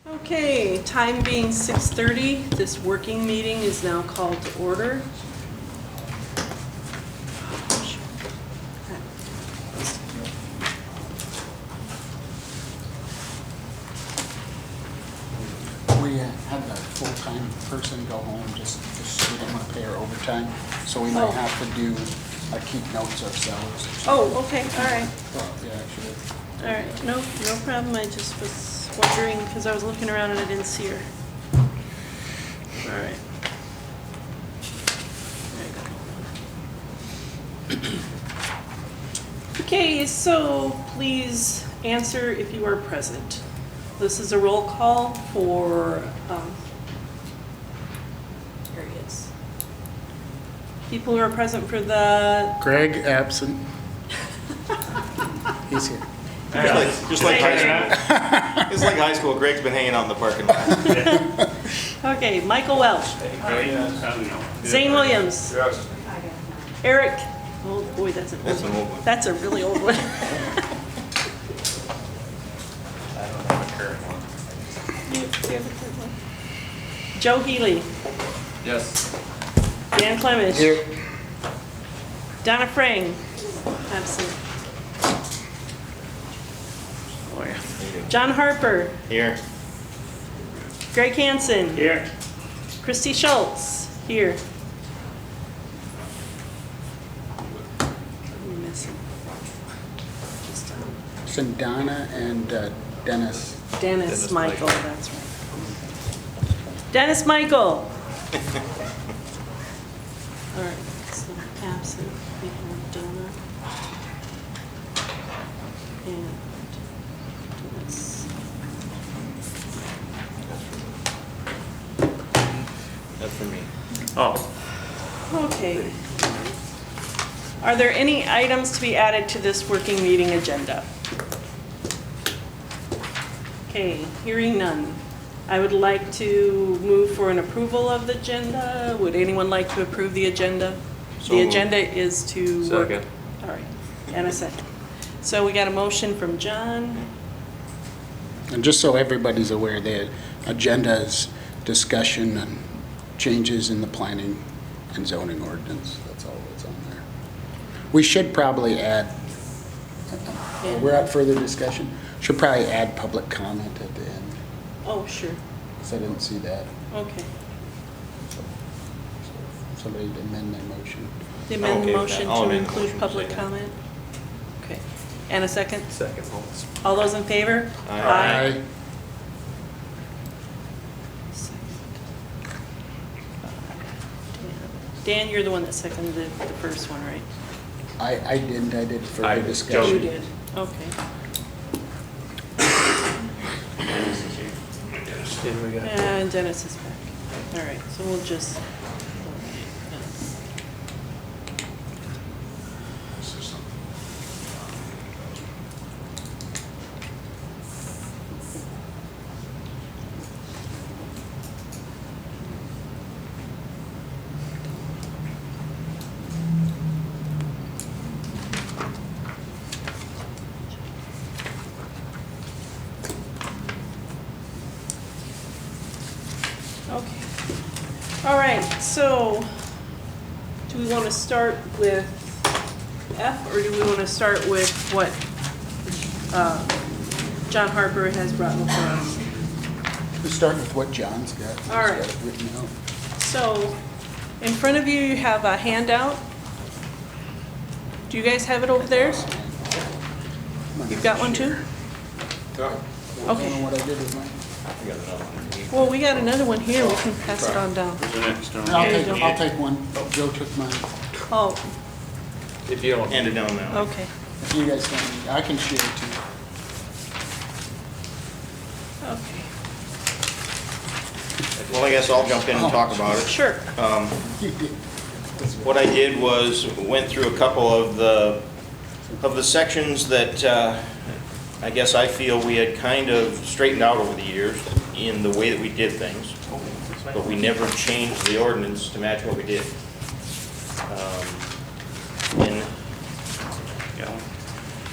Okay, time being 6:30, this working meeting is now called to order. We had a full-time person go home, just we didn't want to pay her overtime, so we might Oh. have to do, keep notes ourselves. Oh, okay, all right, Well, yeah, actually. all right, no problem, I just was wondering, because I was looking around and I didn't see her. All right. There you go. Okay, so please answer if you are present. This is a roll call for, here he is. People who are present for the, Greg, absent. He's here. Just like high school. It's like high school. Greg's been hanging out in the parking lot. okay, Michael Welch, Zane Williams, Yes. Eric, oh boy, that's That's an old one. That's a really old one. I don't have a current one. You have a quick one? Joe Healy, Yes. Dan Clemish, Here. Donna Frang, absent. John Harper, Here. Greg Hansen, Here. Christy Schultz, here. Who are we missing? Just, Send Donna and Dennis. Dennis Dennis Michael, Michael. that's right. Dennis Michael. All right, so absent, we have Donna. And Dennis. That's for me. Oh, Okay. Are there any items to be added to this working meeting agenda? Okay, hearing none. I would like to move for an approval of the agenda. Would anyone like to approve the agenda? So The moved. agenda is to work. Second. All right, and a second. So we got a motion from John. And just so everybody's aware, the agenda is discussion and changes in the planning and zoning ordinance. That's all that's on there. We should probably add, we're at further discussion, should probably add public comment at the end, Oh, sure, because I didn't see that. okay. So somebody to amend their motion. The amended Okay, motion I'll to amend the include motion, public second. comment? Okay, and a second? Second votes. All those in favor? Aye. Dan, you're the one that seconded the first one, right? I didn't, I did I further did. discussion. You did, okay. And Dennis is back. All right, so we'll just. Okay. All right, so do we want to start with F or do we want to start with what John Harper has brought before us? We'll start with what John's got. He's All right. got it written out. So in front of you, you have a handout. Do you guys have it over there? You've got one too? I don't Okay. know what I did with mine. I got another one. Well, we got another one here. We can pass it on down. there's an extra one. There you I'll go. take one. Joe took mine. Oh, If you don't hand it down now. okay. If you guys don't, I can share it too. Okay. Well, I guess I'll jump in and talk about it. Sure. What I did was went through a couple of the sections that I guess I feel we had kind of straightened out over the years in the way that we did things, but we never changed the ordinance to match what we did.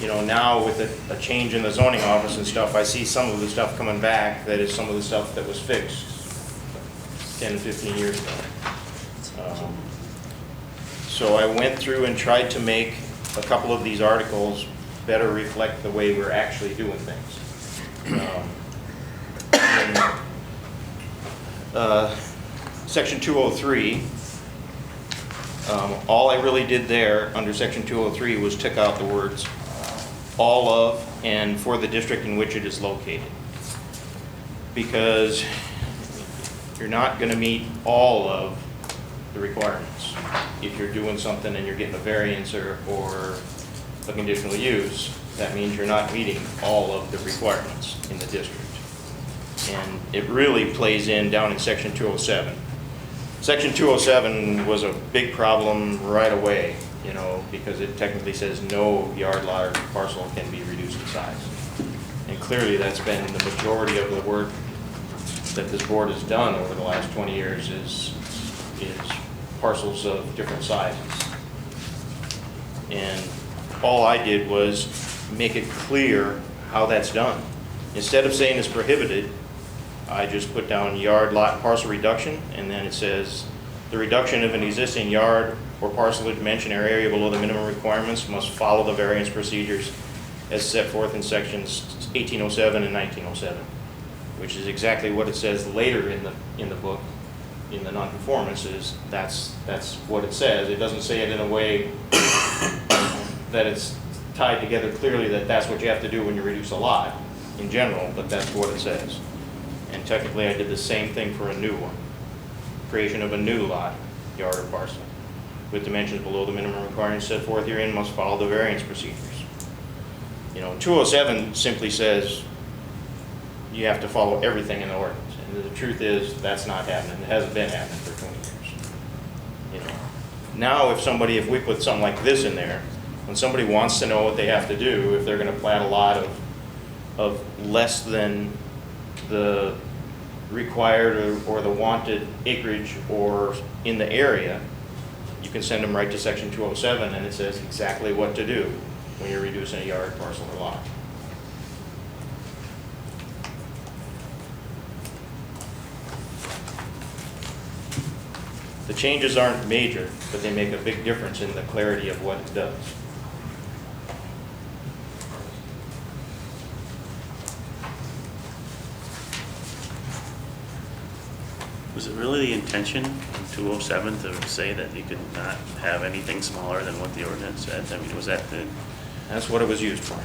In You know, now with a change in the zoning office and stuff, I see some of the stuff coming back that is some of the stuff that was fixed 10, 15 years ago. So I went through and tried to make a couple of these articles better reflect the way we're actually doing things. Section 203, all I really did there under section 203 was took out the words all of and for the district in which it is located. Because you're not going to meet all of the requirements. If you're doing something and you're getting a variance or a conditional use, that means you're not meeting all of the requirements in the district. And it really plays in down in section 207. Section 207 was a big problem right away, you know, because it technically says no yard, lot, or parcel can be reduced in size. And clearly that's been the majority of the work that this board has done over the last 20 years is parcels of different sizes. And all I did was make it clear how that's done. Instead of saying it's prohibited, I just put down yard, lot, parcel reduction, and then it says the reduction of an existing yard or parcel of dimension or area below the minimum requirements must follow the variance procedures as set forth in sections 1807 and 1907, which is exactly what it says later in the book. In the non-conformance is that's what it says. It doesn't say it in a way that it's tied together clearly that that's what you have to do when you reduce a lot in general, but that's what it says. And technically I did the same thing for a new one. Creation of a new lot, yard or parcel, with dimensions below the minimum requirements set forth herein must follow the variance procedures. You know, 207 simply says you have to follow everything in the ordinance. And the truth is, that's not happening. It hasn't been happening for 20 years. You know, now if we put something like this in there, when somebody wants to know what they have to do, if they're going to plat a lot of less than the required or the wanted acreage or in the area, you can send them right to section 207 and it says exactly what to do when you're reducing a yard, parcel, or lot. The changes aren't major, but they make a big difference in the clarity of what it does. Was it really the intention in 207 to say that you could not have anything smaller than what the ordinance said? I mean, was that the... That's what it was used for.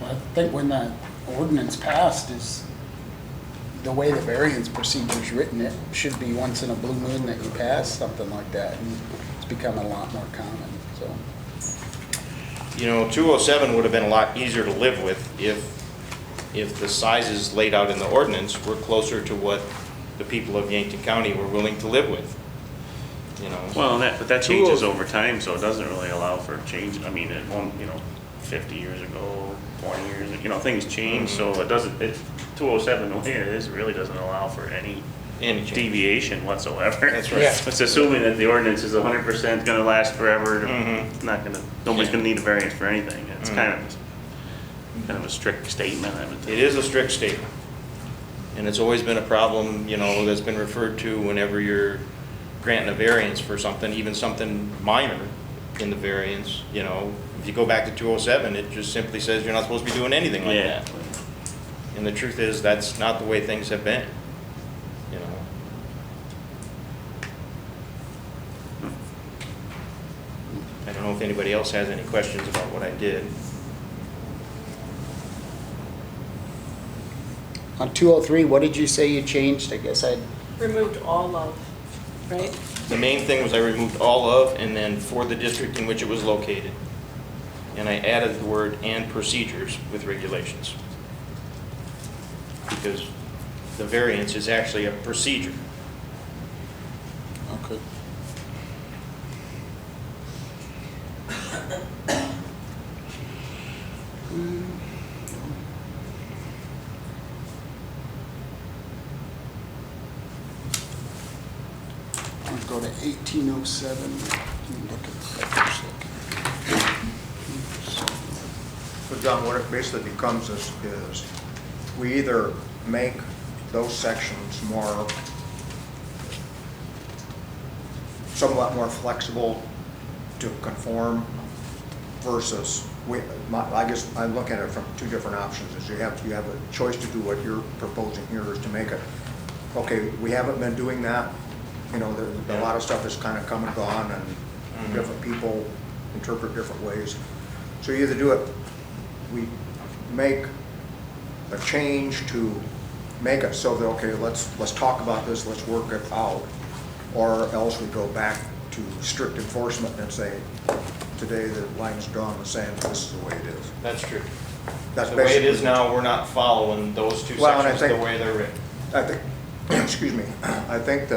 Well, I think when that ordinance passed is the way the variance procedure is written, it should be once in a blue moon that you pass something like that, and it's becoming a lot more common, so. You know, 207 would have been a lot easier to live with if the sizes laid out in the ordinance were closer to what the people of Yankton County were willing to live with, you know. Well, but that changes over time, so it doesn't really allow for change. I mean, 50 years ago, 20 years ago, you know, things change, so it doesn't, 207, the way it is, really doesn't allow for any change. Deviation whatsoever. That's right. Yeah. It's assuming that the ordinance is 100% gonna last forever, nobody's Yeah. gonna need a variance for anything. It's kind of a strict statement, I would think. It is a strict statement. And it's always been a problem, you know, that's been referred to whenever you're granting a variance for something, even something minor in the variance, you know. If you go back to 207, it just simply says you're not supposed to be doing anything like Yeah. that. And the truth is, that's not the way things have been, you know. I don't know if anybody else has any questions about what I did. On 203, what did you say you changed? I guess I, Removed all of, right? The main thing was I removed all of and then for the district in which it was located. And I added the word and procedures with regulations. Because the variance is actually a procedure. okay. I'll go to 1807. Look at that first look. So John, what it basically becomes is we either make those sections somewhat more flexible to conform versus, I guess I look at it from two different options. Is you have a choice to do what you're proposing here is to make it, okay, we haven't been doing that. You know, a lot of stuff has kind of come and gone, and different people interpret different ways. So you either do it, we make a change to make it so that, okay, let's talk about this, let's work it out, or else we go back to strict enforcement and say, today the line's drawn in the sand, this is the way it is. That's true. That's The way it basically- is now, we're not following those two Well, and I sections the think- way they're written. I think, excuse me, I think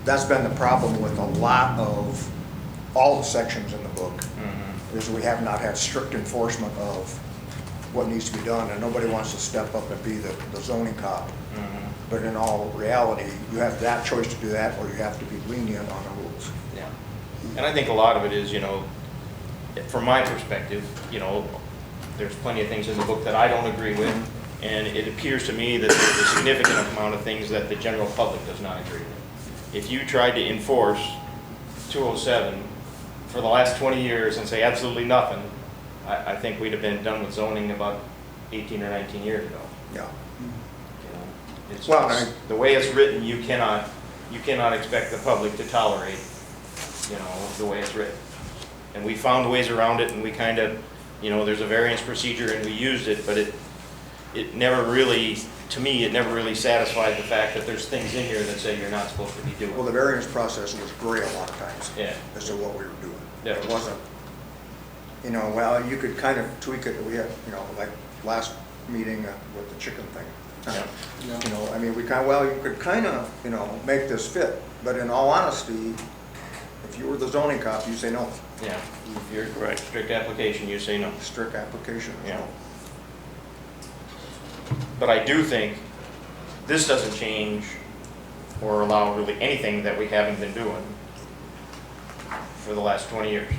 that's been the problem with a lot of all the sections in the book, is we have not had strict enforcement of what needs to be done, and nobody wants to step up and be the zoning cop. But in all reality, you have that choice to do that, or you have to be lenient on the rules. Yeah. And I think a lot of it is, you know, from my perspective, you know, there's plenty of things in the book that I don't agree with, and it appears to me that there's a significant amount of things that the general public does not agree with. If you tried to enforce 207 for the last 20 years and say absolutely nothing, I think we'd have been done with zoning about 18 or 19 years ago. Yeah. You know, it's Well, just- the way it's written, you cannot expect the public to tolerate, you know, the way it's written. And we found ways around it, and we kind of, you know, there's a variance procedure, and we used it, but it never really, to me, it never really satisfied the fact that there's things in here that say you're not supposed to be doing. Well, the variance process was gray a lot of times. Yeah. As to what we were doing. Yeah. It wasn't, you know, well, you could kind of tweak it. We had, you know, like last meeting with the chicken thing. Yeah. You know, I mean, you could kind of, you know, make this fit. But in all honesty, if you were the zoning cop, you say no. Yeah, if you're right, strict application, you say no. Strict application is Yeah. no. But I do think this doesn't change or allow really anything that we haven't been doing for the last 20 years.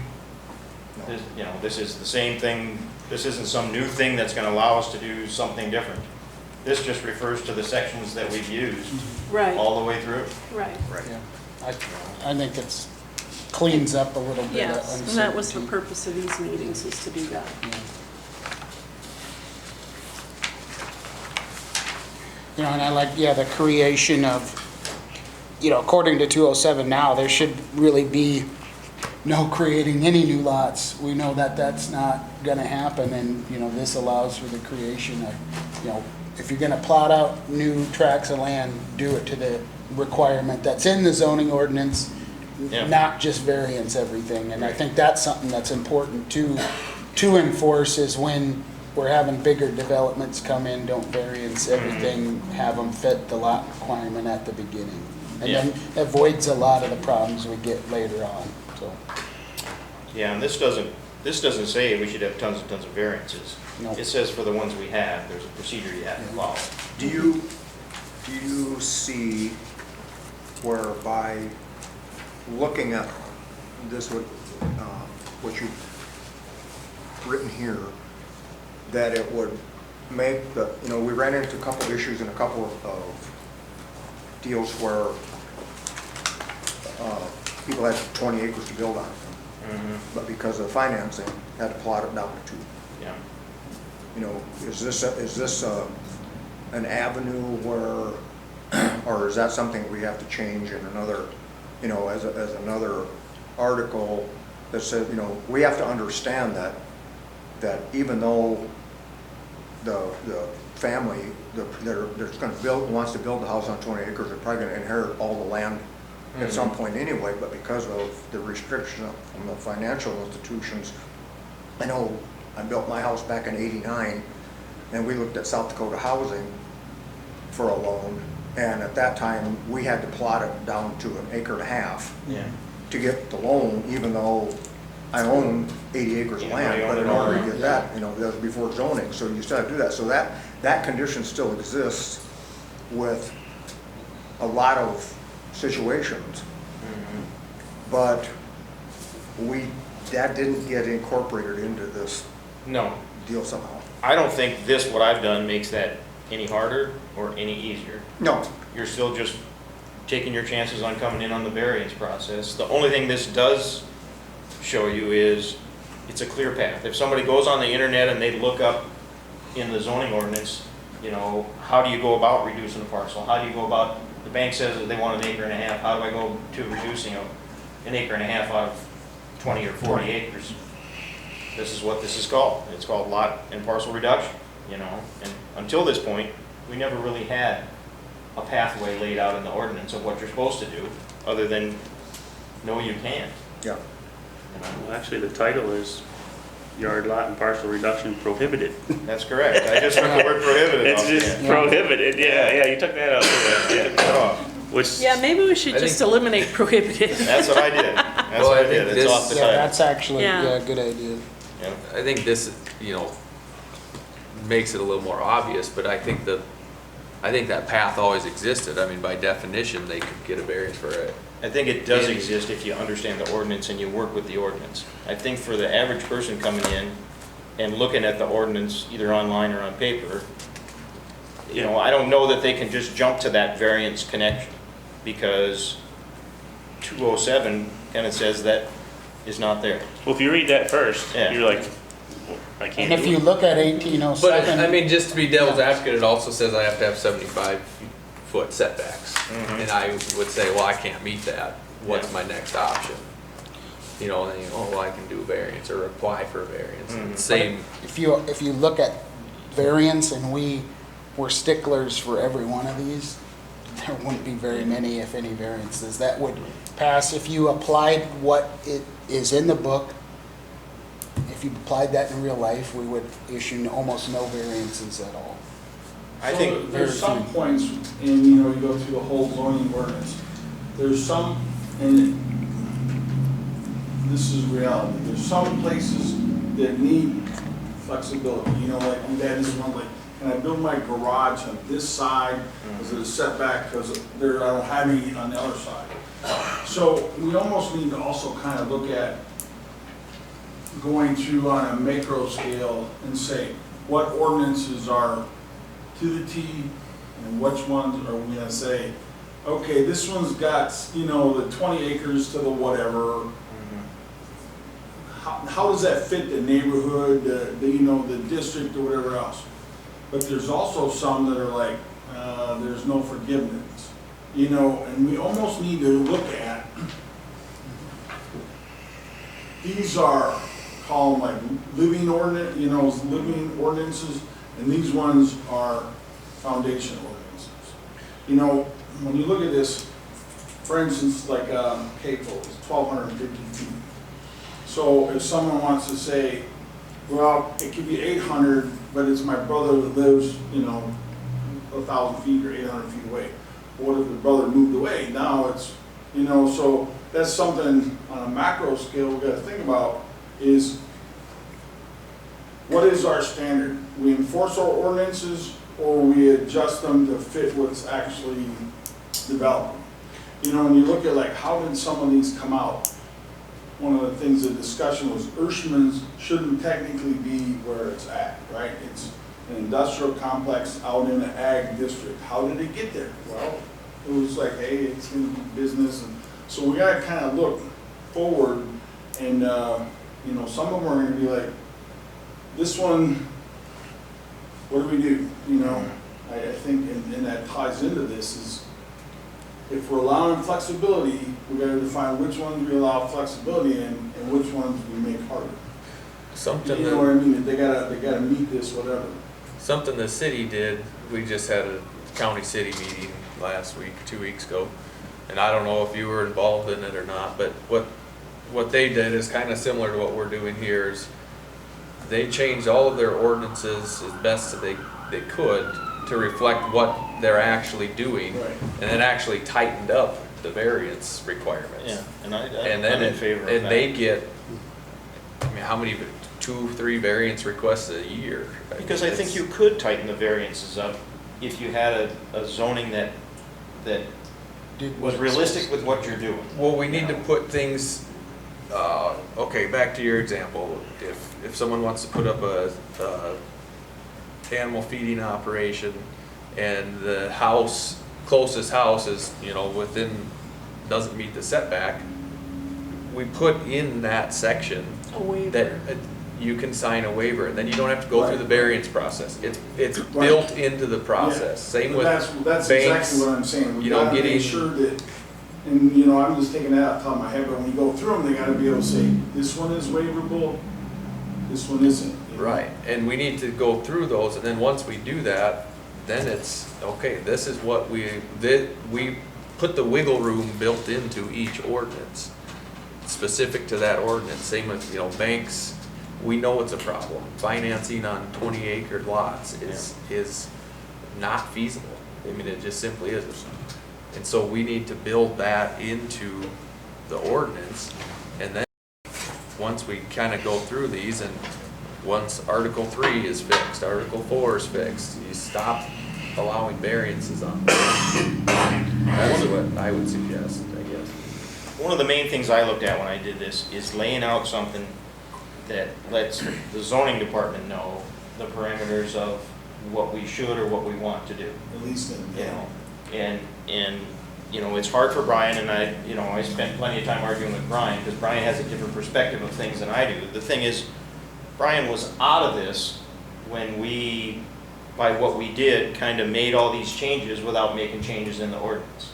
No. This, you know, this is the same thing. This isn't some new thing that's going to allow us to do something different. This just refers to the sections that we've used Right, all the way through. right. Right. Yeah, I think it's cleans up a little bit of Yes, and that was the uncertainty. purpose of these meetings, is to do that. You know, and I like, yeah, the creation of, you know, according to 207 now, there should really be no creating any new lots. We know that that's not gonna happen, and, you know, this allows for the creation of, you know, if you're gonna plot out new tracts of land, do it to the requirement that's in the zoning ordinance, Yeah. not just variance everything. And I think that's something that's important to enforce, is when we're having bigger developments come in, don't variance everything, have them fit the lot requirement at the beginning. And Yeah. then avoids a lot of the problems we get later on, so. Yeah, and this doesn't say we should have tons and tons of variances. No. It says for the ones we have, there's a procedure you have to follow. Do you see where by looking at this, what you've written here, that it would make the, you know, we ran into a couple of issues and a couple of deals where people had 20 acres to build on, but because of financing, had to plot it down to 2. Yeah. You know, is this an avenue where, or is that something we have to change in another, you know, as another article that says, you know, we have to understand that even though the family that's going to build, wants to build a house on 20 acres, they're probably going to inherit all the land at some point anyway, but because of the restriction from the financial institutions, I know I built my house back in '89, and we looked at South Dakota housing for a loan, and at that time, we had to plot it down to 1.5 acres Yeah. to get the loan, even though I own 80 acres of Yeah, land, you but own in it all, order to get yeah. that, you know, that was before zoning, so you still have to do that. So that condition still exists with a lot of situations, but that didn't get incorporated into this No, deal somehow? I don't think this, what I've done, makes that any harder or any easier. No. You're still just taking your chances on coming in on the variance process. The only thing this does show you is it's a clear path. If somebody goes on the internet and they look up in the zoning ordinance, you know, how do you go about reducing a parcel? How do you go about, the bank says that they want an acre and a half, how do I go to reducing an acre and a half out of 20 or 40 acres? This is what this is called. It's called lot and parcel reduction, you know? And until this point, we never really had a pathway laid out in the ordinance of what you're supposed to do, other than, no, you can't. Yeah. You know? Well, actually, the title is yard lot and parcel reduction prohibited. That's correct. I just took the word prohibited It's off. just Yeah. prohibited, yeah, you took that out, yeah. Took that off. Which, Yeah, maybe we should I just think- eliminate prohibited. That's what I did. That's Well, what I I did. think It's this- off the Yeah, title. that's actually, Yeah. yeah, a good idea. Yeah. I think this, you know, makes it a little more obvious, but I think that path always existed. I mean, by definition, they could get a variance for it. I think it does exist if you understand the ordinance and you work with the ordinance. I think for the average person coming in and looking at the ordinance, either online or on paper, you know, I don't know that they can just jump to that variance connection, because 207 kind of says that is not there. well, if you read that first, Yeah. you're like, well, I can't And if do you it. look at But, 1807. I mean, just to be devil's advocate, it also says I have to have 75-foot setbacks. And I would say, well, I can't meet that. What's Yeah. my next option? You know, and then, oh, well, I can do a variance or apply for a variance. Mhm. Same, If you look at variance, and we were sticklers for every one of these, there wouldn't be very many, if any, variances that would pass. If you applied what it is in the book, if you applied that in real life, we would issue almost no variances at all. I So think, there's some points, and you know, you go through the whole zoning ordinance, there's some, and this is reality, there's some places that need flexibility, you know, like we had this one, like, can I build my garage on this side, is it a setback, because there, I don't have any on the other side. So we almost need to also kind of look at going through on a macro scale and say, what ordinances are to the T, and which ones are we gonna say, okay, this one's got, you know, the 20 acres to the whatever. How does that fit the neighborhood, the, you know, the district or whatever else? But there's also some that are like, there's no forgiveness, you know, and we almost need to look at, these are called like living ordinance, you know, living ordinances, and these ones are foundation ordinances. You know, when you look at this, for instance, like Capel is 1,250 feet. So if someone wants to say, well, it could be 800, but it's my brother that lives, you know, 1,000 feet or 800 feet away. What if the brother moved away? Now it's, you know, so that's something on a macro scale we got to think about is, what is our standard? We enforce our ordinances, or we adjust them to fit what's actually developing? You know, when you look at like, how did some of these come out? One of the things of discussion was Urshan's shouldn't technically be where it's at, right? It's an industrial complex out in the ag district. How did it get there? Well, it was like, hey, it's gonna be business, and so we gotta kind of look forward, and you know, some of them are gonna be like, this one, what do we do? You know, I think, and that ties into this is, if we're allowing flexibility, we gotta define which ones we allow flexibility in and which ones we make harder. something You know what I that, mean? They gotta meet this, whatever. something the city did, we just had a county city meeting last week, 2 weeks ago. And I don't know if you were involved in it or not, but what they did is kind of similar to what we're doing here is they changed all of their ordinances as best that they could to reflect what they're actually doing. Right. And then actually tightened up the variance requirements. yeah, and And then I'm in favor of and that. they get, I mean, how many, 2, 3 variance requests a year? Because I think you could tighten the variances up if you had a zoning that Did was what it realistic says. with what you're doing. Well, we need to put things, Okay, back to your example. If someone wants to put up a animal feeding operation and the closest house is, doesn't meet the setback, we put in that section A waiver. that you can sign a waiver, and then you don't have to go through the variance process. It's Right. built into the process. Same But with that's banks. exactly what I'm saying. We you know, gotta getting- make sure that, and I'm just taking that off the top of my head, but when you go through them, they gotta be able to say, this one is waivable, this one isn't. you know? Right, and we need to go through those, and then once we do that, then it's, okay, this is what we put the wiggle room built into each ordinance, specific to that ordinance. Same with, banks, we know it's a problem. Financing on 20-acre lots is not feasible. I mean, it just simply isn't. And so we need to build that into the ordinance, and then once we kind of go through these, and once Article 3 is fixed, Article 4 is fixed, you stop allowing variances on that. That's what I would suggest, I guess. One of the main things I looked at when I did this is laying out something that lets the zoning department know the parameters of what we should or what we want to do. At least in, And it's hard for Brian, and I spent plenty of time arguing with Brian, because Brian has a different perspective of things than I do. The thing is, Brian was out of this when we, by what we did, kind of made all these changes without making changes in the ordinance.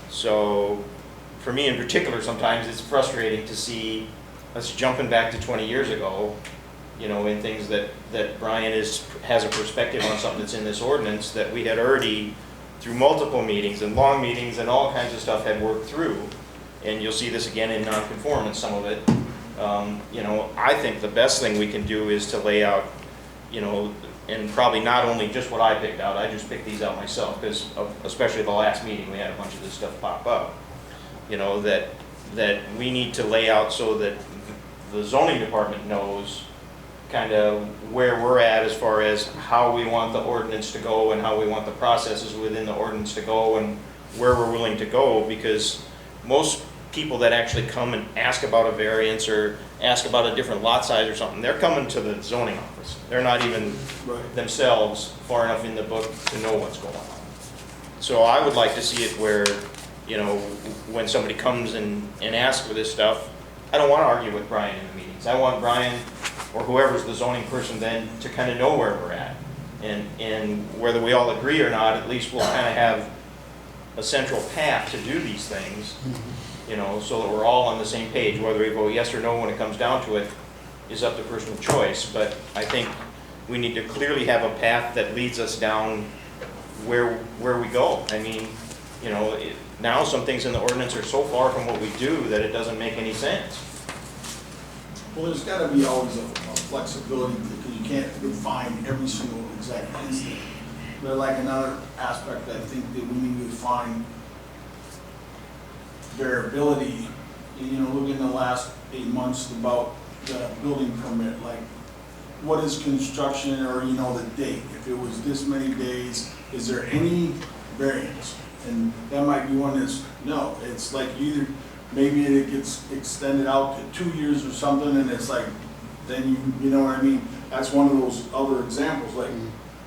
So, for me in particular, sometimes it's frustrating to see us jumping back to 20 years ago, in things that Brian has a perspective on something that's in this ordinance that we had already, through multiple meetings and long meetings and all kinds of stuff, had worked through. And you'll see this again in non-conformance, some of it. I think the best thing we can do is to lay out, and probably not only just what I picked out, I just picked these out myself, because especially the last meeting, we had a bunch of this stuff pop up. That we need to lay out so that the zoning department knows kind of where we're at as far as how we want the ordinance to go and how we want the processes within the ordinance to go and where we're willing to go, because most people that actually come and ask about a variance or ask about a different lot size or something, they're coming to the zoning office. They're not even themselves far enough in the book to know what's going on. So I would like to see it where, when somebody comes and asks for this stuff, I don't want to argue with Brian in the meetings. I want Brian, or whoever's the zoning person then, to kind of know where we're at. And whether we all agree or not, at least we'll kind of have a central path to do these things, so that we're all on the same page. Whether we vote yes or no when it comes down to it is up to personal choice. But I think we need to clearly have a path that leads us down where we go. I mean, now some things in the ordinance are so far from what we do that it doesn't make any sense. well, there's gotta be always a flexibility, because you can't define every single exact instance. But like another aspect, I think that we need to define variability. Look in the last 8 months about the building permit, like what is construction, or the date. If it was this many days, is there any variance? And that might be one that's, no, it's like either, maybe it gets extended out to 2 years or something, and it's like, then you know what I mean? That's one of those other examples, like,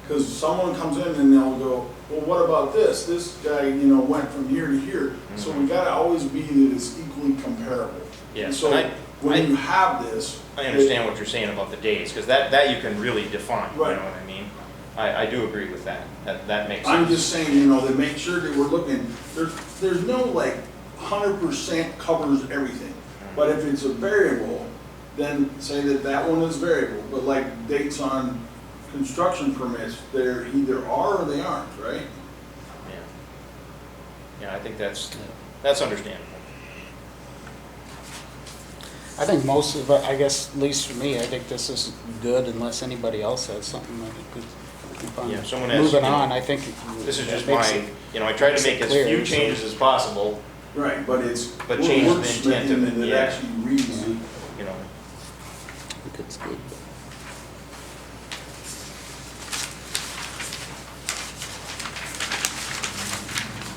because someone comes in and they'll go, well, what about this? This guy, went from here to here. So we gotta always be that it's equally comparable. Yes, So and when you have this. I understand what you're saying about the days, because that you can really define, you know Right. what I mean? I do agree with that. That makes sense. I'm just saying, to make sure that we're looking, there's no 100% covers everything. But if it's a variable, then say that one is variable, but like dates on construction permits, they're either are or they aren't, right? Yeah, I think that's understandable. I think most of it, I guess, at least for me, I think this is good unless anybody else has something that it could. Yeah, if someone has, Moving on, I think. This is that just makes my, it- I tried to make as clear, few so- changes as possible, Right, but it's. But we're change the wordsmithing intent of it, and it yeah. actually reads it. you know. I think it's good.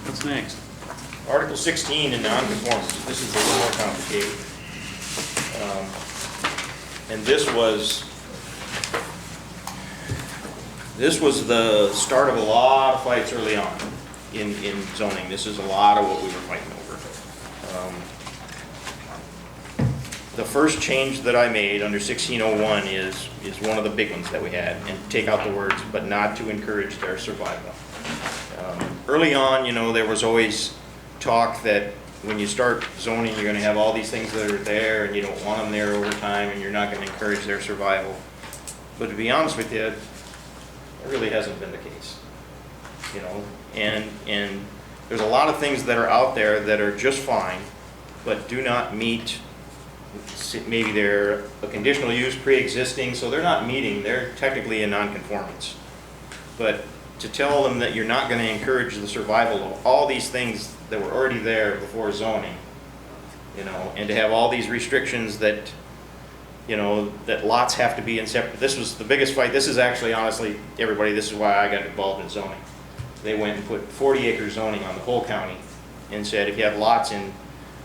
What's next? Article 16 in non-conformance, this is a little more complicated. And this was the start of a lot of fights early on in zoning. This is a lot of what we were fighting over. The first change that I made under 1601 is one of the big ones that we had, and take out the words, but not to encourage their survival. Early on, you know, there was always talk that when you start zoning, you're gonna have all these things that are there, and you don't want them there over time, and you're not gonna encourage their survival. But to be honest with you, it really hasn't been the case, you know? And there's a lot of things that are out there that are just fine, but do not meet, maybe they're a conditional use pre-existing, so they're not meeting, they're technically in non-conformance. But to tell them that you're not gonna encourage the survival of all these things that were already there before zoning, you know, and to have all these restrictions that, you know, that lots have to be in separate. This was the biggest fight. This is actually, honestly, everybody, this is why I got involved in zoning. They went and put 40-acre zoning on the whole county and said if you have lots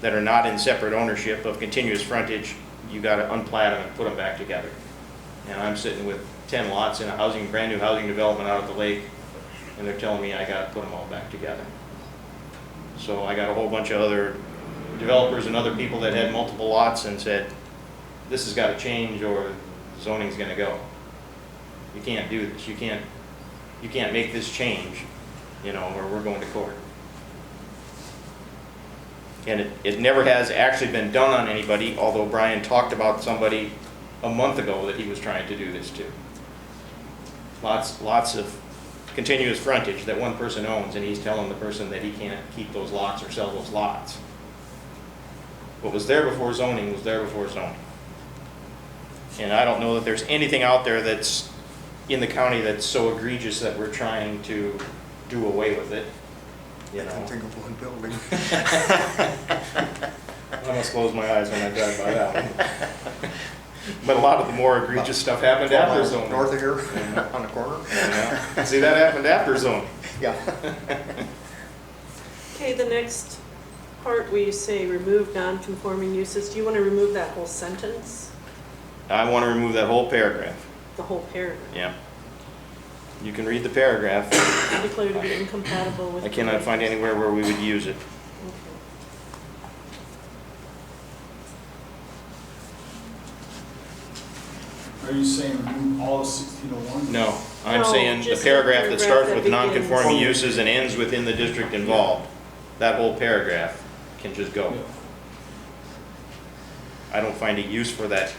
that are not in separate ownership of continuous frontage, you gotta unplat them and put them back together. And I'm sitting with 10 lots in a brand new housing development out at the lake, and they're telling me I gotta put them all back together. So I got a whole bunch of other developers and other people that had multiple lots and said, this has got to change or zoning's going to go. You can't do this. You can't make this change, you know, or we're going to court. And it never has actually been done on anybody, although Brian talked about somebody a month ago that he was trying to do this to. Lots of continuous frontage that one person owns, and he's telling the person that he can't keep those lots or sell those lots. What was there before zoning was there before zoning. And I don't know that there's anything out there that's in the county that's so egregious that we're trying to do away with it. You I can know. think of one building. I must close my eyes when I drive by that one. But a lot of the more egregious stuff happened after zoning. North of here, on the corner. Yeah. See, that happened after zoning. Yeah. Okay, the next part where you say remove non-conforming uses, do you want to remove that whole sentence? I want to remove that whole paragraph. The whole paragraph? Yeah. You can read the paragraph. Declared to be incompatible with. I cannot find anywhere where we would use it. Okay. Are you saying remove all of 1601? No, I'm No, saying the just the paragraph that starts paragraph with that non-conforming begins. uses and ends within the district involved. That whole paragraph can just go. Yeah. I don't find a use for that.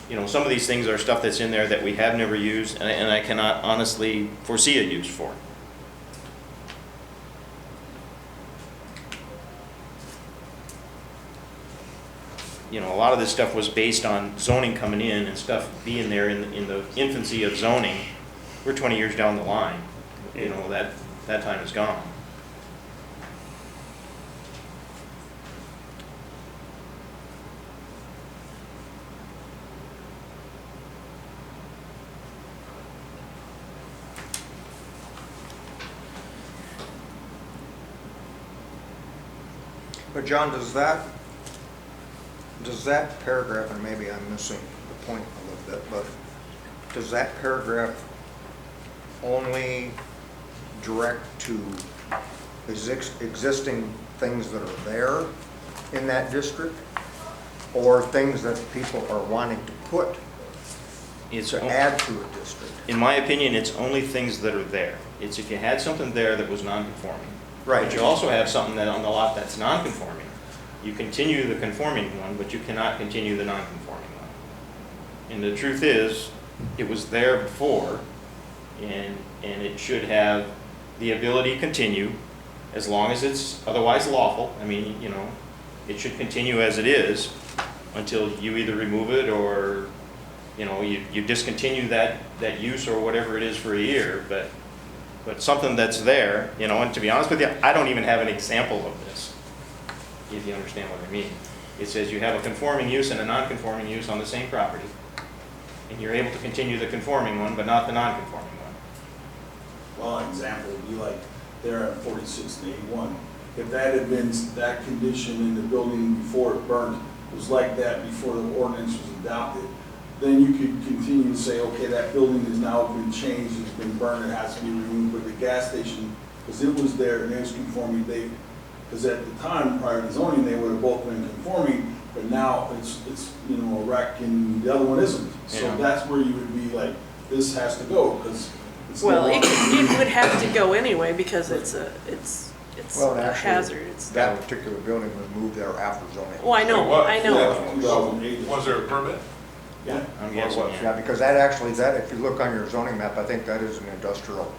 You know, some of these things are stuff that's in there that we have never used, and I cannot honestly foresee a use for. You know, a lot of this stuff was based on zoning coming in and stuff being there in the infancy of zoning. We're 20 years down the line. You know, that time is gone. But John, does that paragraph, and maybe I'm missing the point a little bit, but does that paragraph only direct to existing things that are there in that district, or things that people are wanting to put, It's to add to a district? In my opinion, it's only things that are there. It's if you had something there that was non-conforming. Right. But you also have something that on the lot that's non-conforming. You continue the conforming one, but you cannot continue the non-conforming one. And the truth is, it was there before, and it should have the ability to continue as long as it's otherwise lawful. I mean, you know, it should continue as it is until you either remove it or, you know, you discontinue that use or whatever it is for a year, but something that's there, you know, and to be honest with you, I don't even have an example of this, if you understand what I mean. It says you have a conforming use and a non-conforming use on the same property, and you're able to continue the conforming one, but not the non-conforming one. Well, an example would be like there at 46 and 81. If that had been that condition in the building before it burned, was like that before the ordinance was adopted, then you could continue to say, okay, that building has now been changed, it's been burned, it has to be removed, but the gas station, because it was there and it was conforming, because at the time, prior to zoning, they would have both been conforming, but now it's, you know, a wreck and the other one isn't. So Yeah. that's where you would be like, this has to go, because it's no Well, longer. it would have to go anyway because it's Well, and a actually, hazard. It's, that particular building was moved there after zoning. oh, I know, I know. Yeah, 2008. Was there a permit? Yeah. I'm guessing, what? yeah. Yeah, because that actually, if you look on your zoning map, I think that is an industrial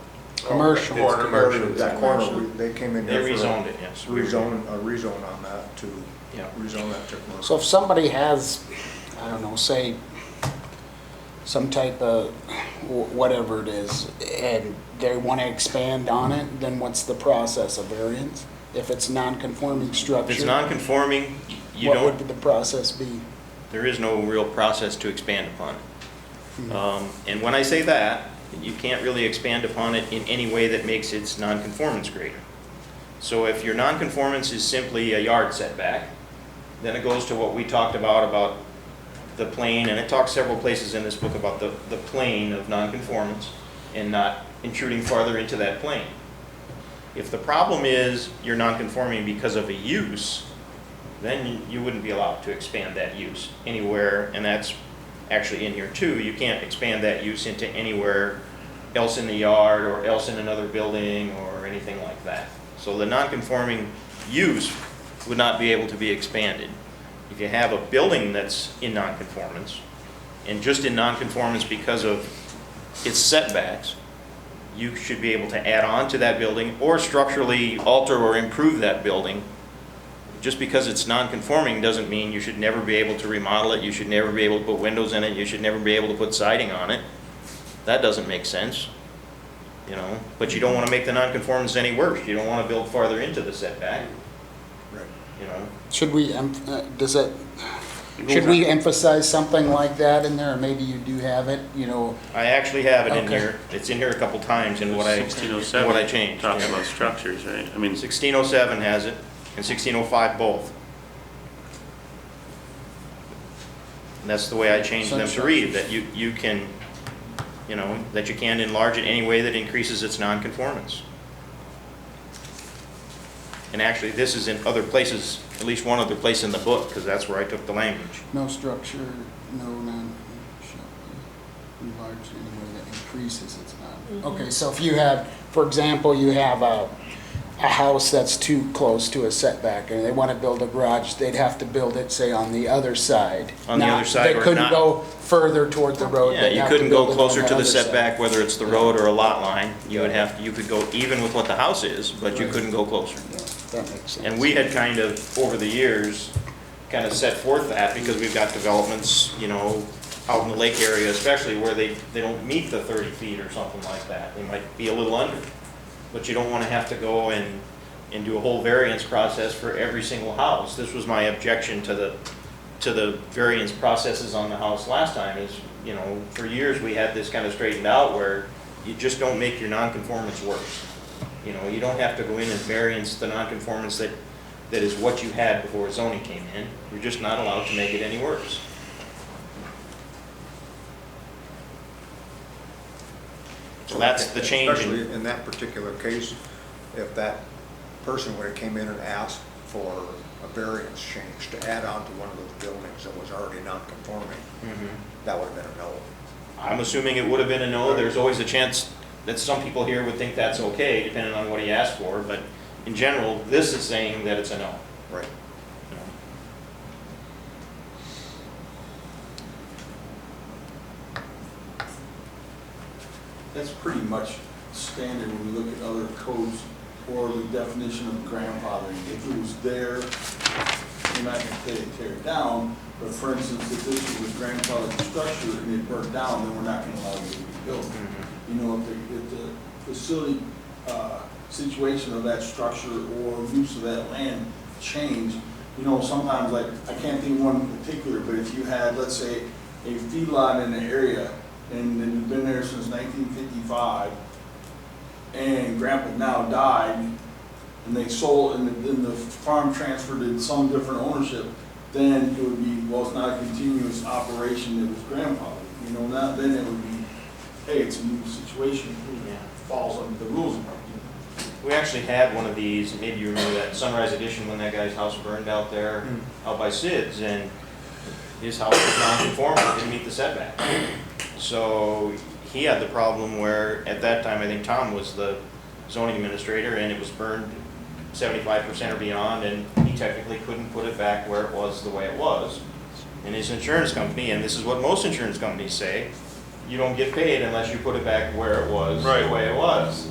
Commercial. It's area. commercial. That corner, they came in They here for rezoned it, yes. a rezone on that to Yeah. rezone that to commercial. So if somebody has, I don't know, say, some type of whatever it is, and they want to expand on it, then what's the process of variance? If it's non-conforming structure? If it's non-conforming, you what don't, would the process be? there is no real process to expand upon it. And when I say that, you can't really expand upon it in any way that makes its non-conformance greater. So if your non-conformance is simply a yard setback, then it goes to what we talked about the plane, and it talks several places in this book about the plane of non-conformance and not intruding farther into that plane. If the problem is you're non-conforming because of a use, then you wouldn't be allowed to expand that use anywhere, and that's actually in here too. You can't expand that use into anywhere else in the yard or else in another building or anything like that. So the non-conforming use would not be able to be expanded. If you have a building that's in non-conformance, and just in non-conformance because of its setbacks, you should be able to add on to that building or structurally alter or improve that building. Just because it's non-conforming doesn't mean you should never be able to remodel it, you should never be able to put windows in it, you should never be able to put siding on it. That doesn't make sense, you know, but you don't want to make the non-conformance any worse. You don't want to build farther into the setback, Right. you know. Should we, should we emphasize something like that in there, or maybe you do have it, you know? I actually have it in Okay. here. It's in here a couple times in what I 1607 changed. talks yeah. about structures, right? I mean, 1607 has it, and 1605 both. And that's the way I changed them to read, that you can, you know, that you can enlarge it any way that increases its nonconformance. And actually, this is in other places, at least one other place in the book, because that's where I took the language. No structure, no non, shall be enlarged in a way that increases its non. Okay, so if you have, for example, you have a house that's too close to a setback and they want to build a garage, they'd have to build it, say, on the other side. On the Not- other side or They couldn't not- go further toward the road. Yeah, they'd you have to couldn't go build it on closer to the other side. setback, whether it's the road or a lot line. You would have, you could go even with what the house is, but you couldn't go closer. Yeah, that makes sense. And we had kind of, over the years, kind of set forth that because we've got developments, you know, out in the lake area especially, where they don't meet the 30 feet or something like that. They might be a little under. But you don't want to have to go and do a whole variance process for every single house. This was my objection to the variance processes on the house last time is, you know, for years we had this kind of straightened out where you just don't make your nonconformance worse. You know, you don't have to go in and variance the nonconformance that is what you had before zoning came in. You're just not allowed to make it any worse. So that's the change. Especially in that particular case, if that person would have came in and asked for a variance change to add on to one of those buildings that was already non-conforming, that would have been a no. I'm assuming it would have been a no. There's always a chance that some people here would think that's okay, depending on what he asked for, but in general, this is saying that it's a no. Right. That's pretty much standard when you look at other codes or the definition of grandfathering. If it was there, you're not gonna tear it down, but for instance, if this was a grandfathered structure and it burnt down, then we're not gonna allow you to rebuild. You know, if the facility, situation of that structure or use of that land changed, you know, sometimes, like, I can't think of one in particular, but if you had, let's say, a feedlot in the area and it had been there since 1955, and Grandpa now died, and they sold, and then the farm transferred to some different ownership, then it would be, well, it's not a continuous operation that was grandfathered. You know, now, then it would be, hey, it's a new situation, Yeah. it falls under the rules. We actually had one of these, maybe you remember that Sunrise Edition when that guy's house burned out there, out by Sid's, and his house was non-conforming, didn't meet the setback. So he had the problem where, at that time, I think Tom was the zoning administrator, and it was burned 75% or beyond, and he technically couldn't put it back where it was the way it was. And his insurance company, and this is what most insurance companies say, you don't get paid unless you put it back where it was, the way it was.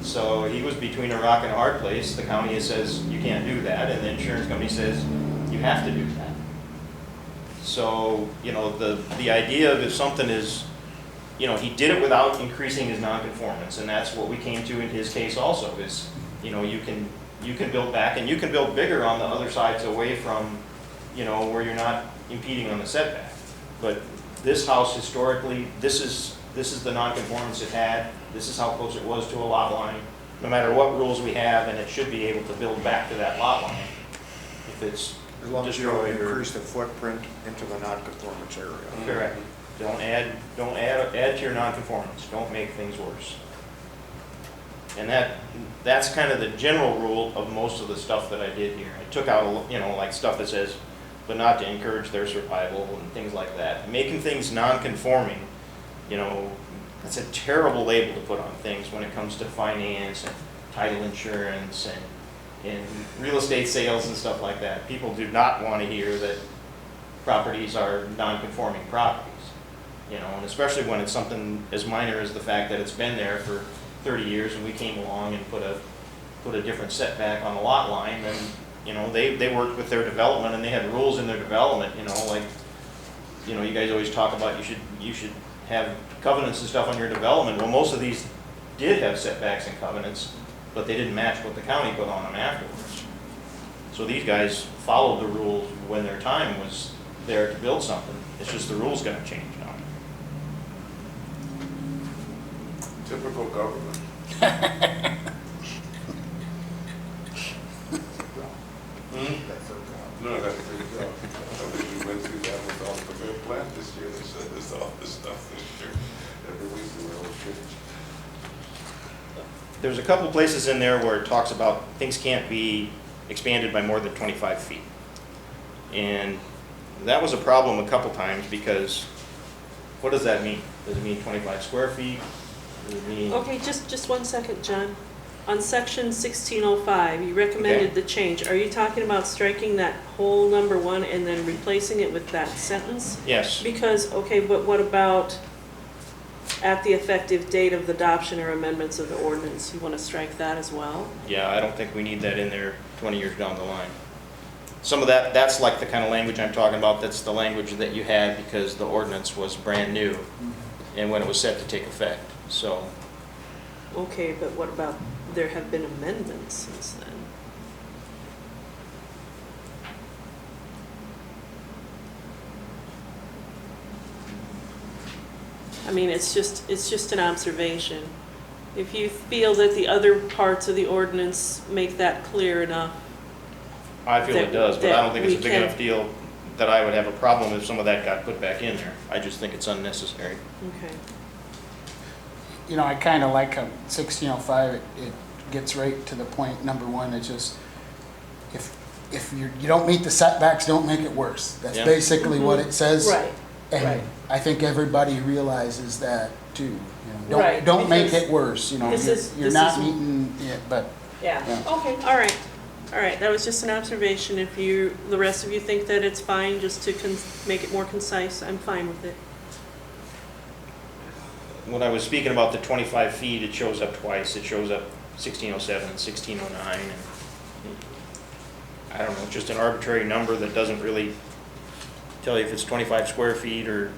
So he was between a rock and a hard place. The county says you can't do that, and the insurance company says you have to do that. So, you know, the idea of if something is, you know, he did it without increasing his nonconformance, and that's what we came to in his case also, is, you know, you can build back, and you can build bigger on the other sides away from, you know, where you're not impeding on the setback. But this house historically, this is the nonconformance it had, this is how close it was to a lot line, no matter what rules we have, and it should be able to build back to that lot line if it's As long as you don't destroyed or. increase the footprint into the non-conformance area. Correct. Don't add to your nonconformance, don't make things worse. And that's kind of the general rule of most of the stuff that I did here. I took out, you know, like stuff that says, but not to encourage their survival and things like that. Making things non-conforming, you know, that's a terrible label to put on things when it comes to finance and title insurance and real estate sales and stuff like that. People do not want to hear that properties are non-conforming properties, you know, and especially when it's something as minor as the fact that it's been there for 30 years and we came along and put a different setback on the lot line. Then, you know, they worked with their development and they had rules in their development, you know, like, you know, you guys always talk about you should have covenants and stuff on your development. Well, most of these did have setbacks and covenants, but they didn't match what the county put on them afterwards. So these guys followed the rules when their time was there to build something. It's just the rules got to change now. Typical government. No, that's a good job. I think we went through that with all the fair plan this year. They said there's all this stuff this year. Every week we were all changed. There's a couple places in there where it talks about things can't be expanded by more than 25 feet. And that was a problem a couple times because what does that mean? Does it mean 25 square feet? Does it mean? Okay, just 1 second, John. On section 1605, you recommended Okay. the change. Are you talking about striking that whole number 1 and then replacing it with that sentence? Yes. Because, okay, but what about at the effective date of the adoption or amendments of the ordinance? You want to strike that as well? Yeah, I don't think we need that in there 20 years down the line. Some of that's like the kind of language I'm talking about. That's the language that you had because the ordinance was brand new and when it was set to take effect. So, Okay, but what about, there have been amendments since then? I mean, it's just an observation. If you feel that the other parts of the ordinance make that clear enough, I feel it does, but I don't think it's a big That we enough deal that I would have a problem if some of that got put back in there. I just think it's unnecessary. okay. You know, I kind of like how 1605, it gets right to the point. Number one, it's just, if you don't meet the setbacks, don't make it worse. That's Yeah. basically what it says. Right, And right. I think everybody realizes that too. You know, Right, don't make because it worse, you know. this You're is- not meeting it, but Yeah, Yeah. okay, all right, that was just an observation. If the rest of you think that it's fine, just to make it more concise, I'm fine with it. When I was speaking about the 25 feet, it shows up twice. It shows up 1607 and 1609. And I don't know, just an arbitrary number that doesn't really tell you if it's 25 square feet or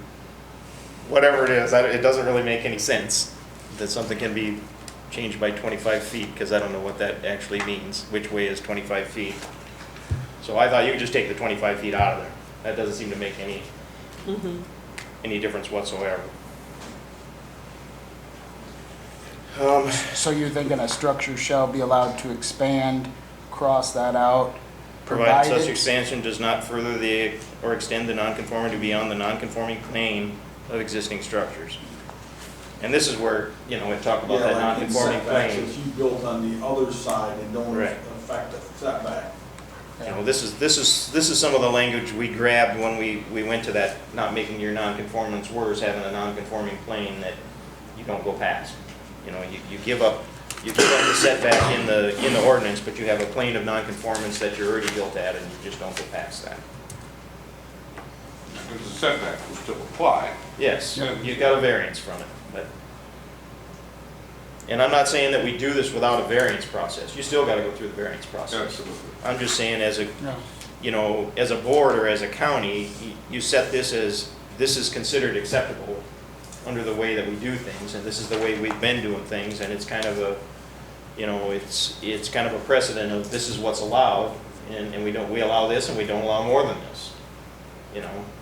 whatever it is. It doesn't really make any sense that something can be changed by 25 feet because I don't know what that actually means. Which way is 25 feet? So I thought you could just take the 25 feet out of there. That doesn't seem to make any difference whatsoever. so you're thinking a structure shall be allowed to expand, cross that out, Provided such Provided- expansion does not further or extend the nonconformity beyond the nonconforming plane of existing structures. And this is where, we talk about that Yeah, like in nonconforming setbacks, plane. if you built on the other side and don't Right. affect the setback. This is some of the language we grabbed when we went to that, not making your nonconformance worse, having a nonconforming plane that you don't go past. You give up the setback in the ordinance, but you have a plane of nonconformance that you're already built at, and you just don't go past that. Because the setback will still apply. Yes, Yeah. you got a variance from it, but. And I'm not saying that we do this without a variance process. You still gotta go through the variance process. Absolutely. I'm just saying as a, Yeah. as a board or as a county, you set this as, this is considered acceptable under the way that we do things, and this is the way we've been doing things, and it's kind of a, it's kind of a precedent of this is what's allowed, and we allow this and we don't allow more than this.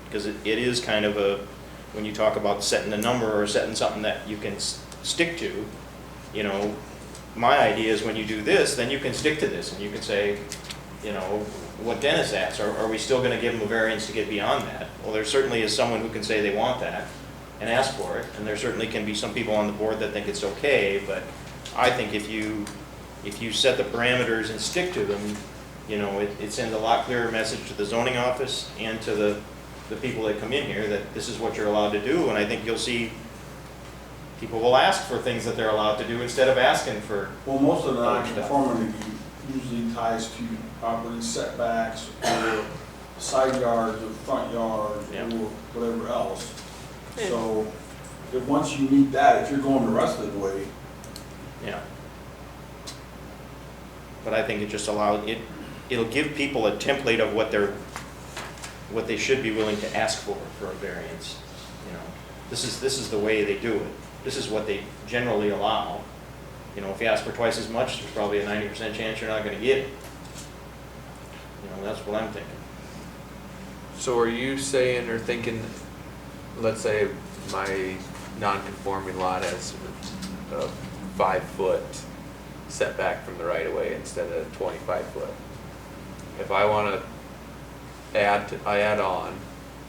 Because it is kind of a, when you talk about setting a number or setting something that you can stick to, my idea is when you do this, then you can stick to this, and you can say, what Dennis asked, are we still gonna give them a variance to get beyond that? Well, there certainly is someone who can say they want that and ask for it, and there certainly can be some people on the board that think it's okay, but I think if you set the parameters and stick to them, it sends a lot clearer message to the zoning office and to the people that come in here that this is what you're allowed to do, and I think you'll see people will ask for things that they're allowed to do instead of asking for. Well, most of the Other stuff. nonconformity usually ties to property setbacks or side yards or front yards Yeah. or whatever else. Yeah. So, if once you meet that, if you're going the rest of the way, Yeah. But I think it just allows, it'll give people a template of what they should be willing to ask for a variance. This is the way they do it. This is what they generally allow. If you ask for twice as much, there's probably a 90% chance you're not gonna get it. That's what I'm thinking. So are you saying or thinking, let's say my non-conforming lot has a 5-foot setback from the right of way instead of 25-foot. If I wanna add on,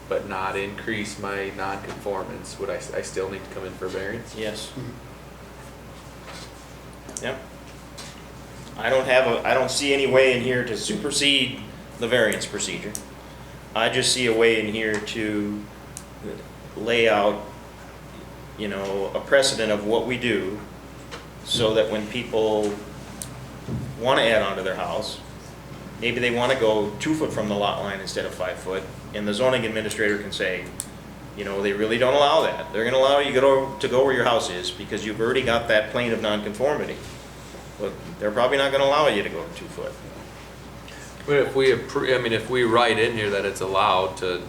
but not increase my non-conformance, would I still need to come in for variance? Yes. Yep. I don't see any way in here to supersede the variance procedure. I just see a way in here to lay out, a precedent of what we do so that when people want to add on to their house, maybe they want to go 2 foot from the lot line instead of 5 foot, and the zoning administrator can say, they really don't allow that. They're gonna allow you to go where your house is because you've already got that plane of nonconformity. But they're probably not gonna allow you to go 2 foot. But if we write in here that it's allowed to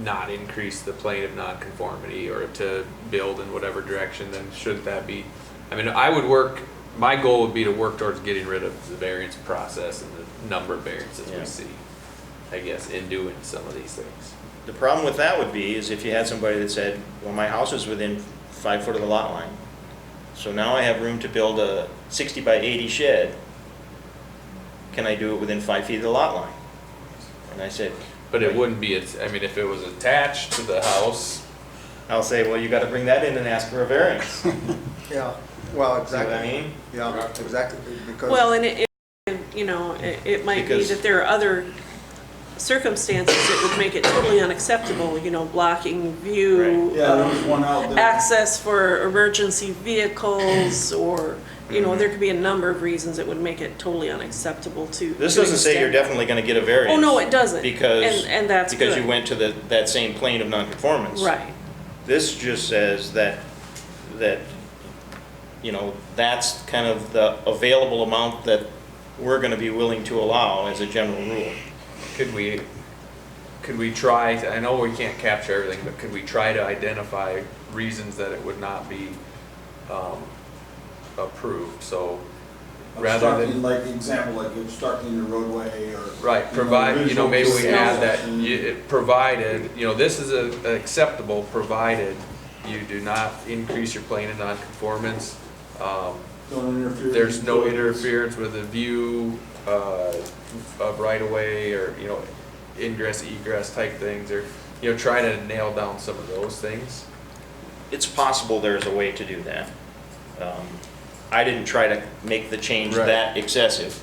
not increase the plane of nonconformity or to build in whatever direction, then shouldn't that be, my goal would be to work towards getting rid of the variance process and the number of variances Yeah. we see, I guess, in doing some of these things. The problem with that would be is if you had somebody that said, well, my house is within 5 foot of the lot line, so now I have room to build a 60 by 80 shed. Can I do it within 5 feet of the lot line? And I said, But it wouldn't be, if it was attached to the house, I'll say, well, you gotta bring that in and ask for a variance. See Yeah, well, what exactly. I mean? Yeah, exactly, because. Well, and it might be Because- that there are other circumstances that would make it totally unacceptable, blocking view, yeah, there was one out there. access for emergency vehicles, or, there could be a number of reasons that would make it totally unacceptable to. This to doesn't say you're extend. definitely gonna get a variance. Oh, no, it doesn't. Because, And that's because good. you went to that same plane of nonconformance. Right. This just says that, that's kind of the available amount that we're gonna be willing to allow as a general rule. could we try, I know we can't capture everything, but could we try to identify reasons that it would not be approved? So rather Obstructing, than, like example, like obstructing the roadway or. right, provide, maybe we add that, Snow. provided, this is acceptable, provided you do not increase your plane of nonconformance. Don't interfere. There's with no utilities. interference with the view, of right of way or, you know, ingress, egress type things, or, you know, try to nail down some of those things. It's possible there's a way to do that. I didn't try to make the change Right. that excessive,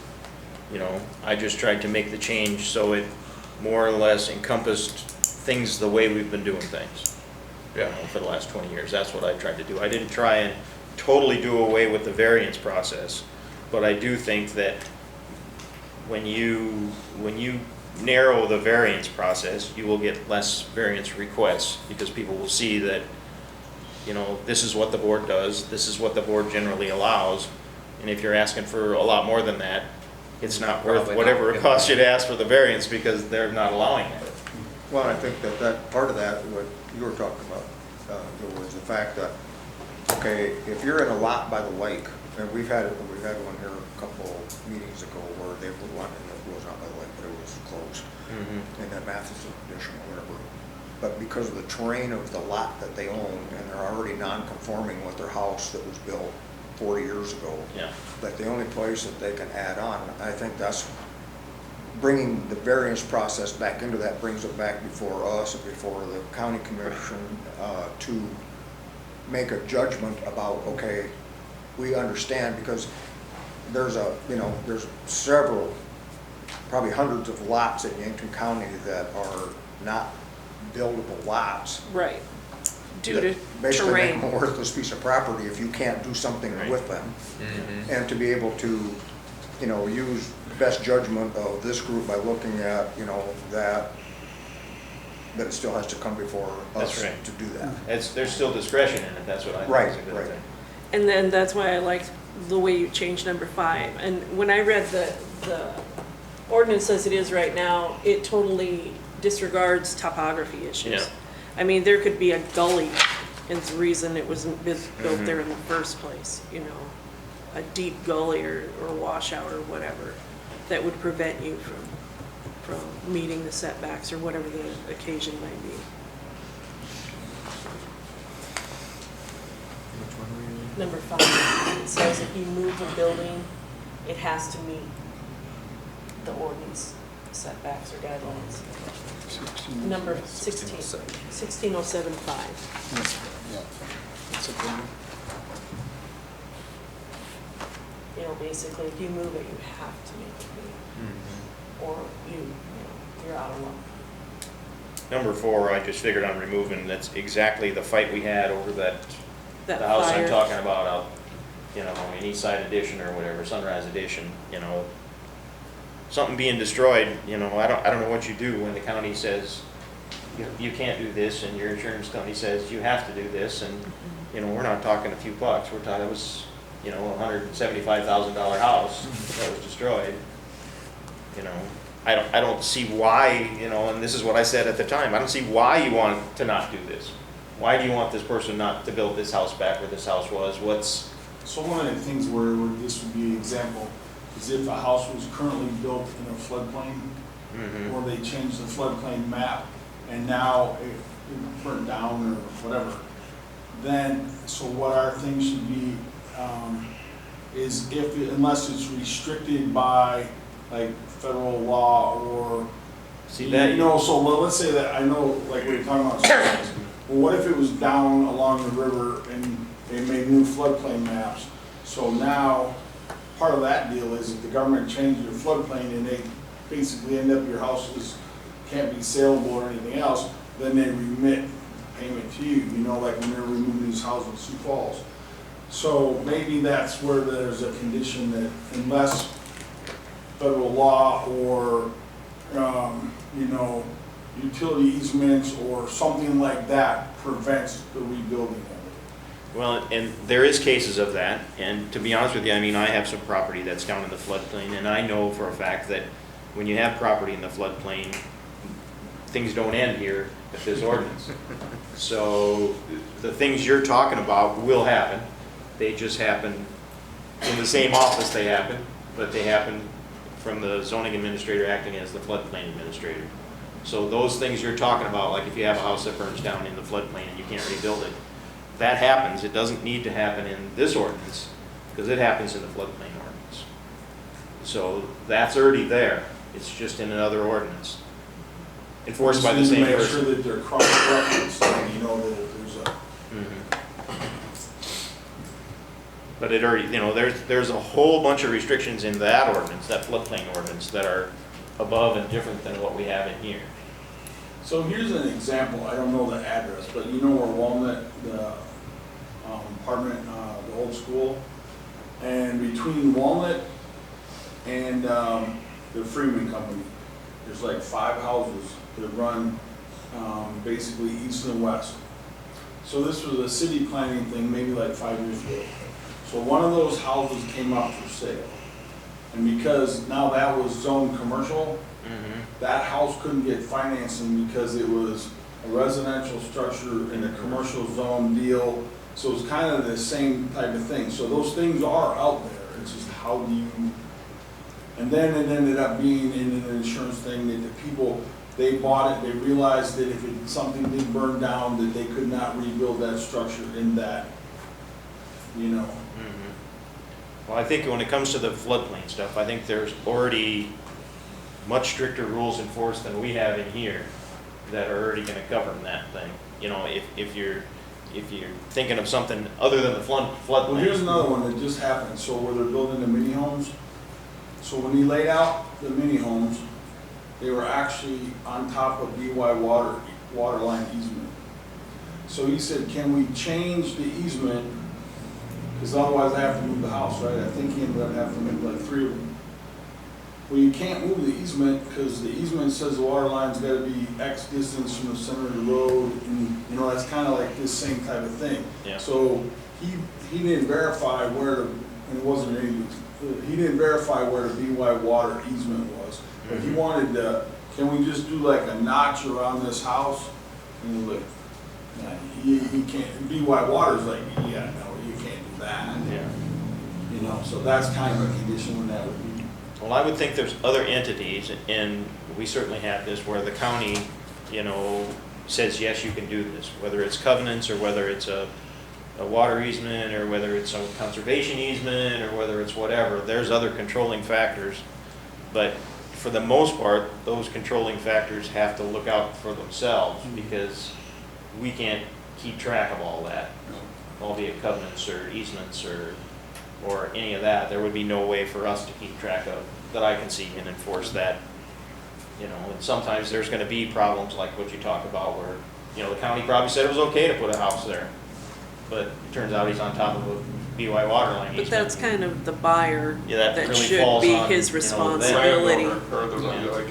you know, I just tried to make the change so it more or less encompassed things the way we've been doing things. Yeah. For the last 20 years, that's what I tried to do. I didn't try and totally do away with the variance process, but I do think that when you narrow the variance process, you will get less variance requests, because people will see that, you know, this is what the board does, this is what the board generally allows, and if you're asking for a lot more than that, it's not worth Probably whatever not. it costs you to ask for the variance, because they're not allowing it. Well, I think that part of that, what you were talking about, was the fact that, okay, if you're in a lot by the lake, and we've had one here a couple meetings ago where they put one, and it was not by the lake, but it was close, in that Matheson addition or whatever. But because of the terrain of the lot that they own, and they're already non-conforming with their house that was built 40 years ago, Yeah. that the only place that they can add on, I think that's bringing the variance process back into that, brings it back before us, and before the county commission, to make a judgment about, okay, we understand, because there's there's several, probably hundreds of lots in Yankton County that are not buildable lots. Right. Due to Basically make terrain. them a worthless piece of property if you can't do something Right. with them. Mm-hmm. And to be able to, you know, use best judgment of this group by looking at, you know, that it still has to come before That's us right. to do that. There's still discretion in it, that's what I think Right, is a good right. thing. And then that's why I liked the way you changed number 5. And when I read the ordinance as it is right now, it totally disregards topography issues. Yeah. I mean, there could be a gully, and the reason it wasn't built there in the first place, you know, a deep gully or washout or whatever, that would prevent you from meeting the setbacks or whatever the occasion might be. Which one were you? Number 5, it says if you move a building, it has to meet the ordinance setbacks or guidelines. Number 16, 16075. Yeah. That's a good one. You know, basically, if you move it, you have to make it meet, Mm-hmm. or you're out of luck. Number 4, I just figured on removing, that's exactly the fight we had over the That house I'm fire. talking about out, you know, in East Side Edition or whatever, Sunrise Edition, you know. Something being destroyed, you know, I don't know what you do when the county says, you can't do this, and your insurance company says you have to do this, and, you know, we're not talking a few bucks, we're talking, it was, you know, a $175,000 house that was destroyed. You know, I don't see why, you know, and this is what I said at the time, I don't see why you want to not do this. Why do you want this person not to build this house back where this house was? So one of the things where this would be an example is if a house was currently built in a floodplain, or they changed the floodplain map, and now it burnt down or whatever, then, so what our thing should be, is unless it's restricted by, like, federal law or, See that? you know, so let's say that, I know, like we were talking about, sunrise. Well, what if it was down along the river and they made new floodplain maps? So now, part of that deal is if the government changed your floodplain and they basically end up, your houses can't be saleable or anything else, then they remit payment to you, you know, like when they're removing these houses in Sioux Falls. So maybe that's where there's a condition that unless federal law or, you know, utility easements or something like that prevents the rebuilding of it. Well, and there is cases of that, and to be honest with you, I mean, I have some property that's down in the floodplain, and I know for a fact that when you have property in the floodplain, things don't end here with this ordinance. So the things you're talking about will happen. They just happen in the same office they happen, but they happen from the zoning administrator acting as the floodplain administrator. So those things you're talking about, like if you have a house that burns down in the floodplain and you can't rebuild it, that happens. It doesn't need to happen in this ordinance, because it happens in the floodplain ordinance. So that's already there. It's just in another ordinance. Enforced by the Just need same to make person. sure that they're cross-referenced, and you know that if there's a, But it already, there's a whole bunch of restrictions in that ordinance, that floodplain ordinance, that are above and different than what we have in here. so here's an example, I don't know the address, but you know where Walnut, the apartment, the old school, and between Walnut and the Freeman Company, there's like 5 houses that run basically east and west. So this was a city planning thing, maybe like 5 years ago. So one of those houses came up for sale. And because now that was zoned commercial, that house couldn't get financing because it was a residential structure in a commercial zone deal. So it's kind of the same type of thing. So those things are out there. It's just how do you, and then it ended up being in an insurance thing that the people, they bought it, they realized that if something did burn down, that they could not rebuild that structure in that, you know. Well, I think when it comes to the floodplain stuff, I think there's already much stricter rules enforced than we have in here that are already gonna govern that thing. If you're thinking of something other than the floodplain. Well, here's another one that just happened. So where they're building the mini homes, so when he laid out the mini homes, they were actually on top of BY water line easement. So he said, can we change the easement? Because otherwise I have to move the house, right? I think he ended up having to move like 3 of them. Well, you can't move the easement because the easement says the water line's got to be X distance from the center of the road, and that's kind of like this same type of thing. Yeah. So he didn't verify where and it wasn't any, he didn't verify where the BY water easement was. But he wanted to, can we just do like a notch around this house? And he was like, nah, he can't, BY water's like, yeah, no, you can't do that. Yeah. So that's kind of a condition when that would be. Well, I would think there's other entities, and we certainly have this, where the county, says, yes, you can do this, whether it's covenants or whether it's a water easement or whether it's a conservation easement or whether it's whatever. There's other controlling factors, but for the most part, those controlling factors have to look out for themselves because we can't keep track of all that, albeit covenants or easements or any of that. There would be no way for us to keep track of that I can see and enforce that. And sometimes there's going to be problems like what you talk about where, the county probably said it was okay to put a house there, but it turns out he's on top of a BY water line easement. But that's kind of the buyer Yeah, that that really should falls be on, his them. responsibility.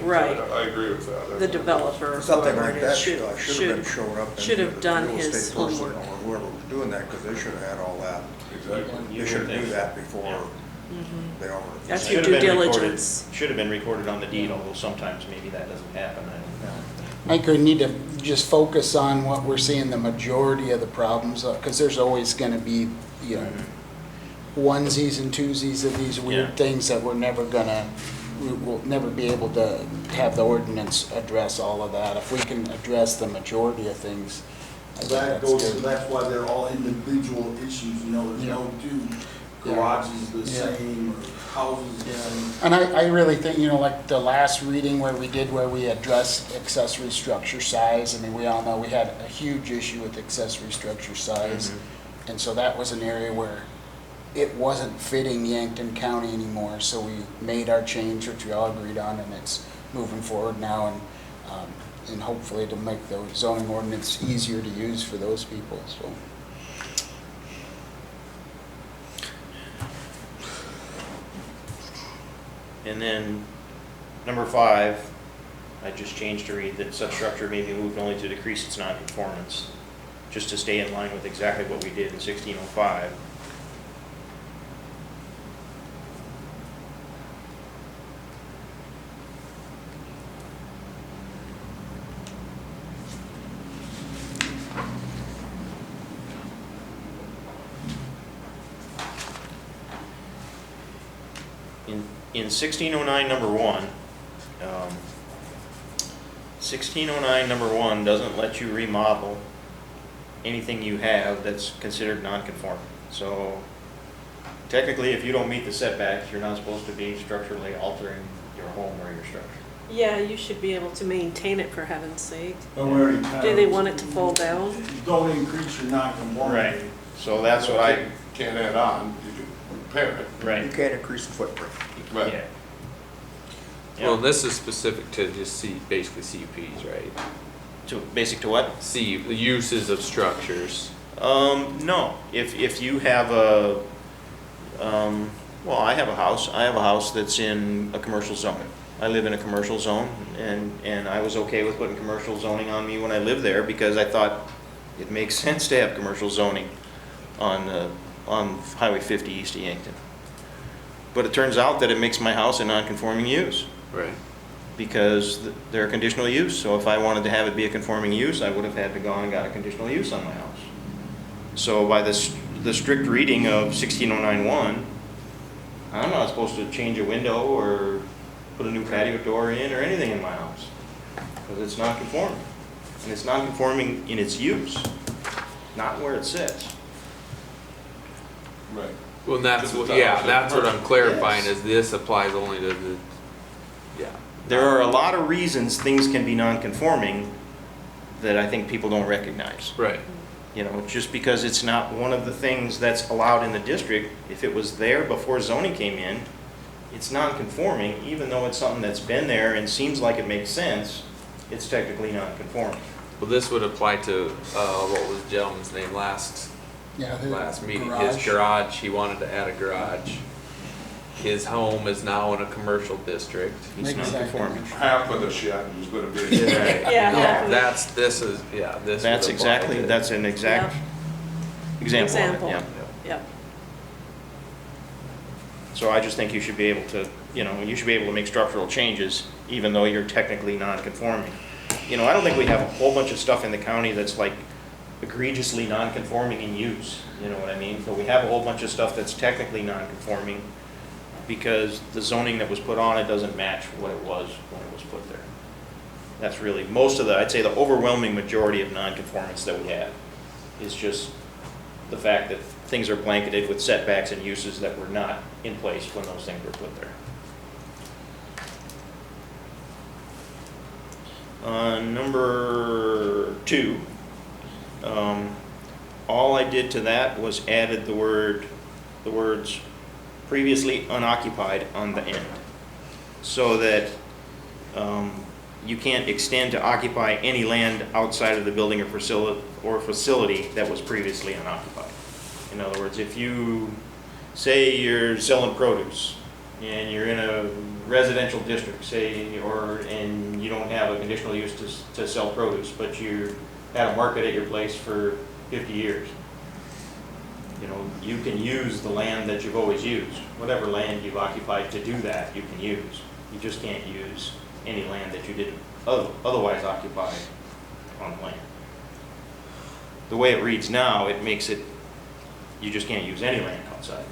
Right. I agree with that. The developer, Something whoever like it that is, should have been showed up. should have done real his estate person homework. Or whoever was doing that, because they should have had all that. Exactly. They should think do so. that before Yeah. they over. That's Should your have due been recorded- diligence. Should have been recorded on the deed, although sometimes maybe that doesn't happen. I don't know. I think we need to just focus on what we're seeing the majority of the problems, because there's always gonna be, onesies and twosies of these Yeah. weird things that we'll never be able to have the ordinance address all of that. If we can address the majority of things, I think That that's goes, good. that's why they're all individual issues, there's no two garages the same, or houses the same. And I really think, like the last reading where we addressed accessory structure size, I mean, we all know we had a huge issue with accessory structure size. And so that was an area where it wasn't fitting Yankton County anymore, so we made our change, which we all agreed on, and it's moving forward now, and hopefully to make the zoning ordinance easier to use for those people, so. And then, number 5, I just changed to read that such structure may be moved only to decrease its nonconformance, just to stay in line with exactly what we did in 1605. In 1609, number 1, 1609, number 1 doesn't let you remodel anything you have that's considered non-conforming. So Technically, if you don't meet the setbacks, you're not supposed to be structurally altering your home or your structure. Yeah, you should be able to maintain it for heaven's sake. But we already kind Do of- they want it to fall down? Don't increase your non-conformity. So that's what I, Can't add on, you can repair it. You right, can't increase the footprint. Right. yeah. Well, Yeah. this is specific to just basically CUPs, right? To, basic to what? The uses of structures. No, if you have well, I have a house that's in a commercial zone. I live in a commercial zone, and I was okay with putting commercial zoning on me when I lived there, because I thought it makes sense to have commercial zoning on Highway 50 east of Yankton. But it turns out that it makes my house a non-conforming use, Right. because they're a conditional use. So if I wanted to have it be a conforming use, I would have had to go and got a conditional use on my house. So by the strict reading of 16091, I'm not supposed to change a window or put a new patio door in or anything in my house, because it's not conforming. And it's not conforming in its use, not where it sits. Right. Well, that's To the what, top, yeah, to the that's what I'm person. clarifying, Yes. is this applies only to the, yeah. There are a lot of reasons things can be non-conforming that I think people don't recognize. Right. You know, just because it's not one of the things that's allowed in the district, if it was there before zoning came in, it's non-conforming, even though it's something that's been there and seems like it makes sense, it's technically non-conforming. Well, this would apply to, what was the gentleman's name Yeah, the last meeting? garage. His garage, he wanted to add a garage. His home is now in a commercial district. It's Exactly. non-conforming. Half of the shed was gonna be. Yeah, half of it. This would That's apply exactly, to- that's an exact example of Example. it, yeah. Yep. So I just think you should be able to, you should be able to make structural changes, even though you're technically non-conforming. I don't think we have a whole bunch of stuff in the county that's like egregiously non-conforming in use, you know what I mean? But we have a whole bunch of stuff that's technically non-conforming because the zoning that was put on it doesn't match what it was when it was put there. That's really, I'd say the overwhelming majority of non-conformance that we have is just the fact that things are blanketed with setbacks and uses that were not in place when those things were put there. Number 2, all I did to that was added the words previously unoccupied on the end, so that you can't extend to occupy any land outside of the building or facility that was previously unoccupied. In other words, if you say you're selling produce and you're in a residential district, and you don't have a conditional use to sell produce, but you had a market at your place for 50 years, you can use the land that you've always used. Whatever land you've occupied to do that, you can use. You just can't use any land that you didn't otherwise occupy on the land. The way it reads now, it makes it, you just can't use any land outside.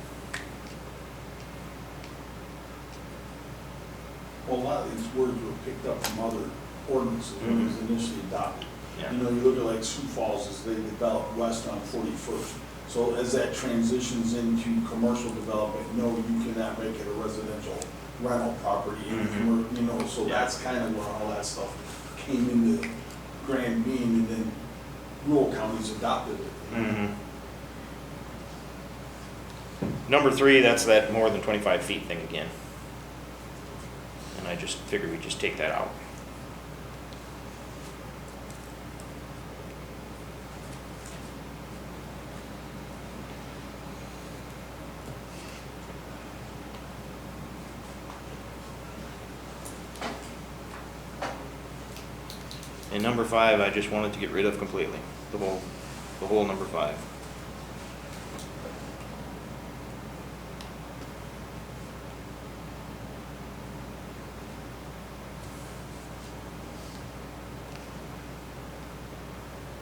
Well, a lot of these words were picked up from other ordinances when it was initially adopted. Yeah. You look at like Sioux Falls as they developed west on 41st. So as that transitions into commercial development, no, you cannot make it a residential rental property. So Yeah. that's kind of where all that stuff came into grand being, and then rural counties adopted it. Mm-hmm. Number 3, that's that more than 25 feet thing again. And I just figured we'd just take that out. And number 5, I just wanted to get rid of completely, the whole number 5.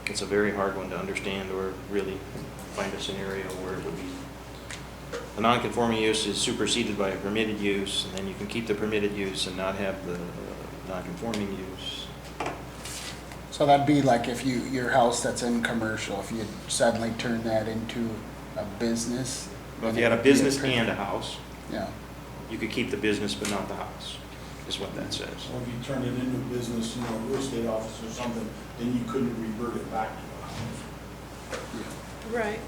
It's a very hard one to understand or really find a scenario where it would be. A non-conforming use is superseded by a permitted use, and then you can keep the permitted use and not have the non-conforming use. So that'd be like if your house that's in commercial, if you suddenly turn that into a business, Well, if you had a business and a house, Yeah, you could keep the business but not the house, is what that says. Or if you turned it into a business, you know, a real estate office or something, then you couldn't revert it back to a house. Right.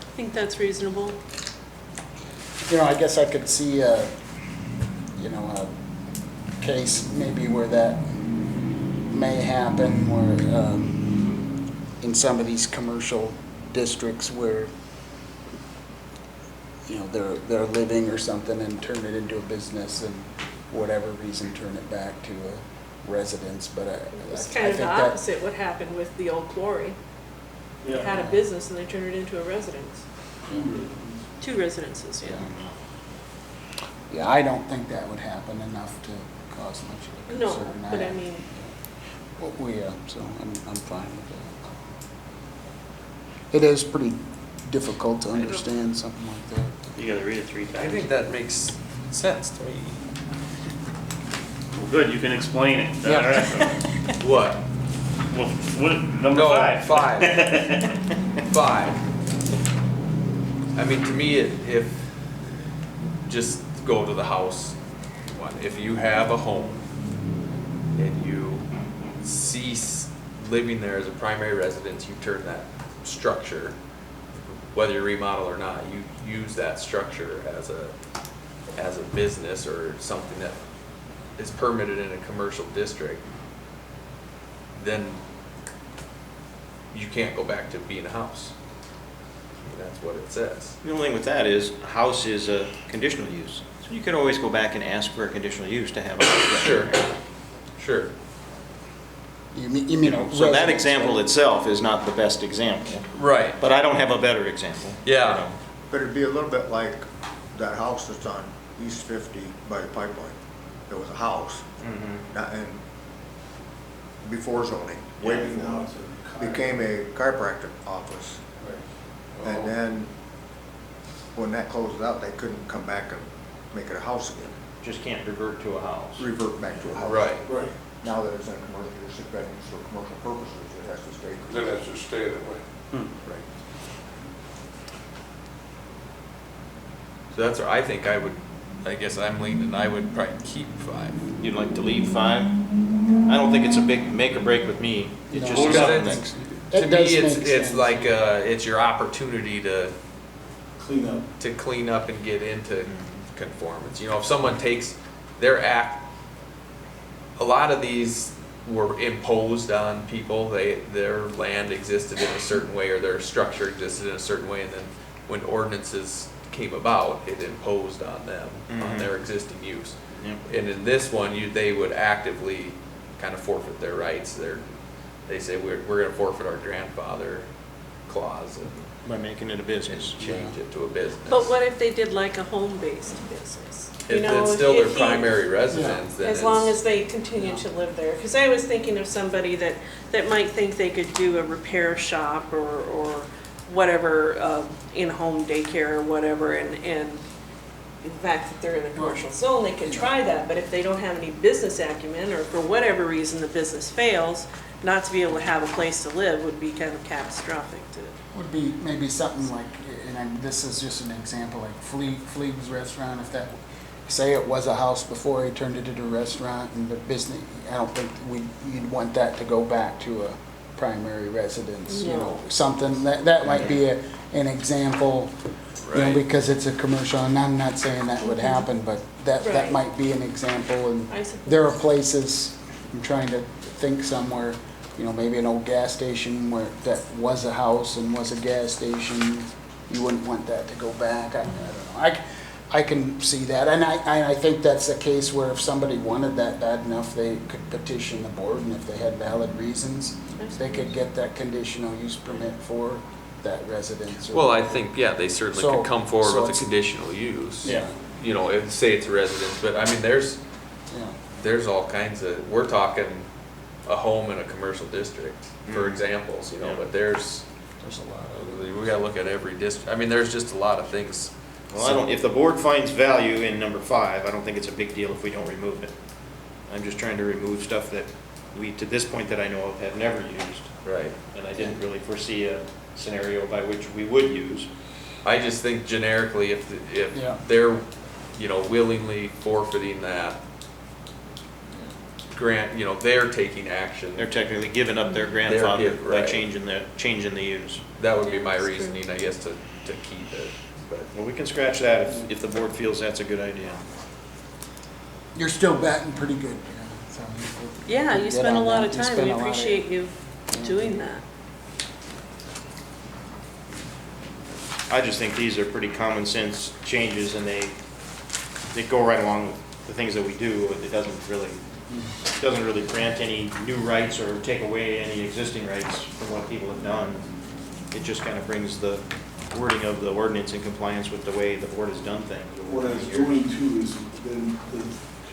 I think that's reasonable. you know, I guess I could see you know, a case maybe where that may happen, where, in some of these commercial districts where, you know, they're living or something and turn it into a business and whatever reason, turn it back to a residence, but It's I kind of think the that, opposite what happened with the old quarry. They had a business and they turned it into a residence. 2 residences, yeah. yeah, I don't think that would happen enough to cause much of a No, concern. but I mean, Well, so I'm fine with that. It is pretty difficult to understand something like that. You gotta read it 3 I times. think that makes sense to me. Well, good, you can explain it. Yeah. All right. What? Well, what, number No, 5? 5. I mean, to me, if, just go to the house one, if you have a home and you cease living there as a primary residence, you turn that structure, whether you remodel or not, you use that structure as a business or something that is permitted in a commercial district, then you can't go back to being a house. I mean, that's what it says. The only thing with that is, a house is a conditional use. So you could always go back and ask for a conditional use to have a house. Sure, sure. You mean a So that residence, example right? itself is not the best example, Right, but I don't have a better example. yeah. But it'd be a little bit like that house that's on East 50 by the pipeline. There was a house, and before zoning, way before, became a chiropractic office. And then, when that closed out, they couldn't come back and make it a house again, Just can't revert to a house. revert back to a house. Right. Right. Now that it's in a commercial district, that is for commercial purposes, it has to stay. Then it should stay that way. Right. So that's where I think I guess I'm leaning, I would probably keep 5. You'd like to leave 5? I don't think it's a big make or break with me. It's No, just Well, something it's- that, It To me, does it's make it's sense. like it's your opportunity to Clean up. and get into conformance. You know, if someone takes their act, a lot of these were imposed on people. Their land existed in a certain way or their structure existed in a certain way, and then when ordinances came about, it imposed on them, on their existing use. yeah. And in this one, they would actively kind of forfeit their rights. They say we're going to forfeit our grandfather clause and By making it a business. change it to a business. but what if they did like a home-based business? You If know, it's still their if he- primary residence, then As long it's- as they continue to live there. Because I was thinking of somebody that might think they could do a repair shop or whatever, in-home daycare or whatever, and the fact that they're in a commercial zone, they could try that. But if they don't have any business acumen, or for whatever reason the business fails, not to be able to have a place to live would be kind of catastrophic to. Would be maybe something like, this is just an example, like Fleeg's Restaurant, if that, say it was a house before he turned it into a restaurant and the business, I don't think you'd want that to go back to a primary residence, you know, No. something, that might be an example, you know, Right. because it's a commercial, and I'm not saying that would happen, but that Right. might be an example, and I suppose. there are places, I'm trying to think somewhere, you know, maybe an old gas station where that was a house and was a gas station, you wouldn't want that to go back. I don't know. I can see that, and I think that's a case where if somebody wanted that bad enough, they could petition the board, and if they had valid reasons, they could get that conditional use permit for that residence. or- Well, I think, yeah, they certainly So- could come forward so with a it's- conditional use. Yeah. You know, say it's a residence, but I mean, there's Yeah. all kinds of, we're talking a home in a commercial district, for examples, you know, Yeah. but there's a lot of, we gotta look at every district. I mean, there's just a lot of things. Well, if the board finds value in number 5, I don't think it's a big deal if we don't remove it. I'm just trying to remove stuff that we, to this point that I know of, have never used. Right. And I didn't really foresee a scenario by which we would use. I just think generically, if Yeah. they're, willingly forfeiting that grant, they're taking action. They're technically giving up their grandfather by right. changing the use. That would be my That's true. reasoning, I guess, to keep it, but. Well, we can scratch that if the board feels that's a good idea. You're still batting pretty good, so Yeah, you Get spent a on lot that. of You time. spent We a lot of- appreciate you doing that. I just think these are pretty common sense changes and they go right along with the things that we do. It doesn't really grant any new rights or take away any existing rights from what people have done. It just kind of brings the wording of the ordinance in compliance with the way the board has done things. What I was doing too is then the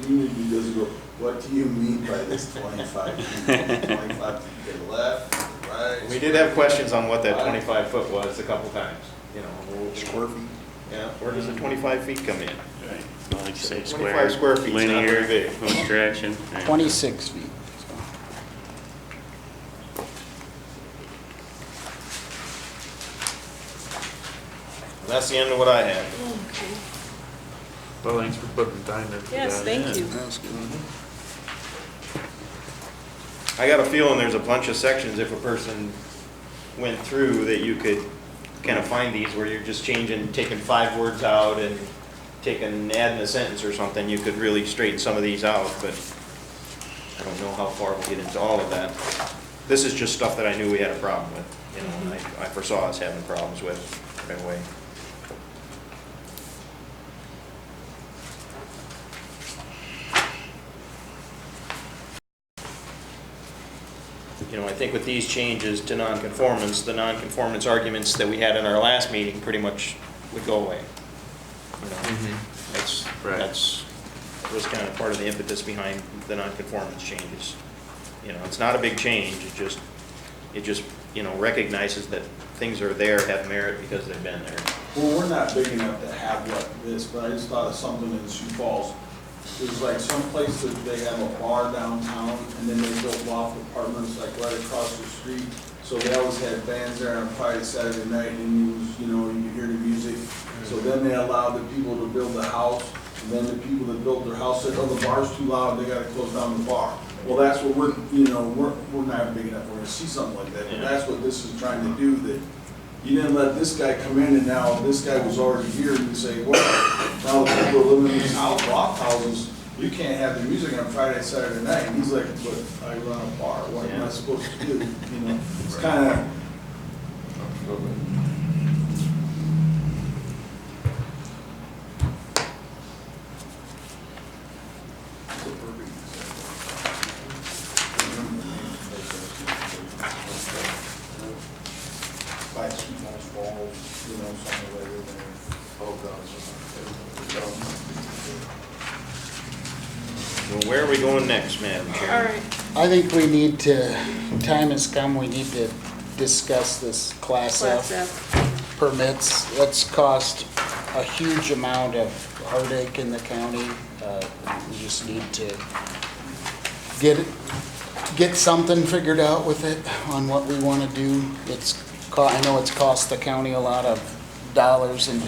community doesn't go, what do you mean by this 25 feet? 25 feet to the left, to the right? We did have questions on what that 25 foot was a couple times, Square feet. Yeah, where does the 25 feet come in? Right. Well, like you say, 25 square feet's not linear, very big. no direction. Right. 26 feet. So. That's the end of what I have. Okay. Well, thanks for putting the time into that. Yes, thank you. That's good. I got a feeling there's a bunch of sections if a person went through that you could kind of find these where you're just taking 5 words out and adding a sentence or something. You could really straighten some of these out, but I don't know how far we'll get into all of that. This is just stuff that I knew we had a problem with, and I foresaw us having problems with right away. I think with these changes to nonconformance, the nonconformance arguments that we had in our last meeting pretty much would go away. Right. That's was kind of part of the impetus behind the nonconformance changes. It's not a big change, it just recognizes that things are there, have merit because they've been there. Well, we're not big enough to have like this, but I just thought of something in Sioux Falls. There's like some place that they have a bar downtown, and then they built loft apartments like right across the street. So they always had bands there on Friday, Saturday night, and you could hear the music. So then they allowed the people to build the house, and then the people that built their house said, oh, the bar's too loud, they gotta close down the bar. Well, that's what we're not big enough, we're gonna see something like that, but that's what this is trying to do, that you didn't let this guy come in and now this guy was already here and you say, well, now the people are living in these loft houses, you can't have the music on Friday, Saturday night. And he's like, but I run a bar, what am I supposed to do? It's kind of. By Sioux Falls, somewhere later there. Oh, God. Well, where are we going next, Madam Chair? All right. I think we need to, time has come, we need to discuss this Class Class F F. permits. That's cost a huge amount of heartache in the county. We just need to get something figured out with it on what we want to do. I know it's cost the county a lot of dollars in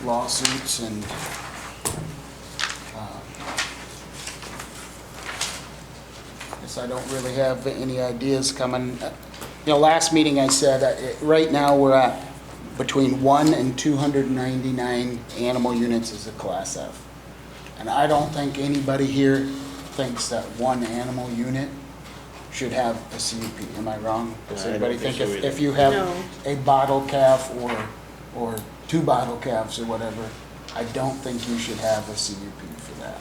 lawsuits and I don't really have any ideas coming. Last meeting I said, right now we're at between 1 and 299 animal units as a Class F. And I don't think anybody here thinks that one animal unit should have a CUP. Am I wrong? Does I don't anybody think think so either. if you have No. a bottle calf or 2 bottle calves or whatever, I don't think you should have a CUP for that.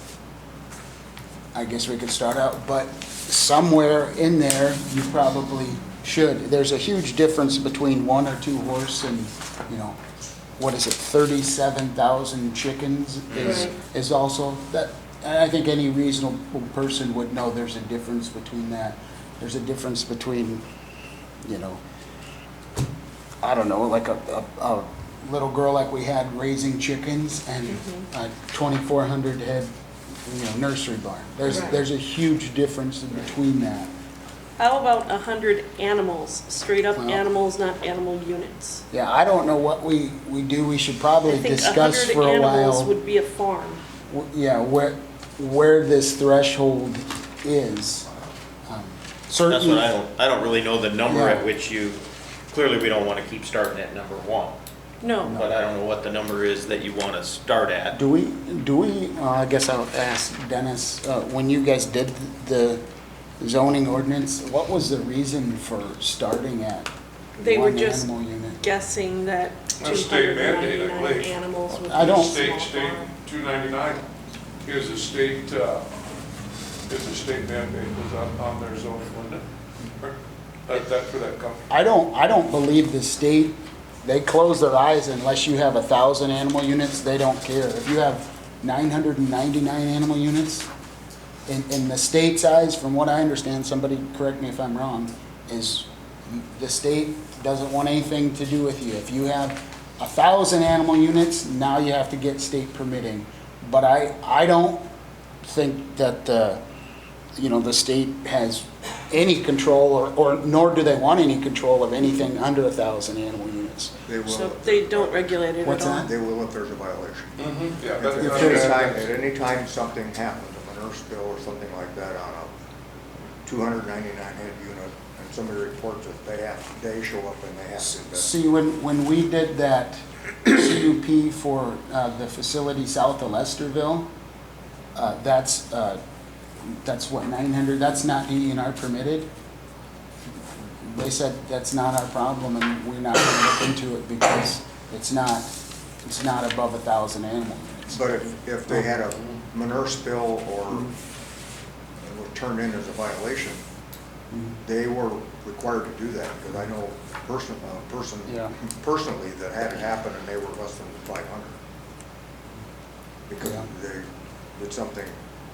I guess we could start out, but somewhere in there, you probably should. There's a huge difference between 1 or 2 horse and, what is it, 37,000 chickens is also, that, and I think any reasonable person would know there's a difference between that. There's a difference between, I don't know, like a little girl like we had raising chickens and a 2,400 head nursery barn. There's a huge difference in between that. How about 100 animals, straight up Well- animals, not animal units? Yeah, I don't know what we do. We should probably I think discuss 100 for a animals while, would be a farm. yeah, where this threshold is. That's what Certainly, I don't really know the number Yeah. at which you, clearly we don't want to keep starting at number one. No, But I don't know what the number is that you want to start at. do we, I guess I'll ask Dennis, when you guys did the zoning ordinance, what was the reason for starting at they were one just animal unit? guessing that A state mandate, I 299 believe. animals would be I a don't- small State farm. 299 is a state mandate was on their zoning, wasn't it? That's where that comes from. I don't believe the state, they close their eyes unless you have 1,000 animal units, they don't care. If you have 999 animal units, in the state's eyes, from what I understand, somebody correct me if I'm wrong, is the state doesn't want anything to do with you. If you have 1,000 animal units, now you have to get state permitting. But I don't think that, the state has any control, or nor do they want any control of anything under 1,000 animal units. They will. So they don't regulate it at all? What's that? They will if there's a violation. Yeah, If that's- at any time something happens, a manure spill or something like that on a 299 head unit, and somebody reports it, they show up and they have to investigate. See, when we did that CUP for the facility south of Lesterville, that's what, 900, that's not DENR permitted. They said that's not our problem and we're not gonna look into it because it's not above 1,000 animal units. But if they had a manure spill or it was turned in as a violation, they were required to do that, because I know Yeah. personally that had it happen and they were less than 500. Because Yeah. they did something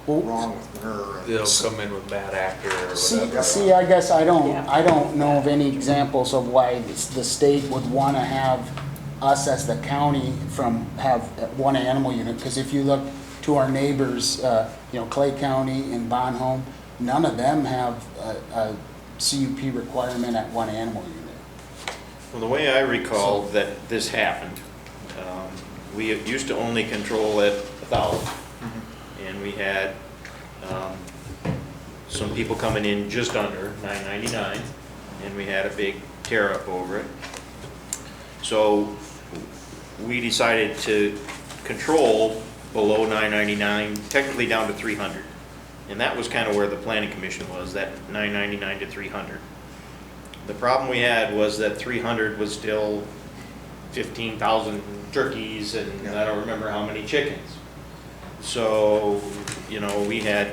Well, wrong with manure. and- They'll come in with bad actor or whatever. See, I guess I Yeah. don't know of any examples of why the state would want to have us as the county have one animal unit, because if you look to our neighbors, Clay County and Bonhomme, none of them have a CUP requirement at one animal unit. Well, the way I recall that this happened, we used to only control at 1,000. And we had some people coming in just under 999, and we had a big tear up over it. So we decided to control below 999, technically down to 300. And that was kind of where the planning commission was, that 999 to 300. The problem we had was that 300 was still 15,000 turkeys and I don't remember how many chickens. So, we had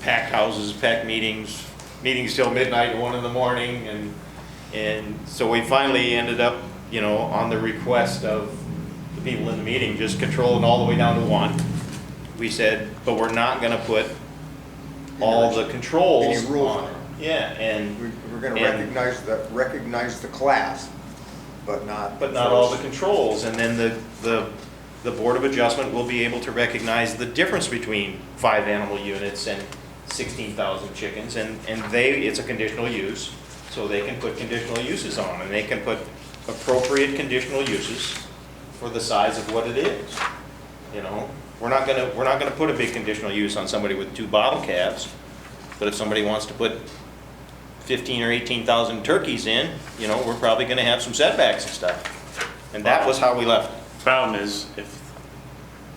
packed houses, packed meetings till midnight, 1 in the morning, and so we finally ended up, on the request of the people in the meeting, just controlling all the way down to 1. We said, but we're not gonna put all the controls Any rules on on it. it. Yeah, and We're gonna and- recognize the class, but not. all the controls, and then the Board of Adjustment will be able to recognize the difference between 5 animal units and 16,000 chickens, and it's a conditional use, so they can put conditional uses on, and they can put appropriate conditional uses for the size of what it is. We're not gonna put a big conditional use on somebody with 2 bottle calves, but if somebody wants to put 15 or 18,000 turkeys in, we're probably gonna have some setbacks and stuff. And that was how we left it. Problem is, if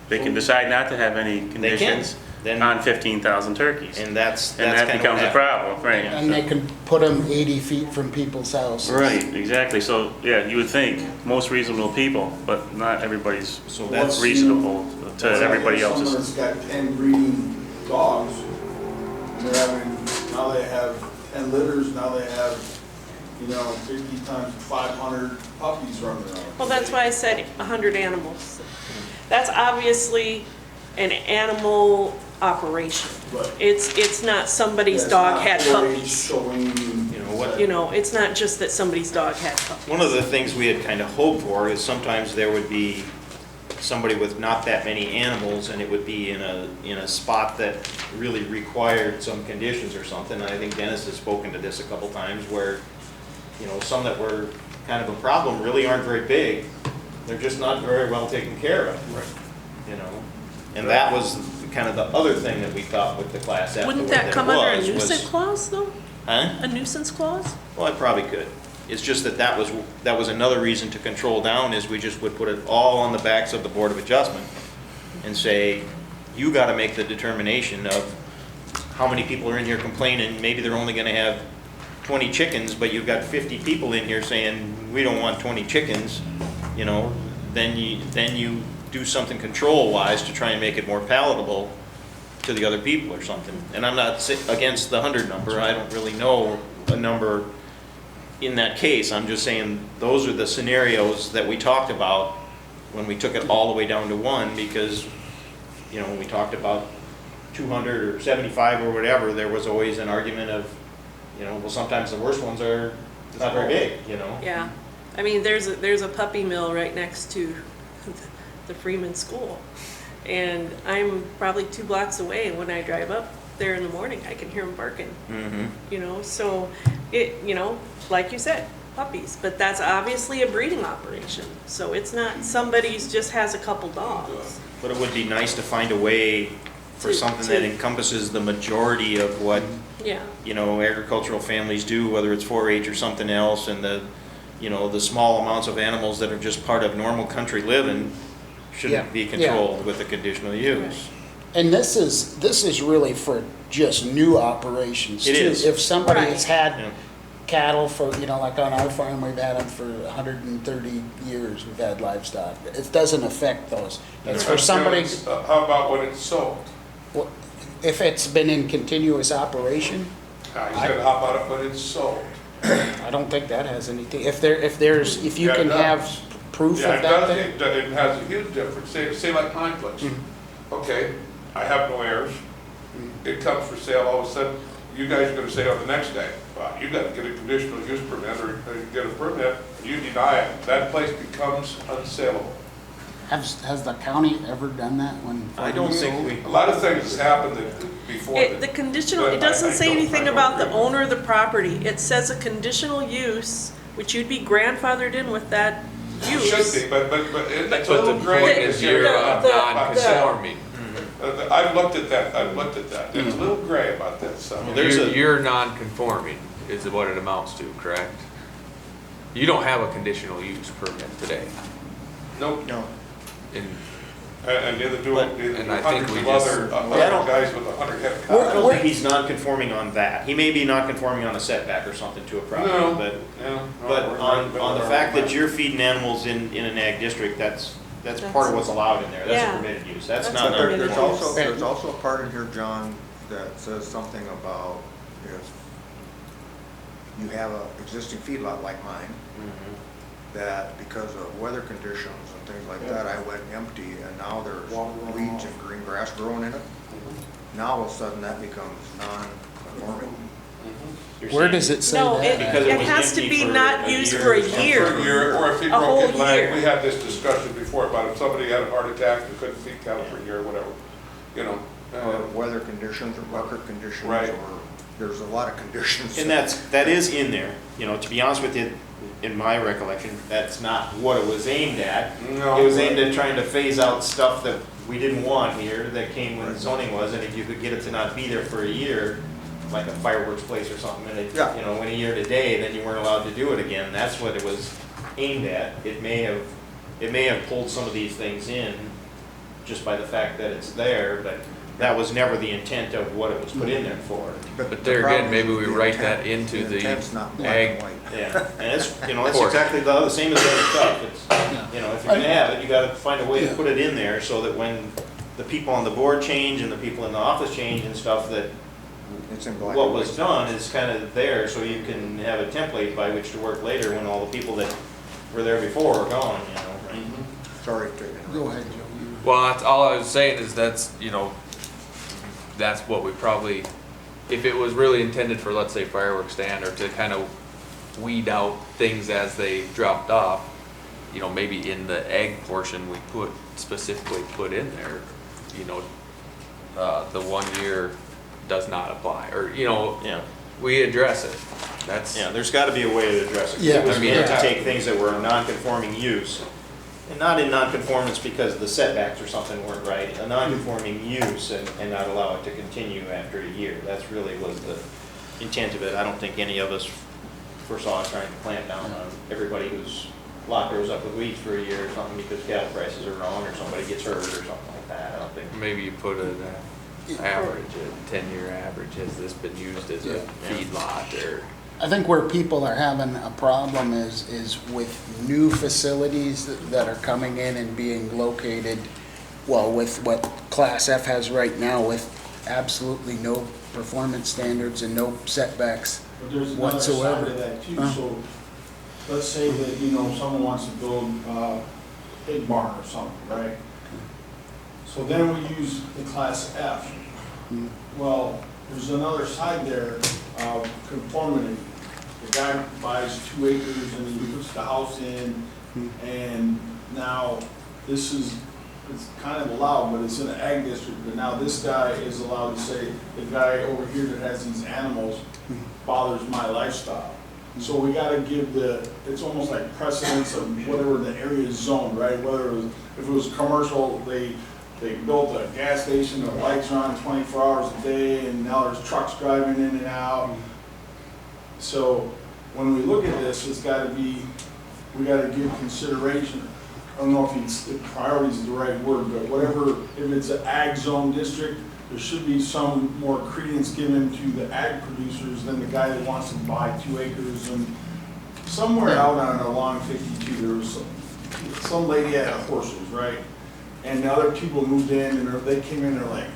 they can decide not to have any conditions then- on 15,000 turkeys. And that's And that kinda becomes what a happened. problem, right? And they can put them 80 feet from people's houses. Right, exactly. So, yeah, you would think most reasonable people, but not everybody's So that's reasonable to everybody else's. Someone's got 10 breeding dogs, and they're having, now they have 10 litters, now they have, 50 times 500 puppies running around. Well, that's why I said 100 animals. That's obviously an animal operation. Right. It's not somebody's Yeah, dog had it's not 4-H puppies. showing. It's not just that somebody's dog had puppies. One of the things we had kind of hoped for is sometimes there would be somebody with not that many animals, and it would be in a spot that really required some conditions or something. And I think Dennis has spoken to this a couple times where, you know, some that were kind of a problem really aren't very big. They're just not very well taken care of. Right. You know, and that was kind of the other thing that we thought with the Class F. Wouldn't the way that come under a was nuisance clause though? Huh? A nuisance clause? Well, it probably could. It's just that was another reason to control down, is we just would put it all on the backs of the Board of Adjustment and say, you gotta make the determination of how many people are in here complaining. Maybe they're only gonna have 20 chickens, but you've got 50 people in here saying, we don't want 20 chickens, you know, then you do something control-wise to try and make it more palatable to the other people or something. And I'm not against the 100 number. I don't really know a number in that case. I'm just saying those are the scenarios that we talked about when we took it all the way down to 1, because, you know, when we talked about 200 or 75 or whatever, there was always an argument of, you know, well, sometimes the worst ones are not very big, you know? Yeah. I mean, there's a puppy mill right next to the Freeman School. And I'm probably 2 blocks away, and when I drive up there in the morning, I can hear them barking. Mm-hmm. You know, so you know, like you said, puppies, but that's obviously a breeding operation. So it's not somebody's just has a couple dogs. But it would be nice to find a way for To- something to- that encompasses the majority of what, Yeah. you know, agricultural families do, whether it's 4-H or something else, and the, you know, the small amounts of animals that are just part of normal country living shouldn't Yeah, be yeah. controlled with a conditional use. And this is really for just new operations too. It is. If somebody Right. has had Yeah. cattle for, you know, like on our farm, we've had them for 130 years, we've had livestock. It doesn't affect those. It's for somebody, How about when it's sold? if it's been in continuous operation, I said, how about it when it's sold? I don't think that has anything, if you Yeah, it can does. have proof Yeah, of it that does, thing. it has a huge difference. Say like my place. Okay, I have no heirs. It comes for sale, all of a sudden, you guys are gonna say on the next day, well, you gotta get a conditional use permit or get a permit, you deny it, that place becomes unsaleable. Has the county ever done that when? I don't think we, A lot of things has happened before. The conditional, but it doesn't I say don't- anything I don't about the agree. owner of the property. It says a conditional use, which you'd be grandfathered in with that use. Should be, but it's But a little the gray. point is you're the- non-conforming. I've looked at that, it's a little gray about that stuff. Well, there's You're non-conforming is what it amounts to, correct? You don't have a conditional use permit today. Nope, No, and neither do But- neither and do I think hundreds we of just- other I don't- guys with 100 head of I cows. don't think he's non-conforming on that. He may be non-conforming on a setback or something to a property, No. but, Yeah, but we're on right the there. fact that you're feeding animals in an ag district, that's part of what's allowed in there. That's Yeah. a permitted use. That's That's not a but permitted there's non-conforming. also, there's also a part in here, John, that says something about if you have a existing feedlot like mine, Mhm. that because of weather conditions and things like that, I went empty, and now there's Water running weeds off. and green grass growing in it. Now all of a sudden that becomes non-conforming. You're Where saying- does it say No, that? Because it it was has to empty be for not a used year for a or something. year. For a year, or if he A broke whole his leg, year. we had this discussion before about if somebody had a heart attack and couldn't feed cattle for a year or whatever, you know. Or weather conditions or market conditions, Right. or there's a lot of conditions. And that is in there, you know, to be honest with you, in my recollection, that's not what it was aimed at. No. It was aimed at trying to phase out stuff that we didn't want here, that came when zoning was, and if you could get it to not be there for a year, like a fireworks place or something, and it, Yeah. you know, in a year today, then you weren't allowed to do it again, that's what it was aimed at. It may have pulled some of these things in just by the fact that it's there, but that was never the intent of what it was put in there for. But the there problem again, maybe is we the write intent- that into the intent's not black ag- and white. Yeah, and it's, you know, it's Course. exactly the same as the other stuff. It's, you know, if you're gonna have it, you gotta find a way to Yeah. put it in there so that when the people on the board change and the people in the office change and stuff, that It's in black what and white. was done is kind of there, so you can have a template by which to work later when all the people that were there before are gone, you know, right? Sorry to interrupt. Go ahead, Joe. You- Well, that's all I was saying is that's, you know, that's what we probably, if it was really intended for, let's say, fireworks stand or to kind of weed out things as they dropped off, you know, maybe in the ag portion, we specifically put in there, you know, the 1 year does not apply, or, you know, Yeah. we address it. That's, Yeah, there's gotta be a way to address it. Yeah. It was I mean, meant to yeah. take things that were non-conforming use, and not in non-conformance because the setbacks or something weren't right, a non-conforming use and not allow it to continue after a year. That's really was the intent of it. I don't think any of us foresaw trying to clamp down on everybody whose lot grows up with weeds for a year or something because cattle prices are wrong or somebody gets hurt or something like that. I don't think. maybe you put an average, a 10-year average, has this been used as a feedlot, or? I think where people are having a problem is with new facilities that are coming in and being located, well, with what Class F has right now, with absolutely no performance standards and no setbacks But there's another side whatsoever. of that too, so let's say that, you know, someone wants to build a pig barn or something, right? So then we use the Class F. Well, there's another side there of conformity. The guy buys 2 acres and he puts the house in, and now this is, it's kind of allowed, but it's in an ag district, but now this guy is allowed to say, the guy over here that has these animals bothers my lifestyle. So we gotta give it's almost like precedence of whatever the area is zoned, right? Whether it was, if it was commercial, they built a gas station, the lights are on 24 hours a day, and now there's trucks driving in and out. So when we look at this, it's gotta be, we gotta give consideration. I don't know if priority is the right word, but whatever, if it's an ag zone district, there should be some more credence given to the ag producers than the guy that wants to buy 2 acres. And somewhere out on along 52, there was some lady had horses, right? And the other people moved in and they came in, they're like,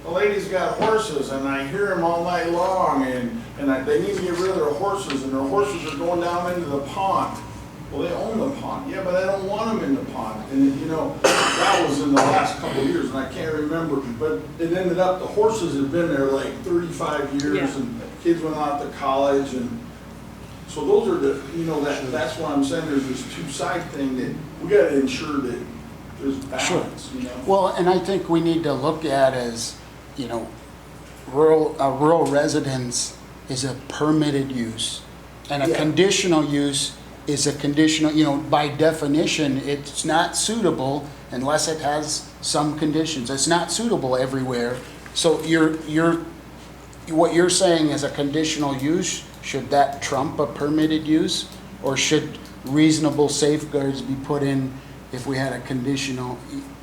the lady's got horses, and I hear them all night long, and they need to get rid of their horses, and their horses are going down into the pond. Well, they own the pond, yeah, but I don't want them in the pond. And, you know, that was in the last couple of years, and I can't remember, but it ended up, the horses had been there like 35 years, Yeah. and kids went off to college, and so those are the, you know, that's why I'm saying there's this two-side thing that we gotta ensure that there's balance, you know? Well, and I think we need to look at as, you know, rural residence is a permitted use, and a Yeah. conditional use is a conditional, you know, by definition, it's not suitable unless it has some conditions. It's not suitable everywhere. So what you're saying is a conditional use, should that trump a permitted use? Or should reasonable safeguards be put in if we had a conditional,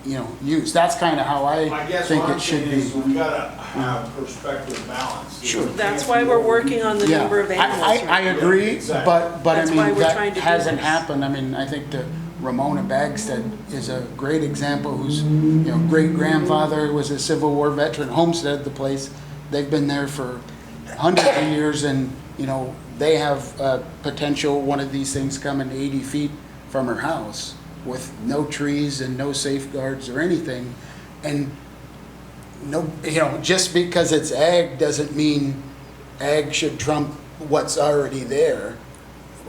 you know, use? That's kind of how I guess think what I'm it should saying is be. we gotta have perspective balance. Sure. That's why we're working on the Yeah, number of animals. I right now. agree, Exactly. but I That's why mean, we're that trying to do hasn't this. happened. I mean, I think the Ramona Bagstead is a great example, whose, you know, great-grandfather was a Civil War veteran, homesteaded the place. They've been there for hundreds of years, and, you know, they have potential, one of these things coming 80 feet from her house with no trees and no safeguards or anything. And no, you know, just because it's ag doesn't mean ag should trump what's already there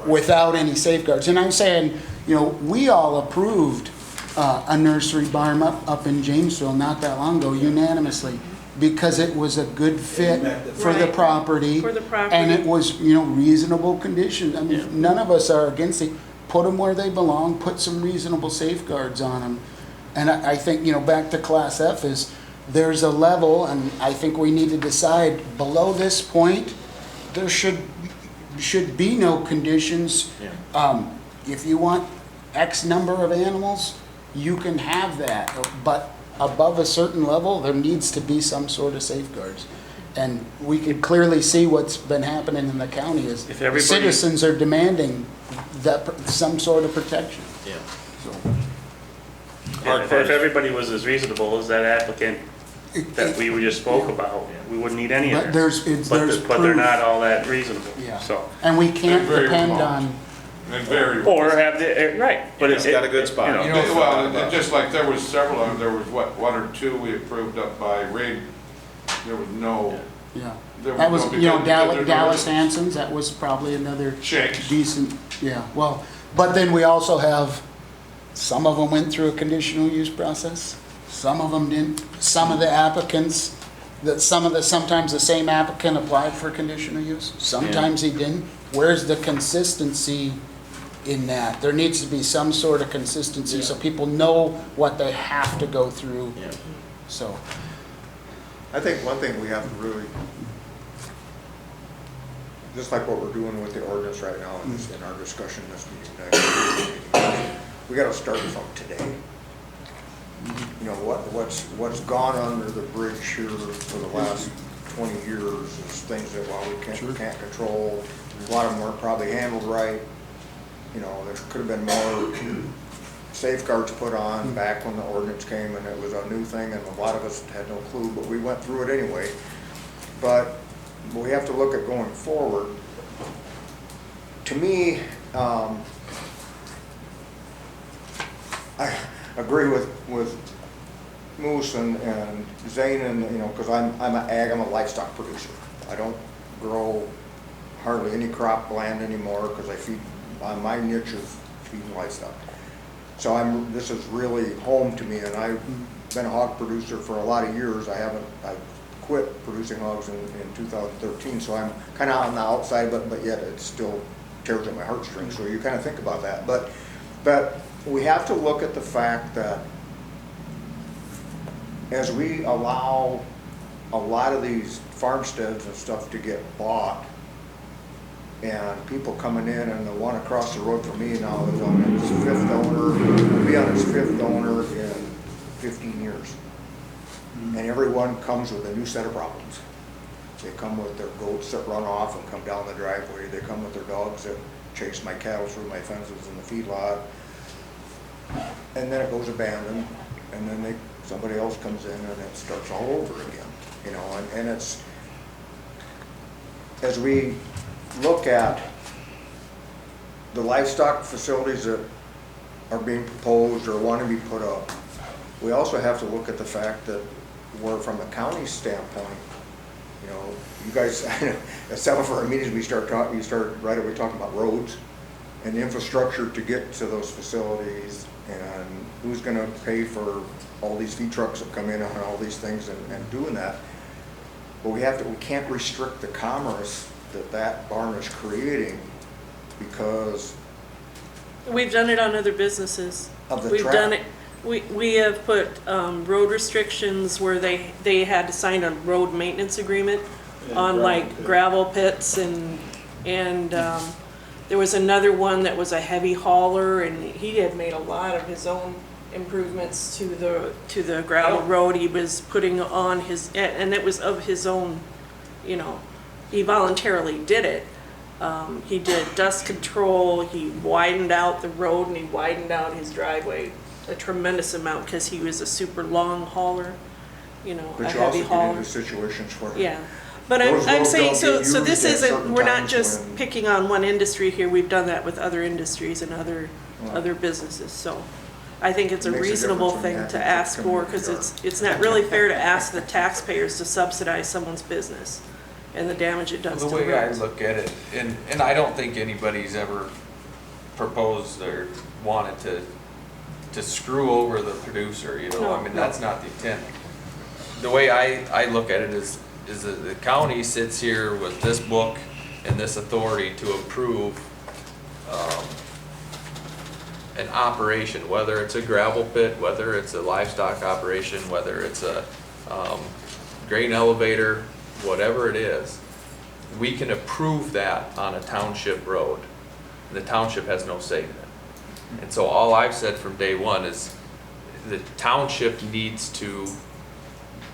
without any safeguards. And I'm saying, you know, we all approved a nursery barn up in Jamesville not that long ago unanimously, because it was a good fit for the Right. property. For the property. And it was, you know, reasonable conditions. I mean, none of us are against it. Put them where they belong, put some reasonable safeguards on them. And I think, you know, back to Class F is, there's a level, and I think we need to decide, below this point, there should be no conditions. If you want X number of animals, you can have that, but above a certain level, there needs to be some sort of safeguards. And we can clearly see what's been happening in the county is If everybody- citizens are demanding that, some sort of protection. Yeah. Yeah, if everybody was as reasonable as that applicant that we just spoke about, we wouldn't need any of But it. there's But they're proof. not all that reasonable, Yeah. so. And we can't They're very depend remote. on, And very. Or have the, right, but It's got a good spot. you know, Well, it just like there was several of them, there was what, 1 or 2 we approved up by Reed. There was no, yeah. there That was was, no. you know, because there's no Dallas ordinance. Hanson's, that was probably another Shanks. decent, yeah, well, but then we also have Some of them went through a conditional use process, some of them didn't. Some of the applicants, sometimes the same applicant applied for conditional use, sometimes he didn't. Where's the consistency in that? There needs to be some sort of consistency so people know what they have to go through. Yeah. So, I think one thing we have to really, just like what we're doing with the ordinance right now in our discussion this meeting, we gotta start from today. You know, what's gone under the bridge here for the last 20 years is things that, well, we can't control. A lot of them weren't probably handled right. You know, there could have been more safeguards put on back when the ordinance came and it was a new thing and a lot of us had no clue, but we went through it anyway. But we have to look at going forward. To me, I agree with Moose and Zane, and you know, because I'm a livestock producer. I don't grow hardly any crop land anymore because I feed. My niche is feeding livestock. So this is really home to me, and I've been a hog producer for a lot of years. I quit producing hogs in 2013, so I'm kind of on the outside, but yet it still tears at my heartstrings. So you kind of think about that, but we have to look at the fact that as we allow a lot of these farmsteads and stuff to get bought, and people coming in, and the one across the road from me now is on its 5th owner, will be on its 5th owner in 15 years. And everyone comes with a new set of problems. They come with their goats that run off and come down the driveway. They come with their dogs that chase my cattle through my fences in the feedlot. And then it goes abandoned, and then somebody else comes in and it starts all over again. You know, and it's, as we look at the livestock facilities that are being proposed or want to be put up, we also have to look at the fact that we're, from a county standpoint, you know, you guys, at some of our meetings you start right away talking about roads and infrastructure to get to those facilities, and who's going to pay for all these feed trucks that come in and all these things and doing that. But we can't restrict the commerce that barn is creating, because We've done it on other businesses. Of the We've traffic. done it, we have put road restrictions where they had to sign a road maintenance agreement on like gravel pits, and there was another one that was a heavy hauler, and he had made a lot of his own improvements to the gravel road. He was putting on and it was of his own, you know, he voluntarily did it. He did dust control, he widened out the road, and he widened out his driveway a tremendous amount because he was a super long hauler, you know, a but you heavy also get hauler. into situations where Yeah, but Those I'm roads saying, don't so get this used at isn't, certain we're not times just when- picking on one industry here, we've done that with other industries and other Right. businesses, so I think it's a It makes a reasonable difference when you thing have to to ask come for, in the because yard. it's not really fair to ask the taxpayers to subsidize someone's business and the damage it does The to the way I roads. look at it, and I don't think anybody's ever proposed or wanted to screw over the producer, you know, I mean, No. that's not the intent. The way I look at it is that the county sits here with this book and this authority to approve an operation, whether it's a gravel pit, whether it's a livestock operation, whether it's a grain elevator, whatever it is, we can approve that on a township road. And the township has no say in it. And so all I've said from day one is the township needs to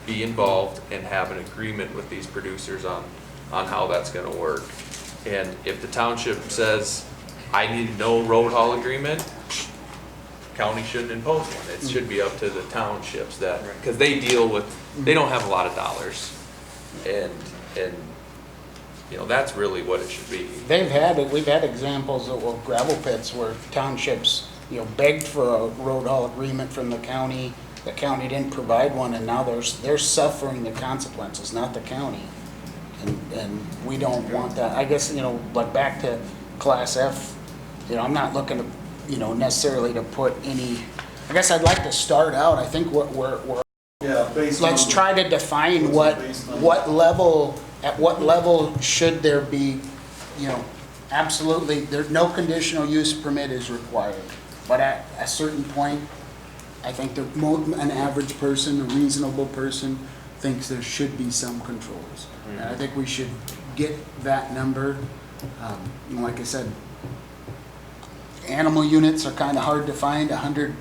be involved and have an agreement with these producers on how that's gonna work. And if the township says, I need no road haul agreement, county shouldn't impose one. It should be up to the townships that, because they deal with, they don't have a lot of dollars. And you know, that's really what it should be. We've had examples of gravel pits where townships, you know, begged for a road haul agreement from the county didn't provide one, and now they're suffering the consequences, not the county. And we don't want that. I guess, you know, like back to Class F, you know, I'm not looking to necessarily to put any, I guess I'd like to start out, I think we're Yeah, based on. let's try to define What's the baseline? at what level should there be, absolutely, no conditional use permit is required. But at a certain point, I think an average person, a reasonable person, thinks there should be some controls. And I think we should get that number. Like I said, animal units are kind of hard to find, 100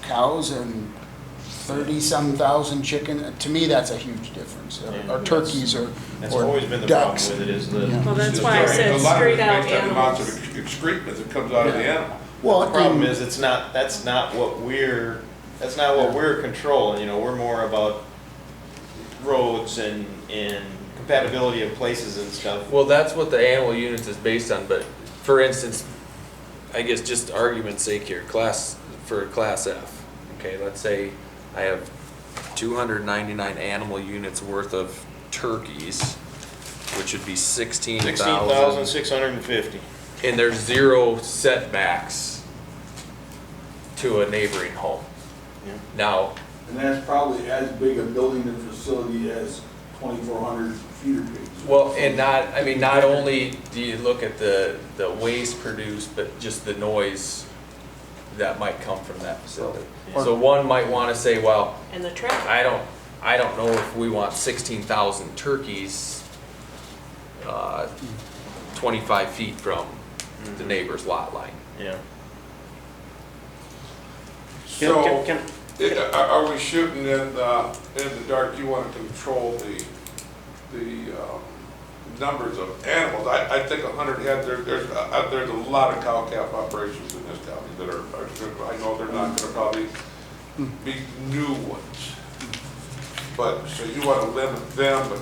cows and 30-some thousand chicken. To me, that's a huge difference. Or turkeys or That's always been the problem ducks. with it, is the. Yeah. Well, that's why I said A lot of straight it's out based on the amounts animals. of excrement that comes out of the Yeah. animal. Well, The problem and- is, that's not what we're controlling, we're more about roads and compatibility of places and stuff. Well, that's what the animal units is based on, but for instance, I guess just argument's sake here, for class F, okay, let's say I have 299 animal units worth of turkeys, which would be 16,000. 16,650. And there's 0 setbacks to a neighboring home. Yeah. Now, And that's probably as big a building and facility as 2,400 feeder pigs. well, and not only do you look at the waste produced, but just the noise that might come from that facility. Or- So one might want to say, well, And the traffic. I don't know if we want 16,000 turkeys 25 feet from the neighbor's lot line. Yeah. So, Can- are we shooting in the dark? You want to control the numbers of animals. I think 100 head, there's a lot of cow-calf operations in this county that are, I know they're not gonna probably be new ones. But, so you want to limit them, but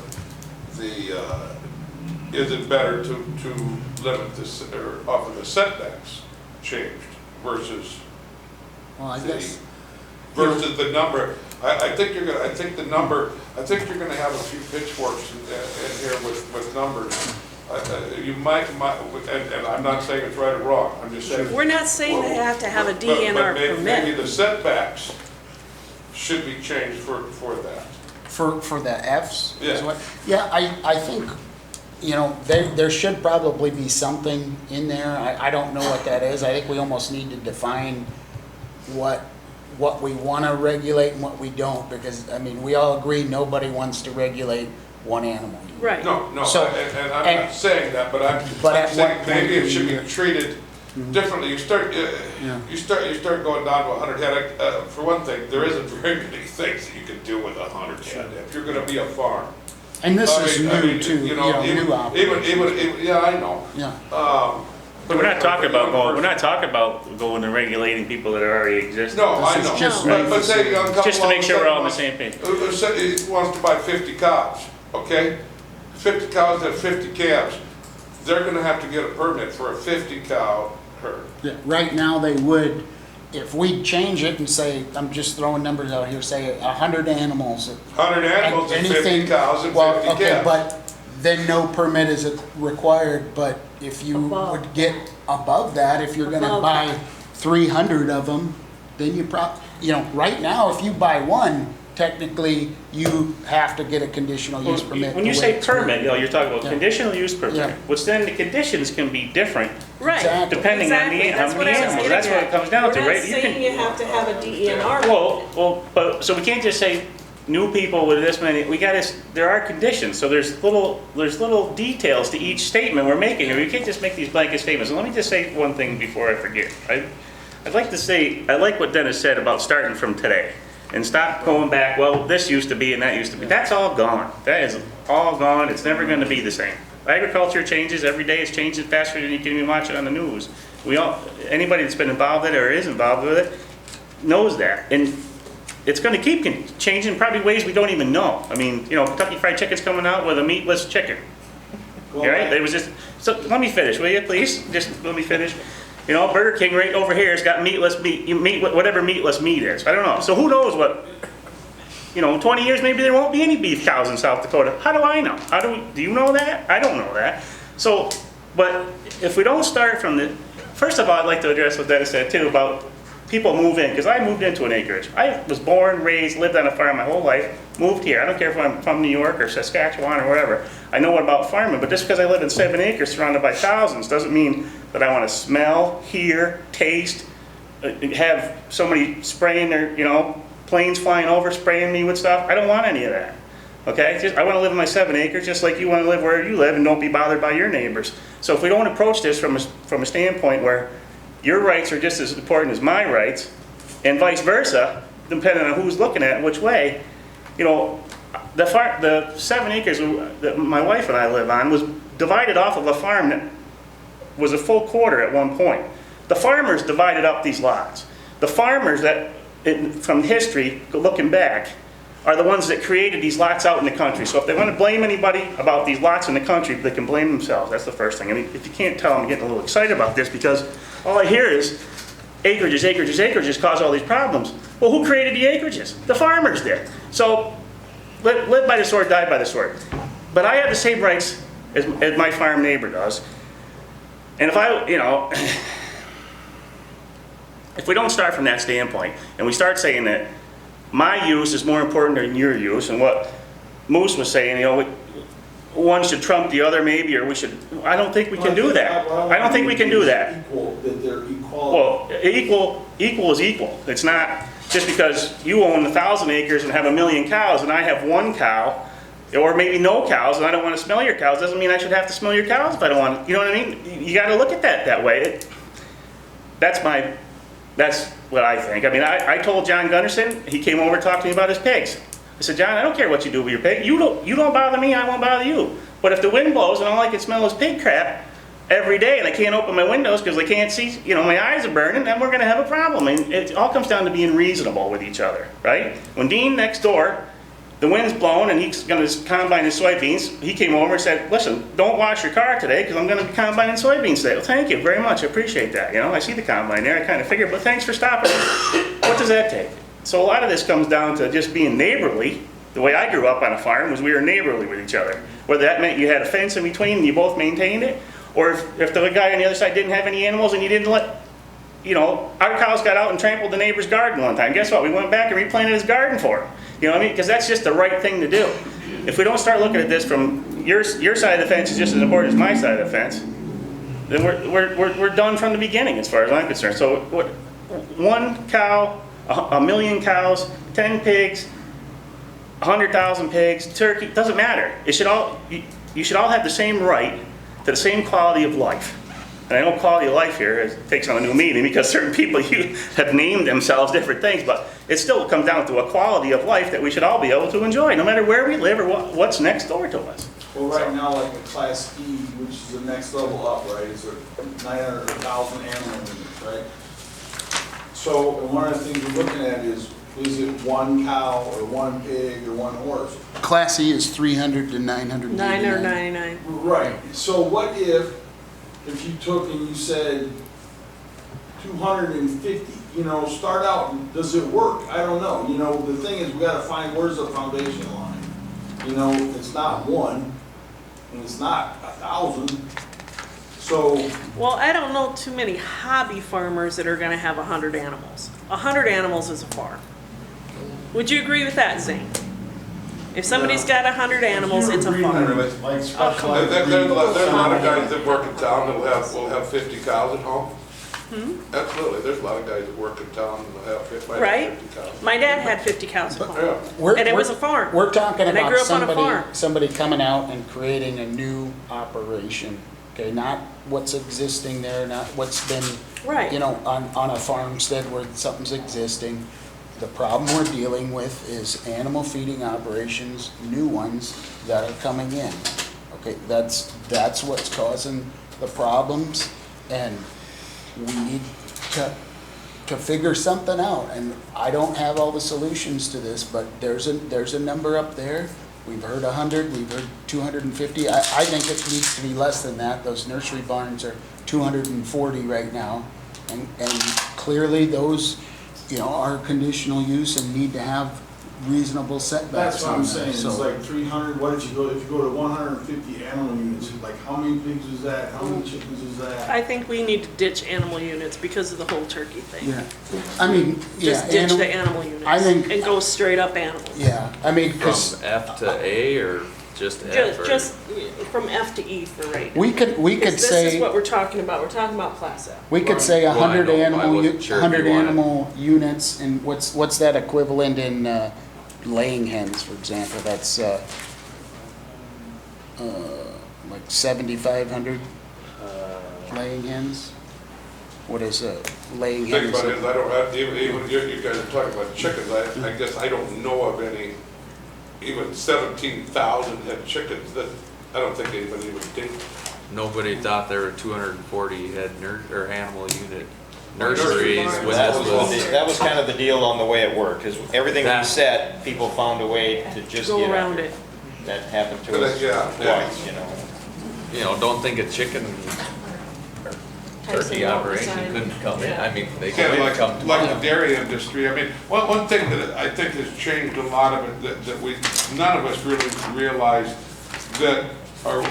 is it better to limit this, or offer the setbacks changed versus Well, I guess, versus the number? I think you're gonna have a few pitchforks in here with numbers. You might, and I'm not saying it's right or wrong, I'm just saying. We're not saying they have to have a But DNR maybe permit. the setbacks should be changed for that. for the Fs? is Yeah. what- Yeah, I think, there should probably be something in there. I don't know what that is. I think we almost need to define what we want to regulate and what we don't, because, we all agree nobody wants to regulate one animal. Right. No, So- and I'm and- not saying that, but I'm But at saying what maybe point it should do you- be treated differently. You start going down to 100 head. For one thing, there isn't very many things that you can do with 100 head if you're gonna be a farm. And this I is mean, new too, even, new operation. yeah, I know. Yeah. But we're not talking about going and regulating people that are already existing. No, I This is know. just But say a couple Just to make sure we're all on the of same page. Say he wants to buy 50 cows, okay? 50 cows have 50 calves. They're gonna have to get a permit for a 50 cow herd. Yeah, right now they would, if we change it and say, I'm just throwing numbers out here, say 100 animals. 100 animals and 50 anything- cows and well, 50 okay, calves. but then no permit is required, but if you Above. would get above that, if you're gonna Above. buy 300 of them, then right now, if you buy one, technically, you have to get a conditional use permit. When you the say way it's permit, written. you're talking about Yeah. conditional use Yeah. permit, which then the conditions can be different Right. Exactly. depending on Exactly. how That's many what I was animals. getting That's what at. it comes down to, We're right? not saying you have to have a DNR. But, so we can't just say new people with this many, there are conditions, so there's little details to each statement we're making, and we can't just make these blanket statements. And let me just say one thing before I forget. I'd like to say, I like what Dennis said about starting from today, and stop going back, well, this used to be and that used to be. That's all gone. That is all gone, it's never gonna be the same. Agriculture changes every day, it's changing faster than you can even watch it on the news. Anybody that's been involved in it or is involved with it knows that. And it's gonna keep changing, probably ways we don't even know. Kentucky Fried Chicken's coming out with a meatless chicken. All right, so let me finish, will you, please? Just let me finish. Burger King right over here has got meatless meat, whatever meatless meat is. I don't know. So who knows what, 20 years maybe there won't be any beef cows in South Dakota. How do I know? Do you know that? I don't know that. So, but if we don't start from first of all, I'd like to address what Dennis said too about people move in, because I moved into an acreage. I was born, raised, lived on a farm my whole life, moved here. I don't care if I'm from New York or Saskatchewan or wherever. I know about farming, but just because I live in 7 acres surrounded by thousands doesn't mean that I want to smell, hear, taste, have somebody spraying their, planes flying over, spraying me with stuff. I don't want any of that. Okay? I want to live in my 7 acres just like you want to live where you live and don't be bothered by your neighbors. So if we don't approach this from a standpoint where your rights are just as important as my rights, and vice versa, depending on who's looking at it, which way, the 7 acres that my wife and I live on was divided off of a farm that was a full quarter at one point. The farmers divided up these lots. The farmers that, from history, looking back, are the ones that created these lots out in the country. So if they want to blame anybody about these lots in the country, they can blame themselves. That's the first thing. I mean, if you can't tell, I'm getting a little excited about this because all I hear is acreages, acreages, acreages cause all these problems. Well, who created the acreages? The farmers did. So live by the sword, die by the sword. But I have the same rights as my farm neighbor does. And if if we don't start from that standpoint and we start saying that my use is more important than your use, and what Moose was saying, one should trump the other maybe, or we should, I don't think we can do that. I don't think we can do that. Equal, that they're equal. Well, equal is equal. It's not just because you own 1,000 acres and have 1,000,000 cows and I have 1 cow, or maybe no cows and I don't want to smell your cows, doesn't mean I should have to smell your cows if I don't want to, you know what I mean? You got to look at that way. That's what I think. I mean, I told John Gunderson, he came over and talked to me about his pigs. I said, John, I don't care what you do with your pig. You don't bother me, I won't bother you. But if the wind blows and all I can smell is pig crap every day and I can't open my windows because I can't see, my eyes are burning, then we're going to have a problem. And it all comes down to being reasonable with each other, right? When Dean next door, the wind's blowing and he's going to combine his soybeans, he came over and said, listen, don't wash your car today because I'm going to be combining soybeans today. Well, thank you very much. I appreciate that. I see the combine there. I kind of figured, but thanks for stopping. What does that take? So a lot of this comes down to just being neighborly. The way I grew up on a farm was we were neighborly with each other. Whether that meant you had a fence in between and you both maintained it, or if the guy on the other side didn't have any animals and you didn't let, our cows got out and trampled the neighbor's garden one time. Guess what? We went back and replanted his garden for him. You know what I mean? Because that's just the right thing to do. If we don't start looking at this from your side of the fence is just as important as my side of the fence, then we're done from the beginning as far as I'm concerned. So 1 cow, 1,000,000 cows, 10 pigs, 100,000 pigs, turkey, doesn't matter. You should all have the same right to the same quality of life. And I know quality of life here takes on a new meaning because certain people have named themselves different things, but it still comes down to a quality of life that we should all be able to enjoy, no matter where we live or what's next door to us. Well, right now, like a Class E, which is the next level up, right, is 900,000 animal units, right? So, and one of the things we're looking at is it 1 cow or 1 pig or 1 horse? Class E is 300 to 999. 999. Right. So what if you took and you said 250, start out, does it work? I don't know. The thing is we got to find where's the foundation line. It's not 1 and it's not 1,000. So. Well, I don't know too many hobby farmers that are going to have 100 animals. 100 animals is a farm. Would you agree with that, Zane? If somebody's got 100 animals, it's a farm. There's a lot of guys that work in town that will have 50 cows at home. Absolutely, there's a lot of guys that work in town and will have 50 cows. My dad had 50 cows at home. Yeah. And it was a farm. We're talking And I about grew up on a farm. somebody coming out and creating a new operation. Okay, not what's existing there, not what's been, Right. on a farmstead where something's existing. The problem we're dealing with is animal feeding operations, new ones that are coming in. Okay, that's what's causing the problems, and we need to figure something out. And I don't have all the solutions to this, but there's a number up there. We've heard 100, we've heard 250. I think it needs to be less than that. Those nursery barns are 240 right now, and clearly those, are conditional use and need to have reasonable That's setbacks what on I'm there, saying, it's so. like 300, what if you go to 150 animal units, like how many pigs is that, how many chickens is that? I think we need to ditch animal units because of the whole turkey thing. Yeah, I mean, yeah. Just ditch anim- the animal units. I think- And go straight up animals. Yeah, I mean, because From F to A or just F? or- Just from F to E for right now. we could 'Cause this is say, what we're talking about, we're talking about Class F. we could say Well, I 100 know, I animal, wasn't sure if you 100 wanted- animal units, and what's that equivalent in laying hens, for example? That's like 7,500 laying hens? What is laying The thing hens? about it is, I don't, even you guys are talking about chickens, I guess I don't know of any, even 17,000 head chickens that, I don't think anybody would think. Nobody thought there were 240 head or animal unit Nursery nurseries farm. when That this was, was. that was kind of the deal on the way it worked, because everything we That- set, people found a way to just Go get around under. it. That happened to But us yeah, yeah. twice, you know. You know, don't think a chicken or turkey Tyson operation Mountain couldn't come in. Yeah. I mean, they Kind of could come like tomorrow. the dairy industry, I mean, one thing that I think has changed a lot of it, that we, none of us really realize, that our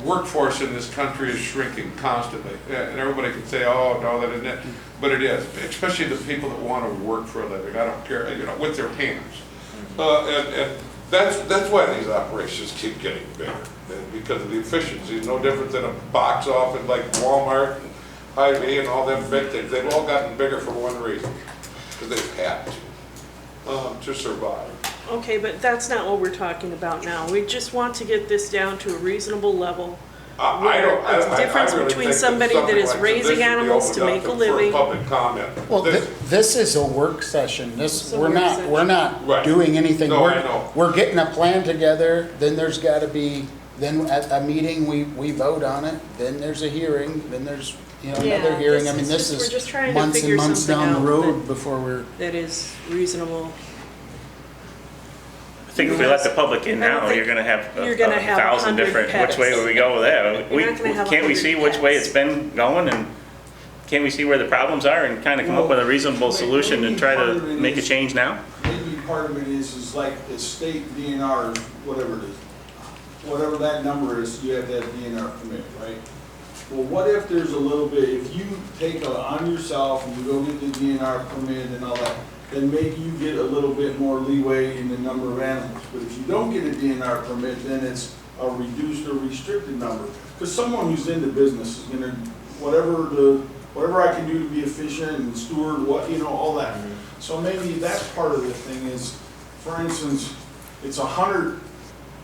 workforce in this country is shrinking constantly. And everybody can say, oh, no, that isn't it, but it is, especially the people that want to work for a living, I don't care, you know, with their hands. And that's why these operations keep getting bigger, and because of the efficiency, no different than a box office like Walmart and Hy-Vee and all them big things. They've all gotten bigger for one reason, because they've had to survive. Okay, but that's not what we're talking about now. We just want to get this down to a reasonable level. Where I it's the difference really between think that somebody that something is like this raising should be animals to opened make a up for living. public comment. Well, This- this is a work session. This, It's a we're work not, session. we're not Right. doing anything. No, We're- I know. We're getting a plan together, then there's gotta be, then at a meeting, we vote on it, then there's a hearing, then there's, you know, Yeah, another hearing. I this mean, is this just- we're is just trying to months and figure months something down the out road that- before we're, That is reasonable. I think if we let the public in I don't now, think you're gonna have you're gonna a have 1,000 100 different, pets. which way would we go with that? You're not gonna have Can't we 100 see which way pets. it's been going, and can't we see where the problems are and kind of come up with a reasonable solution and try to make a change now? Maybe part of it is like the state DNR, whatever it is, whatever that number is, you have to have DNR permit, right? Well, what if there's a little bit, if you take it on yourself and you go get the DNR permit and all that, then maybe you get a little bit more leeway in the number of animals. But if you don't get a DNR permit, then it's a reduced or restricted number. Because someone who's in the business is gonna, whatever I can do to be efficient and steward, what, you know, all that. So maybe that's part of the thing is, for instance, it's 100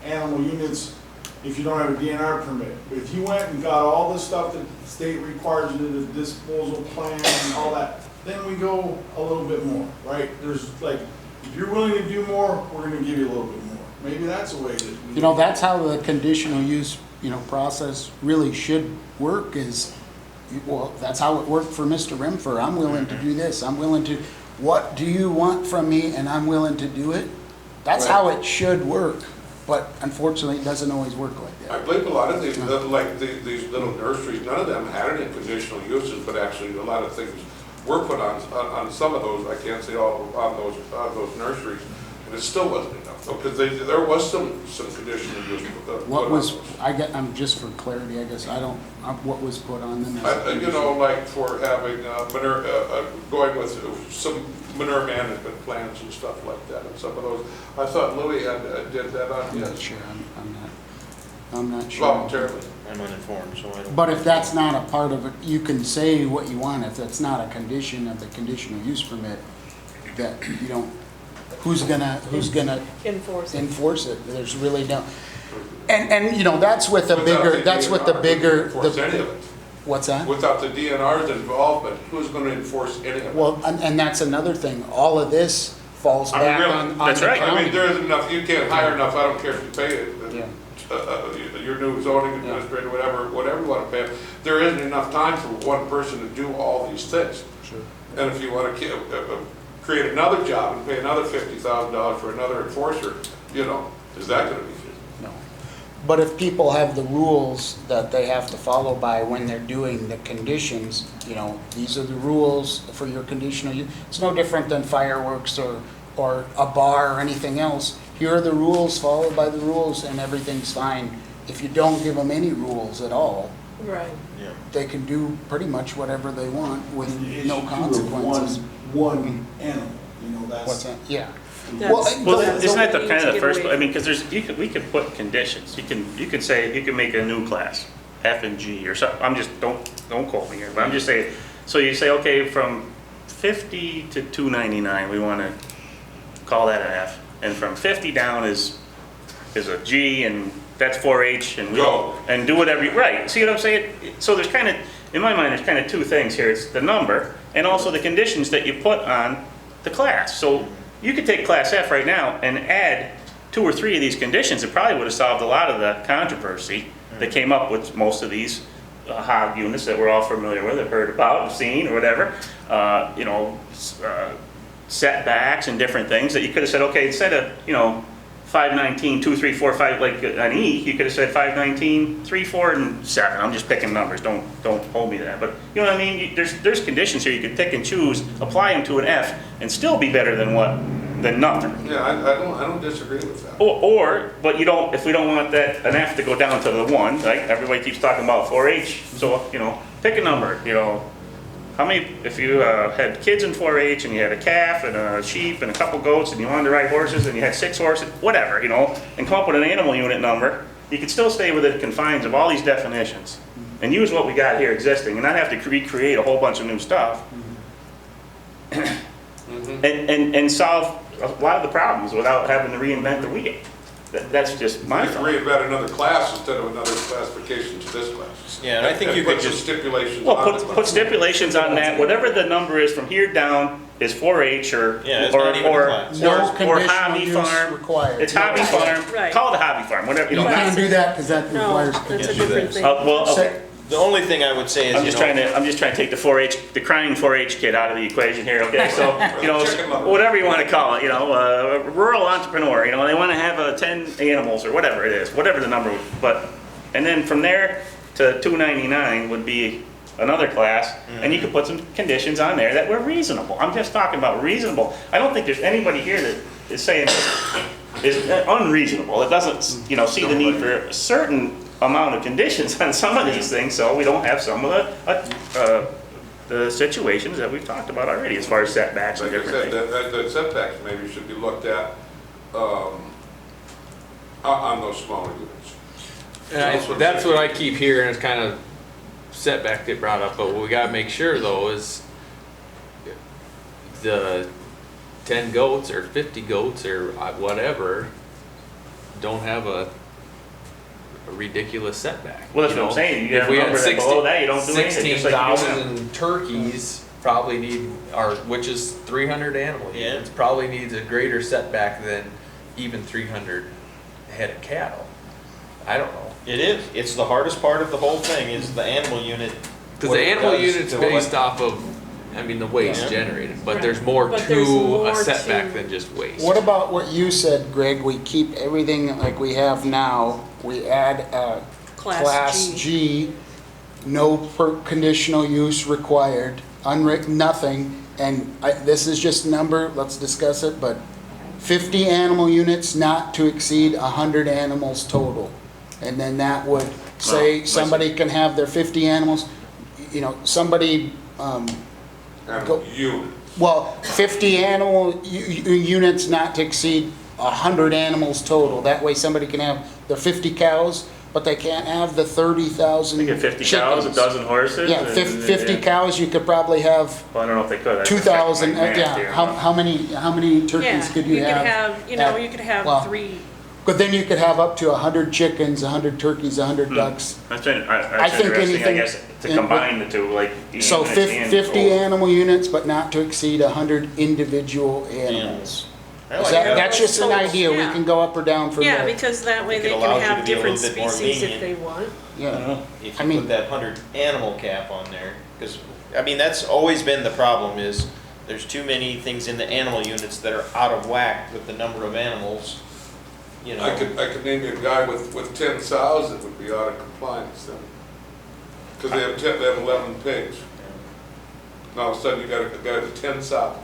animal units if you don't have a DNR permit. But if you went and got all the stuff that the state requires you to, the disposal plan and all that, then we go a little bit more, right? There's like, if you're willing to do more, we're gonna give you a little bit more. Maybe that's a way that we. you know, that's how the conditional use, you know, process really should work is, well, that's how it worked for Mr. Rimfer. I'm willing to do this, I'm willing to, what do you want from me, and I'm willing to do it. That's how it should work, but unfortunately, it doesn't always work like I that. believe a lot of these, like these little nurseries, none of them had any conditional uses, but actually a lot of things were put on some of those, I can't say all on those nurseries, and it still wasn't enough, because there was some conditional use put What on was, those. I'm just for clarity, I guess, I don't, what was put on them? You know, like for having manure, going with some manure management plans and stuff like that, and some of those, I thought Louis did that on I'm not his sure, I'm not sure. voluntarily. I'm uninformed, so I don't. But if that's not a part of it, you can say what you want, if that's not a condition of the conditional use permit, that you don't, who's gonna Enforce it. enforce it? There's really no, and, you know, that's with the Without bigger, that's with the DNR, bigger. who can enforce any of it? What's that? Without the DNR's involvement, who's gonna enforce any of it? Well, and that's another thing, all of this falls I mean, back really, on that's the right. I mean, county. there isn't enough, you can't hire enough, I don't care if you pay it. Yeah. Your new zoning administrator, whatever you wanna pay him, there isn't enough time for one person to do all these things. Sure. And if you wanna create another job and pay another $50,000 for another enforcer, you know, is that gonna be feasible? No. But if people have the rules that they have to follow by when they're doing the conditions, you know, these are the rules for your conditional use. It's no different than fireworks or or a bar or anything else. Here are the rules, follow by the rules, and everything's fine. If you don't give them any rules at all, Right. Yeah. they can do pretty much whatever they want with The no issue of consequences. One animal, that's. What's that? Yeah. That's- Well, that's isn't that what the we kind need of to the get first, away I mean, because we could put conditions. You could say, you can make a new class, F and G or something. I'm just, don't quote me here, but I'm just saying, so you say, okay, from 50 to 299, we want to call that an F. And from 50 down is a G, and that's 4-H, and Go. and do whatever you, right. See what I'm saying? So there's kind of, in my mind, there's kind of two things here. It's the number, and also the conditions that you put on the class. So you could take Class F right now and add 2 or 3 of these conditions. It probably would have solved a lot of the controversy that came up with most of these hog units that we're all familiar with, have heard about, have seen, or whatever. Setbacks and different things that you could have said, okay, instead of, 519, 2, 3, 4, 5, like an E, you could have said 519, 3, 4, and 7. I'm just picking numbers, don't hold me to that. But you know what I mean? There's conditions here you could pick and choose, apply them to an F, and still be better than nothing. Yeah, I don't disagree with that. But you don't, if we don't want an F to go down to the 1, like everybody keeps talking about 4-H, so, pick a number, How many, if you had kids in 4-H and you had a calf and a sheep and a couple goats and you wanted to ride horses and you had 6 horses, whatever, and come up with an animal unit number, you could still stay within the confines of all these definitions and use what we got here existing and not have to recreate a whole bunch of new stuff and solve a lot of the problems without having to reinvent the wheel. That's just my You could thought. reinvent another class instead of another classification to this class. Yeah, and I think you put could some just, stipulations Well, on the put class. stipulations on that, whatever the number is from here down is 4-H or Yeah, it's not even a class. No or conditional hobby use farm. required. It's hobby farm, Right. call it a hobby farm, whatever, You not- can't do that because that No, requires that's a conditions. different thing. well, okay. the only thing I would say is, I'm just trying to take the 4-H, the crying 4-H kid out of the equation here, okay? So, whatever you want to call it, a rural entrepreneur, they want to have 10 animals or whatever it is, whatever the number, and then from there to 299 would be another class, and you could put some conditions on there that were reasonable. I'm just talking about reasonable. I don't think there's anybody here that is saying is unreasonable. It doesn't, see the need for a certain amount of conditions on some of these things, so we don't have some of the situations that we've talked about already as far as setbacks and Like I different said, things. that setbacks maybe should be looked at on those smaller units. And that's what I keep hearing is kind of setback get brought up, but what we gotta make sure though is the 10 goats or 50 goats or whatever don't have a ridiculous setback. Well, that's what I'm saying. You If have we a had number that below that, you don't do anything, just like you do now. 16,000 turkeys probably need, which is 300 animal Yeah. units, probably needs a greater setback than even 300 head of cattle. I don't know. it is, it's the hardest part of the whole thing is the animal unit. Because what the it animal does unit's to based what- off of, the waste Yeah. generated, but Right. there's more But there's to more a setback to- than just waste. What about what you said, Greg? We keep everything like we have now. We add Class G, no conditional use required, unwritten, nothing. And this is just a number, let's discuss it, but 50 animal units not to exceed 100 animals total. And then that would say Wow. somebody can have their 50 animals, somebody, Animal units. well, 50 animal units not to exceed 100 animals total. That way somebody can have their 50 cows, but they can't have the 30,000 You get 50 chickens. cows, a dozen horses. Yeah, and- 50 yeah. cows, you could probably have Well, I don't know if they could. I have to check 2,000, my math yeah. here. How many turkeys could you have? You could have well, 3. But then you could have up to 100 chickens, 100 turkeys, 100 ducks. That's I think interesting, I anything- guess, to combine the two, like. the So units and 50 total. animal units, but not to exceed 100 individual animals. I Is like that- that. That's just an So, idea, we yeah. can go up or down from Yeah, there. because that way It they can allows you to have be a little different bit more species if lenient. they want. Yeah, If I you mean- put that 100 animal cap on there, because, that's always been the problem is there's too many things in the animal units that are out of whack with the number of animals, I could name you a guy with 10 sows that would be out of compliance then. Because they have 11 pigs. Now all of a sudden you got a guy with 10 sows.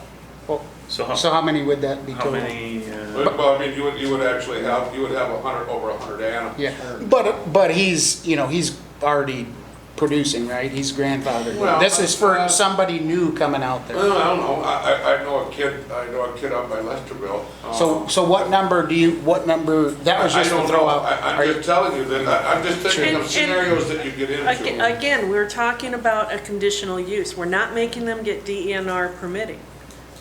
well, So So how many would that be how total? many, Well, I mean, you would actually have, you would have over 100 animals. Yeah, but he's, you know, he's already producing, right? He's grandfathered. Well, This is for somebody new coming out there. Well, I don't know, I know a kid up by Lesterville. So what number, that was I just to don't throw know. out. I'm just telling you that, I'm just thinking And- of scenarios that you get into. Again, we're talking about a conditional use. We're not making them get DENR permitting.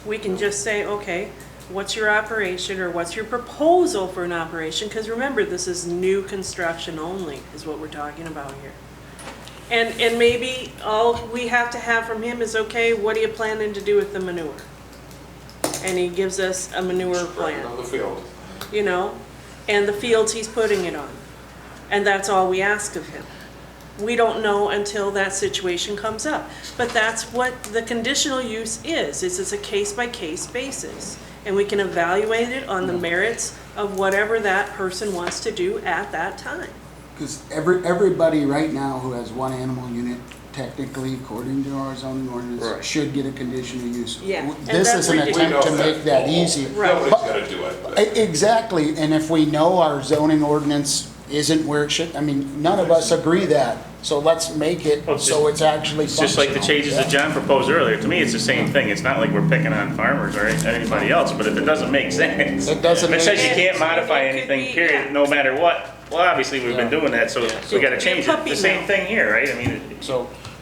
We can just say, okay, what's your operation or what's your proposal for an operation? Because remember, this is new construction only is what we're talking about here. And maybe all we have to have from him is, okay, what are you planning to do with the manure? And he gives us a manure Spread it plan, on the field. you know, and the fields he's putting it on. And that's all we ask of him. We don't know until that situation comes up. But that's what the conditional use is it's a case-by-case basis. And we can evaluate it on the merits of whatever that person wants to do at that time. Because everybody right now who has one animal unit, technically, according to our zoning ordinance, Right. should get a conditional use. Yeah, and This that's is an ridiculous. attempt to We know make that that. easy. Right. Nobody's But- gonna do it. but- Exactly, and if we know our zoning ordinance isn't where it should, I mean, none of us agree that, so let's make it Well, it's so just- it's actually it's just like the functional. changes that John proposed earlier. To me, it's the same thing. It's not like we're picking on farmers or anybody else, but if it doesn't make sense. It doesn't If it make says you can't sense. modify It could anything, be, period, yeah. no matter what, well, obviously, we've been Yeah. doing that, so we gotta It's change a it. puppy The same mill. thing here, right? I mean,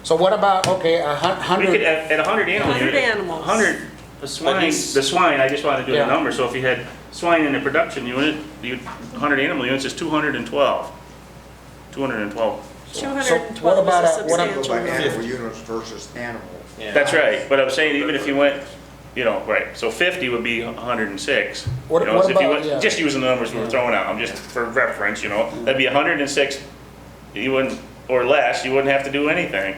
So what about, okay, we could, 100, at 100 animals. 100 animals. 100, the swine, I just wanted to do Yeah. the number, so if you had swine in a production unit, 100 animal units is 212. 212. 212 what about is a what about- Go substantial by number. animal units versus animal. Yeah. That's right, but I'm saying even if you went, you know, right, so 50 would be 106. What- You know, what so if you about- went, yeah. just using the numbers we were throwing out, I'm just for reference, you know, that'd be 106, you wouldn't, or less, you wouldn't have to do anything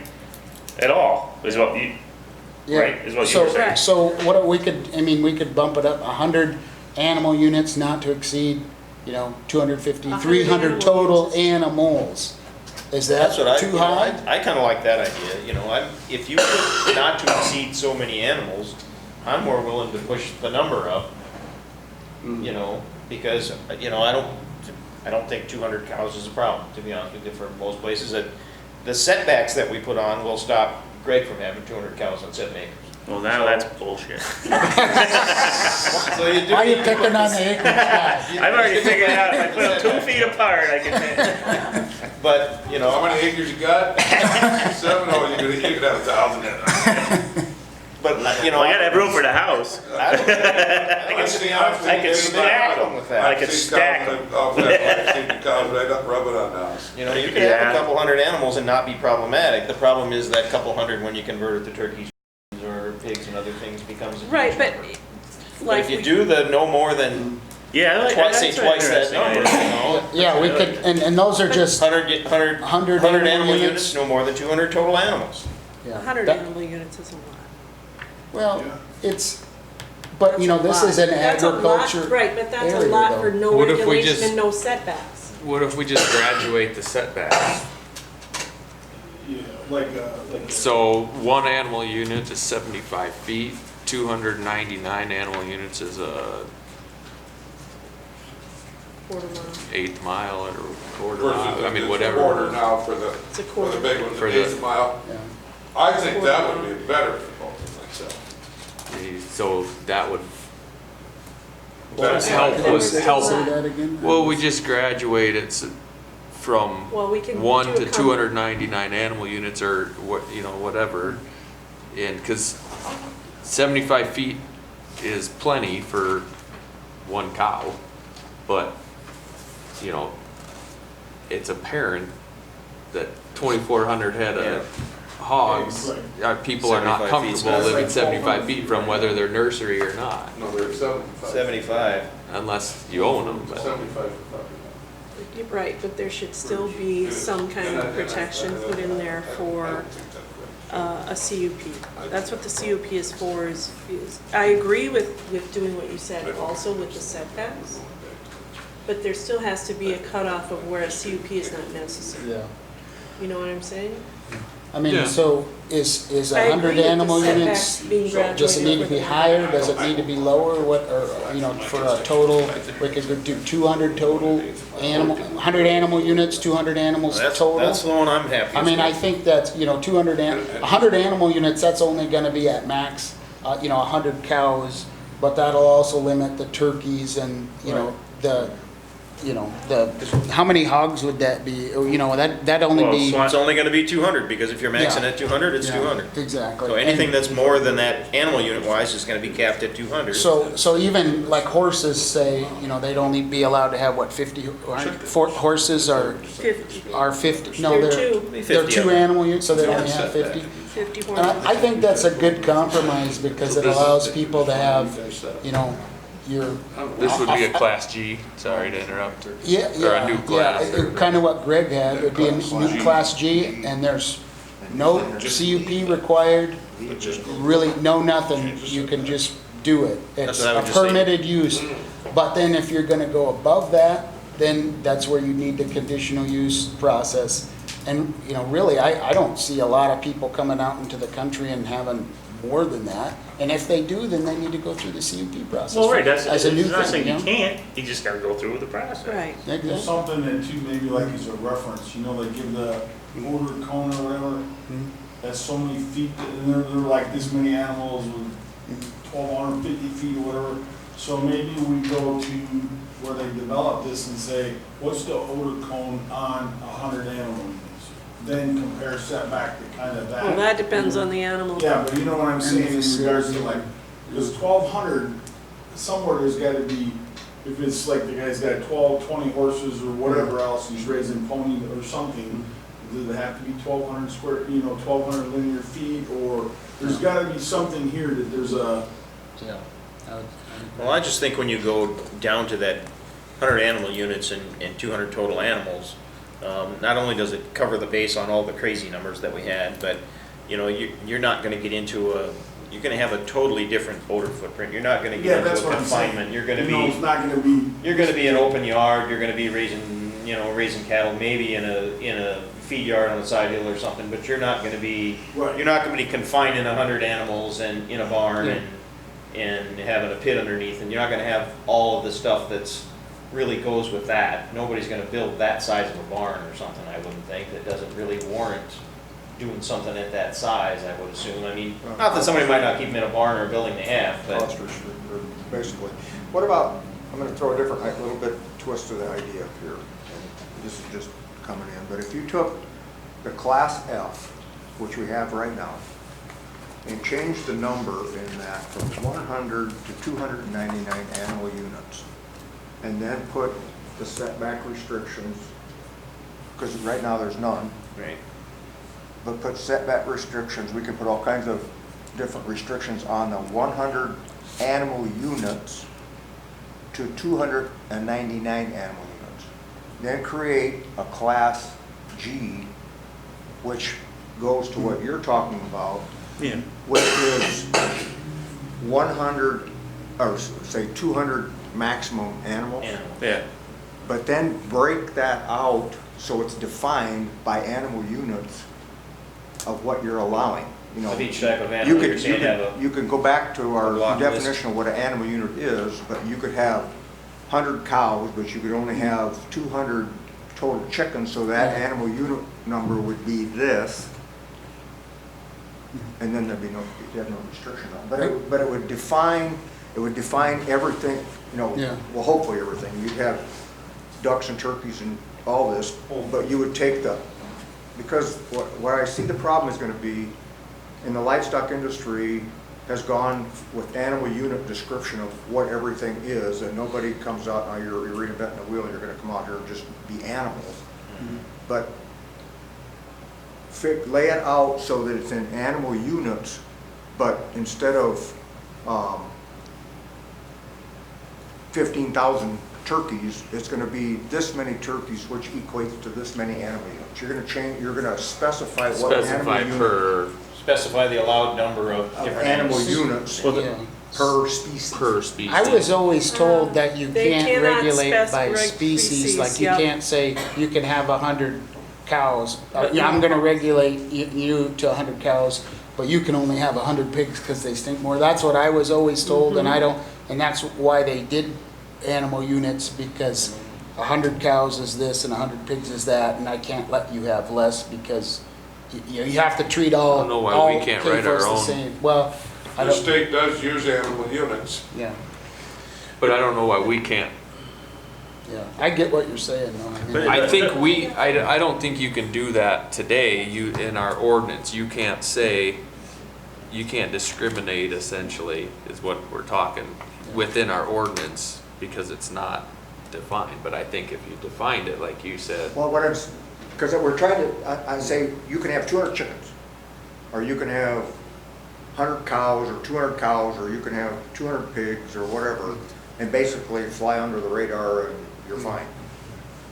at all, is what you, right, is what you were saying. So what, we could bump it up, 100 animal units not to exceed, 250, 100 300 animal total units. animals. Is that That's what I, too high? I kinda like that idea, you know, if you put not to exceed so many animals, I'm more willing to push the number up, you know, because, I don't think 200 cows is a problem, to be honest with you, for most places. The setbacks that we put on will stop Greg from having 200 cows on 7 acres. Well, now that's bullshit. So you do. Why are you picking on the acreage guy? I've already figured it out, if I put them 2 feet apart, I can, But, you How know, many acres you got? 7, oh, you could have 1,000 in it. but, you know. well, I gotta have room for the house. I don't think I could there's a big stack problem with I that. could stack 'em. Oh, yeah, I see cows right up, rub it on the house. You know, you could have a couple hundred animals and not be problematic. The problem is that couple hundred, when you convert it to turkeys or pigs and other things, becomes a huge Right, but number. But like if you we- do the no more than Yeah, twice, say that's an twice that interesting number, idea. you know? Yeah, we could, and those are just, 100 100 animal animal units, units. no more than 200 total animals. yeah. 100 That- animal units is a lot. Well, Yeah. it's, but this is an That's a lot, agriculture. right, but that's a area, lot though. for no What if we regulation just- and no setbacks. What if we just graduate the setbacks? Yeah, like, So one animal unit is 75 feet, 299 animal units is a Quarter mile. eighth mile or quarter Versus mile, I mean, it's a whatever. quarter now for It's a the quarter. big ones, For an the- eighth mile. Yeah. I think that would be better for both of myself. So that would That's help Can you us, say help. that again? Well, we just graduated from Well, we can 1 do to a com- 299 animal units or what, whatever. And, cause 75 feet is plenty for one cow, but, it's apparent that 2,400 head of hogs, people are not 75 feet's comfortable not living right. 75 feet from whether they're nursery or not, No, they're 75. 75. unless you own them, but. 75 for puppy. You're right, but there should still be some kind of protection put in there for a CUP. That's what the CUP is for, is, I agree with doing what you said, also with the setbacks, but there still has to be a cutoff of where a CUP is not necessary. Yeah. You know what I'm saying? I mean, Yeah. so is I 100 agree with the animal setbacks units, being does it need to be graduated. higher, does it need to be lower, what, or, you know, for a total, we could go do 200 total animal, 100 animal units, 200 animals That's total? the one I'm happy I mean, I with. think that, you know, 100 animal units, that's only gonna be at max, you know, 100 cows, but that'll also limit the turkeys and, you know, how many hogs would that be? Or, you know, that'd only Well, be. It's only gonna be 200, because if you're maxing Yeah. at 200, it's Yeah, 200. Exactly. So anything And that's more than that animal unit wise is gonna be capped at 200. so even like horses say, you know, they'd only be allowed to have what, 50, horses are 50, no, They're they're, two. Be they're 50 two of them. animal units, so they Yeah, only have setback. 50. 50 And I think that's a good compromise because it allows people to have, you know, your. This would be a Class G, sorry to interrupt. Yeah, Or yeah, a new class. kind of what Greg had, it'd be a new Class G, and there's no CUP required, really, no nothing, you can just do it. It's what I a would just say. permitted use, but then if you're gonna go above that, then that's where you need the conditional use process. And, you know, really, I don't see a lot of people coming out into the country and having more than that, and if they do, then they need to go through the CUP process. Well, right, that's, As a new it's not thing, saying you you know? can't, you just gotta go through with the process. Right. There's Exactly. something that too, maybe like as a reference, you know, they give the odor cone or whatever, that's so many feet, and they're like this many animals with 1,250 feet or whatever. So maybe we go to where they develop this and say, what's the odor cone on 100 animal units? Then compare setback to kind of that. Well, that depends on the animal. Yeah, but you know what I'm saying in regards to like, because 1,200, somewhere there's gotta be, if it's like the guy's got 12, 20 horses or whatever else, he's raising pony or something, does it have to be 1,200 square, you know, 1,200 linear feet, or there's gotta be something here that there's a, Yeah. Well, I just think when you go down to that 100 animal units and 200 total animals, not only does it cover the base on all the crazy numbers that we had, but, you know, you're not gonna get into you're gonna have a totally different odor footprint. You're not gonna yeah, get that's into a what I'm saying. confinement. You're gonna You know, be, it's not gonna be, you're gonna be an open yard, you're gonna be raising cattle, maybe in a feed yard on the side hill or something, but you're not gonna be, Right. you're not gonna be confined in 100 animals and in a barn and having a pit underneath, and you're not gonna have all of the stuff that's really goes with that. Nobody's gonna build that size of a barn or something, I wouldn't think, that doesn't really warrant doing something at that size, I would assume. I mean, not that somebody might not keep them in a barn or a building they have, but. cost restrict, basically. What about, I'm gonna throw a different, a little bit twist to the idea here. And this is just coming in, but if you took the Class F, which we have right now, and changed the number in that from 100 to 299 animal units, and then put the setback restrictions, because right now there's none, Right. but put setback restrictions, we can put all kinds of different restrictions on the 100 animal units to 299 animal units. Then create a Class G, which goes to what you're talking about, Yeah. which is 100, or say 200 maximum animals. Yeah. But then break that out so it's defined by animal units of what you're allowing, you know. Of each type of You animal, could, you're saying have a. you can go back to a our block definition of what an animal unit is, but you could have 100 cows, but you could only have 200 total chickens, so that animal unit number would be this. And then there'd be no, you'd have no restriction on it. But it would define everything, you know, Yeah. well, hopefully everything. You'd have ducks and turkeys and all this, but you would take because what I see the problem is gonna be, in the livestock industry has gone with animal unit description of what everything is, and nobody comes out, now you're reinventing the wheel, and you're gonna come out here and just be animals. But lay it out so that it's in animal units, but instead of 15,000 turkeys, it's gonna be this many turkeys, which equates to this many animal units. You're gonna change, you're gonna specify what animal Specify unit per Specify the allowed number of of different animal animals. units Yeah. per species. per species. I was always told that you They can't cannot regulate by species, species, like you yep. can't say you can have 100 cows. Yeah, I'm gonna regulate you to 100 cows, but you can only have 100 pigs because they stink more. That's what I was always told, and and that's why they did animal units, because 100 cows is this and 100 pigs is that, and I can't let you have less because you have to treat all. I don't know why all we can't write our CAFOs the own. same. Well, I The don't, state does use animal units. yeah, But I don't know why we can't. yeah. I get what you're saying, though. I mean, But I think I don't think you can do that today, in our ordinance, you can't say, you can't discriminate essentially, is what we're talking, within our ordinance, because it's not defined, but I think if you defined it, like you said, Well, what I'm, because we're trying to, I say, you can have 200 chickens, or you can have 100 cows, or 200 cows, or you can have 200 pigs, or whatever, and basically fly under the radar and you're fine.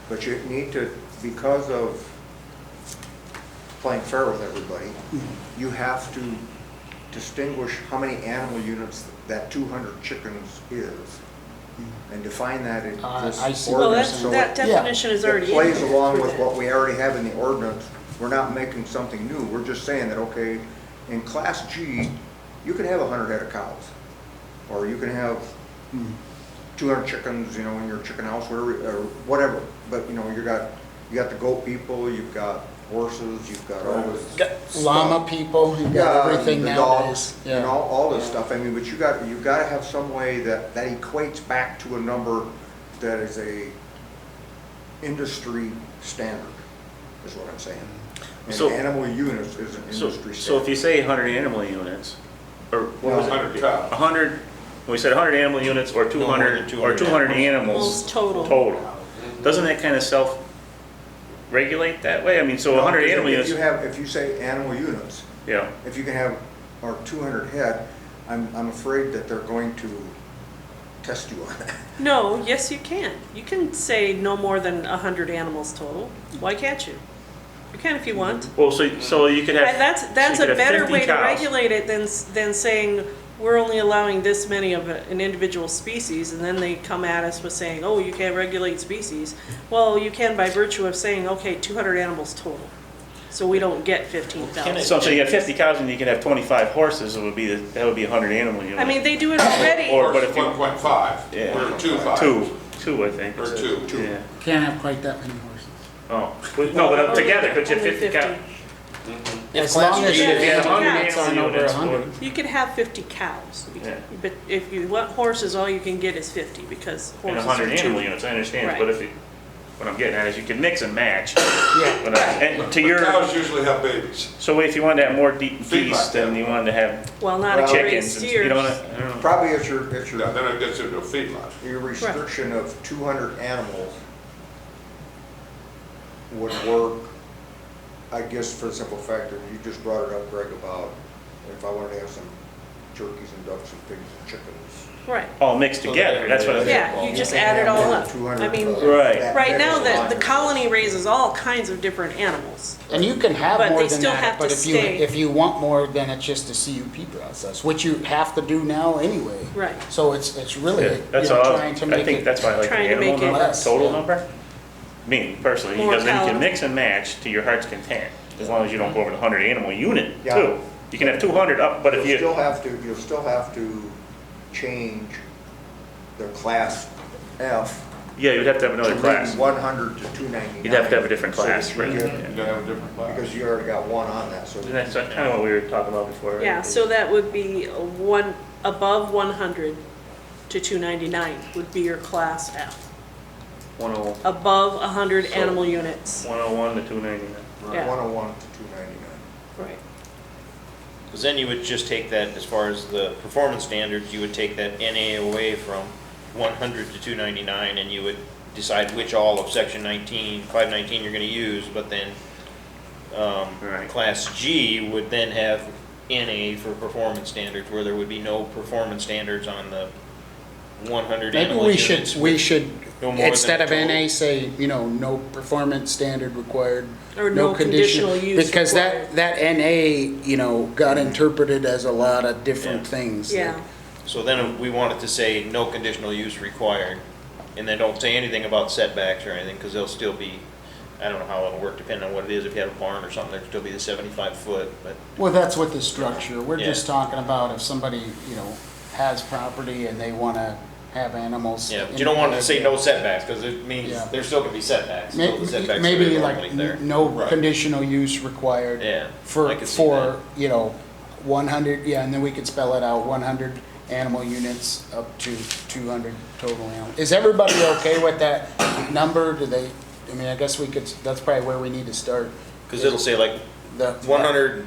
But you need to, because of playing fair with everybody, you have to distinguish how many animal units that 200 chickens is, and define that in I this see. Well, ordinance. that's, so that it- definition is already It in plays here along for with that. what we already have in the ordinance. We're not making something new. We're just saying that, okay, in Class G, you can have 100 head of cows, or you can have 200 chickens, you know, in your chicken house, whatever. But, you know, you got the goat people, you've got horses, you've got all this got llama people, you got everything the nowadays. dogs, and all this stuff. I mean, but you got to have some way that equates back to a number that is a industry standard, is what I'm saying. And So- animal units is an industry standard. So if you say 100 animal units, or what was it? 100 cows. 100, we said 100 animal units or No more than 200, 200 or 200 Animals animals total. total. Doesn't that kind of self-regulate that way? I mean, so No, 100 because animal units, if you say animal units, yeah. if you can have, or 200 head, I'm afraid that they're going to test you on that. No, yes, you can. You can say no more than 100 animals total. Why can't you? You can if you want. Well, so you could have. And that's so a you could have better 50 way to cows. regulate it than saying, we're only allowing this many of an individual species, and then they come at us with saying, oh, you can't regulate species. Well, you can by virtue of saying, okay, 200 animals total. So we don't get 15,000. So you have 50 cows and you could have 25 horses, that would be 100 animal units. I mean, they do it already. Or- Or but if you- 1.5, Yeah. or 2.5. Two, I think. Or two. Yeah. Can't have quite that many horses. Oh, well, no, but together, could you have Only 50 cows? As long as G, the if you had 100 units aren't animal over units, 100. You could have 50 cows. Yeah. But if you want horses, all you can get is 50 because And horses 100 are two. animal units, I understand, Right. but what I'm getting at is you can mix and match. Yeah. But, and to But your, cows usually have babies. so if you wanted to have more geese, Feedlot, then yeah. you wanted to have Well, not a Well, great chickens, and steers. you don't want to, I don't know. Probably if you're, Yeah, then it gets into a feedlot. your restriction of 200 animals would work, I guess, for the simple fact that you just brought it up, Greg, about if I wanted to have some turkeys and ducks and pigs and chickens. Right. All mixed together, that's what I'm saying. Yeah, you just can add it have all more up. than 200 I mean, Right. that right now, mixed the line. colony raises all kinds of different animals. And you can have But more they than still that, have but to if you, stay. if you want more, then it's just a CUP process, which you have to do now anyway. Right. So it's really, Yeah, you That's know, all, trying to I make think it. that's why I like the Trying to animal make it number, less, total yeah. number. Me, personally, More because then you can palatable. mix and match to your heart's content, as long as you don't go over the 100 animal unit Yeah. too. You can have 200 up, but if You'll you, still have to change the class F yeah, you'd have to have to another maybe class. 100 to 299. You'd have to have a different so that class, you right? get- You gotta have a different class. Because you already got one on that, so. And that's kind of what we were talking about before, right? Yeah, so that would be above 100 to 299 would be your class F. 10 Above 100 So- animal units. 101 to 299. Yeah. 101 to 299. Right. Because then you would just take that, as far as the performance standards, you would take that NA away from 100 to 299, and you would decide which all of section 519 you're going to use, but then Right. Class G would then have NA for performance standards, where there would be no performance standards on the 100 Maybe animal units. we should, no more than instead of total. NA, say, you know, no performance standard required. Or no conditional use Because required. that NA, you know, got interpreted as a lot of different Yeah. things. Yeah. So then we wanted to say no conditional use required, and then don't say anything about setbacks or anything, because they'll still be I don't know how it'll work, depending on what it is. If you have a barn or something, there'd still be the 75 foot, but. Well, that's what the structure, we're just Yeah. talking about if somebody, has property and they wanna have animals. Yeah, but you don't want to say no setbacks, because it means Yeah. there's still gonna be setbacks. Still the setbacks are Maybe normally like there. no Right. conditional use required. Yeah, I For, could see that. 100, and then we could spell it out, 100 animal units up to 200 total animal. Is everybody okay with that number? I guess we could, that's probably where we need to start. Because it'll say like The 100,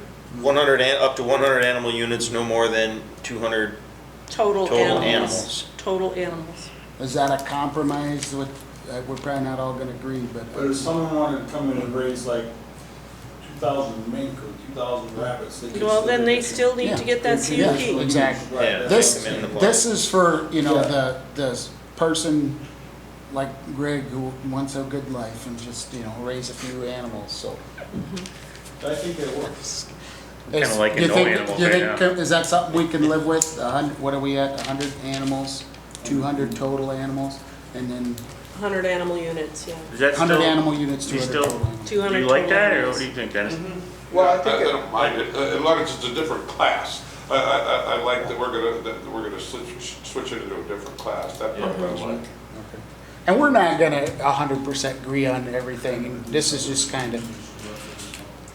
up to 100 animal units, no more than 200 Total total animals. animals. Total animals. Is that a compromise with, we're probably not all gonna agree, But but, if someone wanted to come in and raise like 2,000 mink or 2,000 rabbits, they could. Well, then they get- still need to get that Yeah, CUP. exactly. Right, Yeah. that's- this, Come in the plan. this is for, Yeah. the person like Greg who wants a good life and just, raise a few animals, so. I think it works. Kinda like Do you no think- animals do you right think- now. Is that something we can live with? What are we at, 100 animals, 200 total animals, and then 100 animal units, yeah. Is that 100 still, animal units, you 200 still- total animals? do 200 you like total that, or animals. what do you think, Dennis? Well, I I think don't mind it, as long as it's a different class. I like that we're gonna switch it into a different class, that part I like. Okay. And we're not gonna 100% agree on everything, and this is just kind of,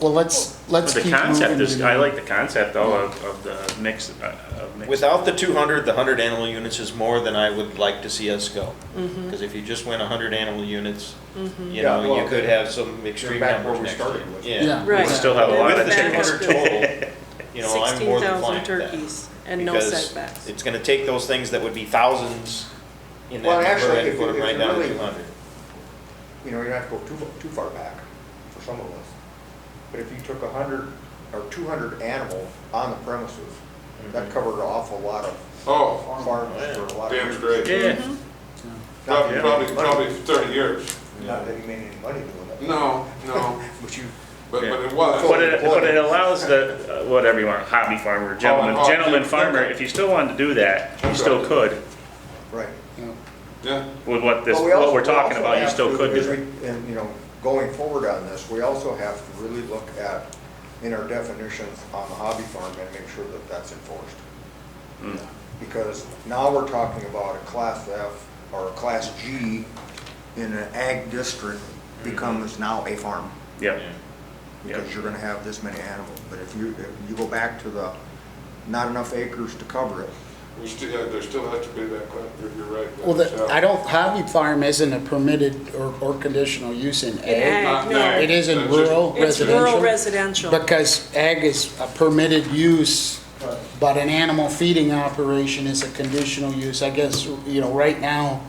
well, let's But the keep concept moving. is, I like the concept though of the mix, of mix. Without the 200, the 100 animal units is more than I would like to see us go. Because if you just went 100 animal units, Yeah, well, you could have some extreme back where numbers we next started year. with. Yeah. Right. We still have a lot With of the chickens. 200 total, I'm more than 16,000 fine with that. turkeys and no Because setbacks. it's gonna take those things that would be thousands in that Well, number actually, and if put you- them right if you down to really- 200. You don't have to go too far back for some of us. But if you took 100 or 200 animals on the premises, that covered an awful lot of Oh, farms for a lot of damn years. straight. Yeah, Not that you made any money- Probably 30 years. Not that you made any money doing it. No, But you, but Yeah. it was. but it allows the, whatever you want, hobby farmer, gentleman farmer, if you still wanted to do that, you still could. right. Yeah, With what But we also- what we're we talking also about, you have still to, could as do we- it. And, going forward on this, we also have to really look at, in our definitions on the hobby farm and make sure that that's enforced. Mm. Because now we're talking about a class F or a class G in an ag district becomes now a farm. Yep, Because you're gonna have this many animals. But if you go back to the not enough acres to cover it, there still has to be that, you're right. Well, Dennis, yeah. hobby farm isn't a permitted or conditional use in ag. ag, Not no. ag. It is in That's just- rural It's rural residential. residential. Because ag is a permitted use, Right. but an animal feeding operation is a conditional use. I guess, right now,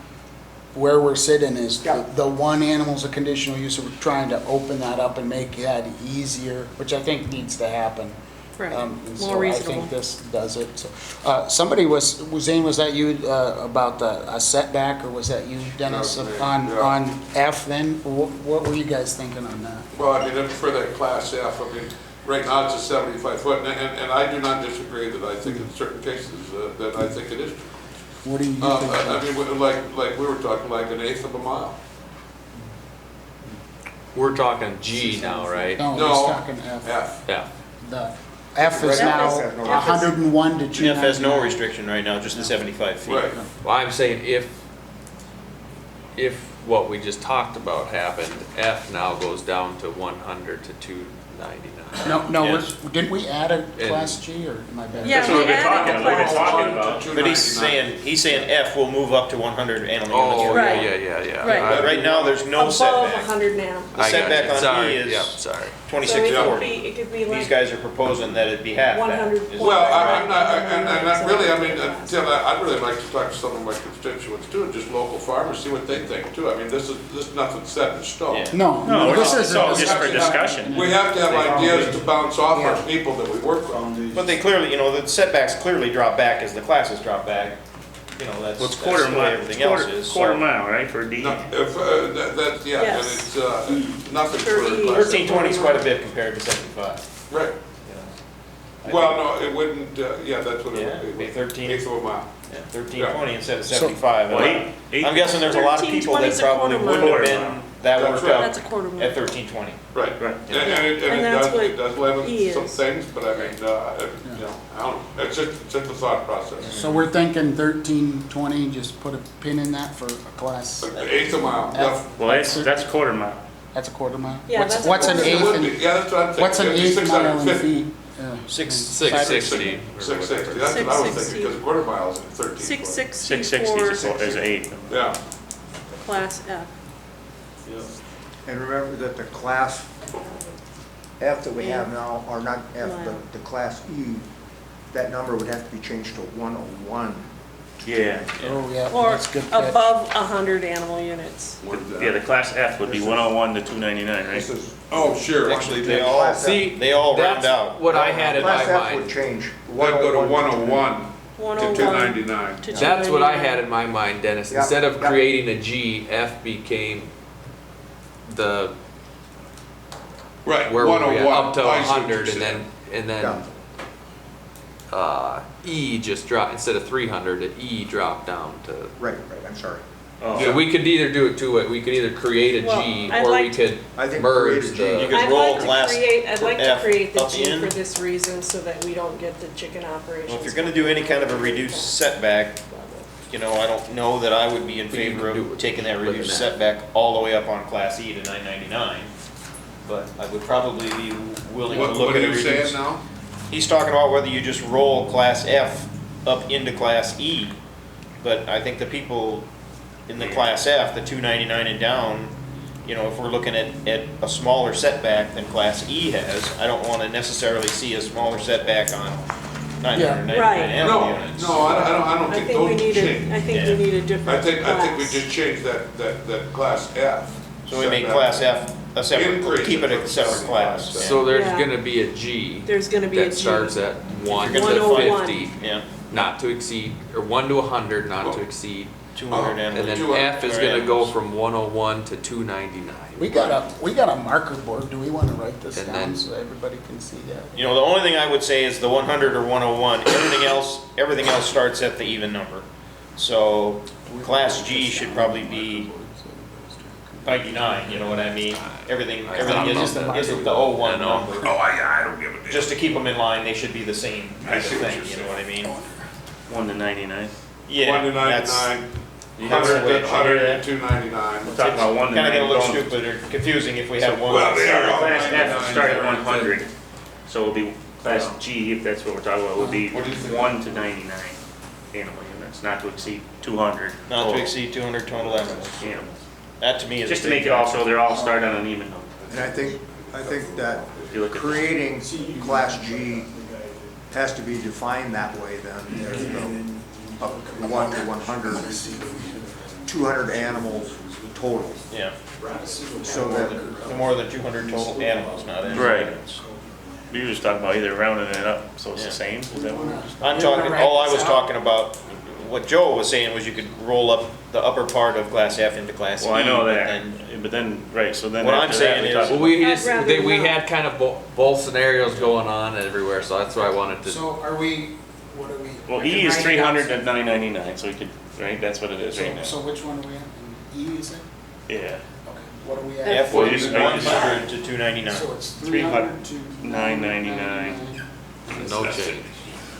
where we're sitting is Yeah. the one animal's a conditional use, so we're trying to open that up and make that easier, which I think needs to happen. Right, And so more I reasonable. think this does it. So, somebody Zane, was that you, about a setback, or was that you, Dennis, That was me, on, yeah. on F then? What were you guys thinking on that? Well, I mean, for that class F, I mean, right now it's a 75 foot, and I do not disagree that I think in certain cases, that I think it is. What do you think? I mean, like we were talking, like an eighth of a mile. We're talking G now, right? No, No. he's talking F. F. Yeah. The F is Right now now, F is- 101 to 299. F has no restriction right now, just the 75 feet. Right. Well, I'm saying if what we just talked about happened, F now goes down to 100 to 299. No, Yes. didn't we add a class G, or am I bad? Yeah, That's what we've been we added talking the about, we've been class. talking about. To But he's 299. saying F will move up to 100 animal Oh, units. Right. yeah. Right. But right now, there's no Above setback. 100 now. The I got setback you. on Sorry. E is Yep, sorry. So it 2640. could be These like guys are proposing that it be half that. 100. Is- Well, I'm not, and that really, I mean, Tim, I'd really like to talk to some of my constituents too, just local farmers, see what they think too. I mean, this is nothing set in stone. Yeah. No, this it's is, all We just have for to have- discussion. We have to have ideas to bounce off our Yeah. people that we work with. Foundation. But they clearly, the setbacks clearly drop back as the classes drop back. Well, it's That's quarter the way mile, everything else is. quarter so- mile, right, for D? No, if, that's, yeah, and Yes. it's, nothing For E. for. 1320 is quite a bit compared to 75. Right. Well, no, it wouldn't, yeah, that's what Yeah, it it'd be would. 13. Eighth of a mile. Yeah, 1320 instead of So- 75. Well, And eight- I'm guessing there's a lot of people 1320 that is a probably quarter wouldn't have mile. been that That's worked right. up That's a quarter mile. at 1320. Right. Right. And it And that's what it does E limit some is. things, but I mean, you know, I don't, it's just a thought process. So we're thinking 1320, just put a pin in that for a class, Like the eighth of a mile. F. Well, that's quarter mile. That's a quarter mile? Yeah, What's- that's a What's an quarter It eighth would be, in, yeah, that's what I'm thinking. what's an It'd be eighth mile in 650. feet? 660. or 660, whatever. that's what I was 660. thinking, because a quarter mile is 13. 660 660 is 8. Yeah. class F. And remember that the class F that we have now, or not F, but the class E, that number would have to be changed to 101. Yeah. Oh, yeah, Or that's good catch. above 100 animal units. Yeah, the class F would be 101 to 299, right? This is, Oh, sure. Actually, Yeah, they all, class F. See, they all round that's out. what I had in my class F would mind. change. Then go to 101 to 101 299. to That's what I 299. had in my mind, Dennis. Yeah, Instead of yeah. creating a G, F became the, Right, where were we at? 101. Up to I see what 100 you're and saying. then, E just dropped, instead of 300, E dropped down to. Right, I'm sorry. Oh, So we could either do it two ways. We could either create a Well, G I'd or we like to- could I think merge create a G. You the. could I'd roll like to class create, I'd like to F create the up G in. for this reason, so that we don't get the chicken operations. Well, if you're gonna do any kind of a reduced setback, you know, I don't know that I would be in But you favor can do of it taking that with an reduced F. setback all the way up on class E to 999. But I would probably be willing to What look are at a you saying reduced. now? He's talking about whether you just roll class F up into class E. But I think the people in the class F, the 299 and down, you know, if we're looking at a smaller setback than class E has, I don't wanna necessarily see a smaller setback on 999 Right. animal No, units. no, I don't I think think we those need change. a, I think Yeah. we need a different class. I think we just changed that class F. So we make setback. class F a separate, Increase keep it a from separate class. 65. So there's Yeah. gonna be a G There's gonna be a that G. starts at 1 You're to gonna define- 50, Yeah, not to exceed, or 1 to 100, not to Oh. exceed. 200 Oh, And animals. then 200 F is for gonna go animals. from 101 to 299. We got a marker board, do we wanna write this And down then- so everybody can see that? You know, the only thing I would say is the 100 or 101, everything else starts at the even number. So class G should probably be 99, you know what I mean? Everything I thought isn't about that. isn't the 01 I know. number. Oh, I don't give a damn. Just to keep them in line, they should be the same I type of see what thing, you're you know what I mean? 1 to 99. Yeah, 1 to that's, 99, that's the 100 way to it should be. 299. We're talking about 1 to Kinda get a little 99. stupid or confusing if we have one. Well, they are all Class F 99 would start at there. 100, so it'll be class G, if that's what we're talking about, would be What do you think? 1 to 99 animal units, not to exceed 200. Not to total exceed 200 total animals. animals. That to me is. Just a to big make it all so they're all start on an even number. And I think that If you look at creating class G has to be defined that way then. There's the up 1 to 100, 200 animals total. Yeah, So that, no more than 200 total animals, not animal Right. units. We were just talking about either rounding it up, so it's Yeah. the same, is that what? I'm talking, all I was talking about, what Joe was saying was you could roll up the upper part of class F into class E. Well, I know but that, then- but then, right, so then What I'm after that, saying we is- talk Well, about. we I'd just, rather we not. had kind of both scenarios going on everywhere, so that's why I wanted to. So are we, what are we? Well, I E can is write it 300 down. to 999, so we could, right, that's what it is right So now. which one are we at? In E, is it? Yeah, Okay, what are we at? F Well, would be you just- 100 to 299. So it's 300 300 to 999. No That's it. change.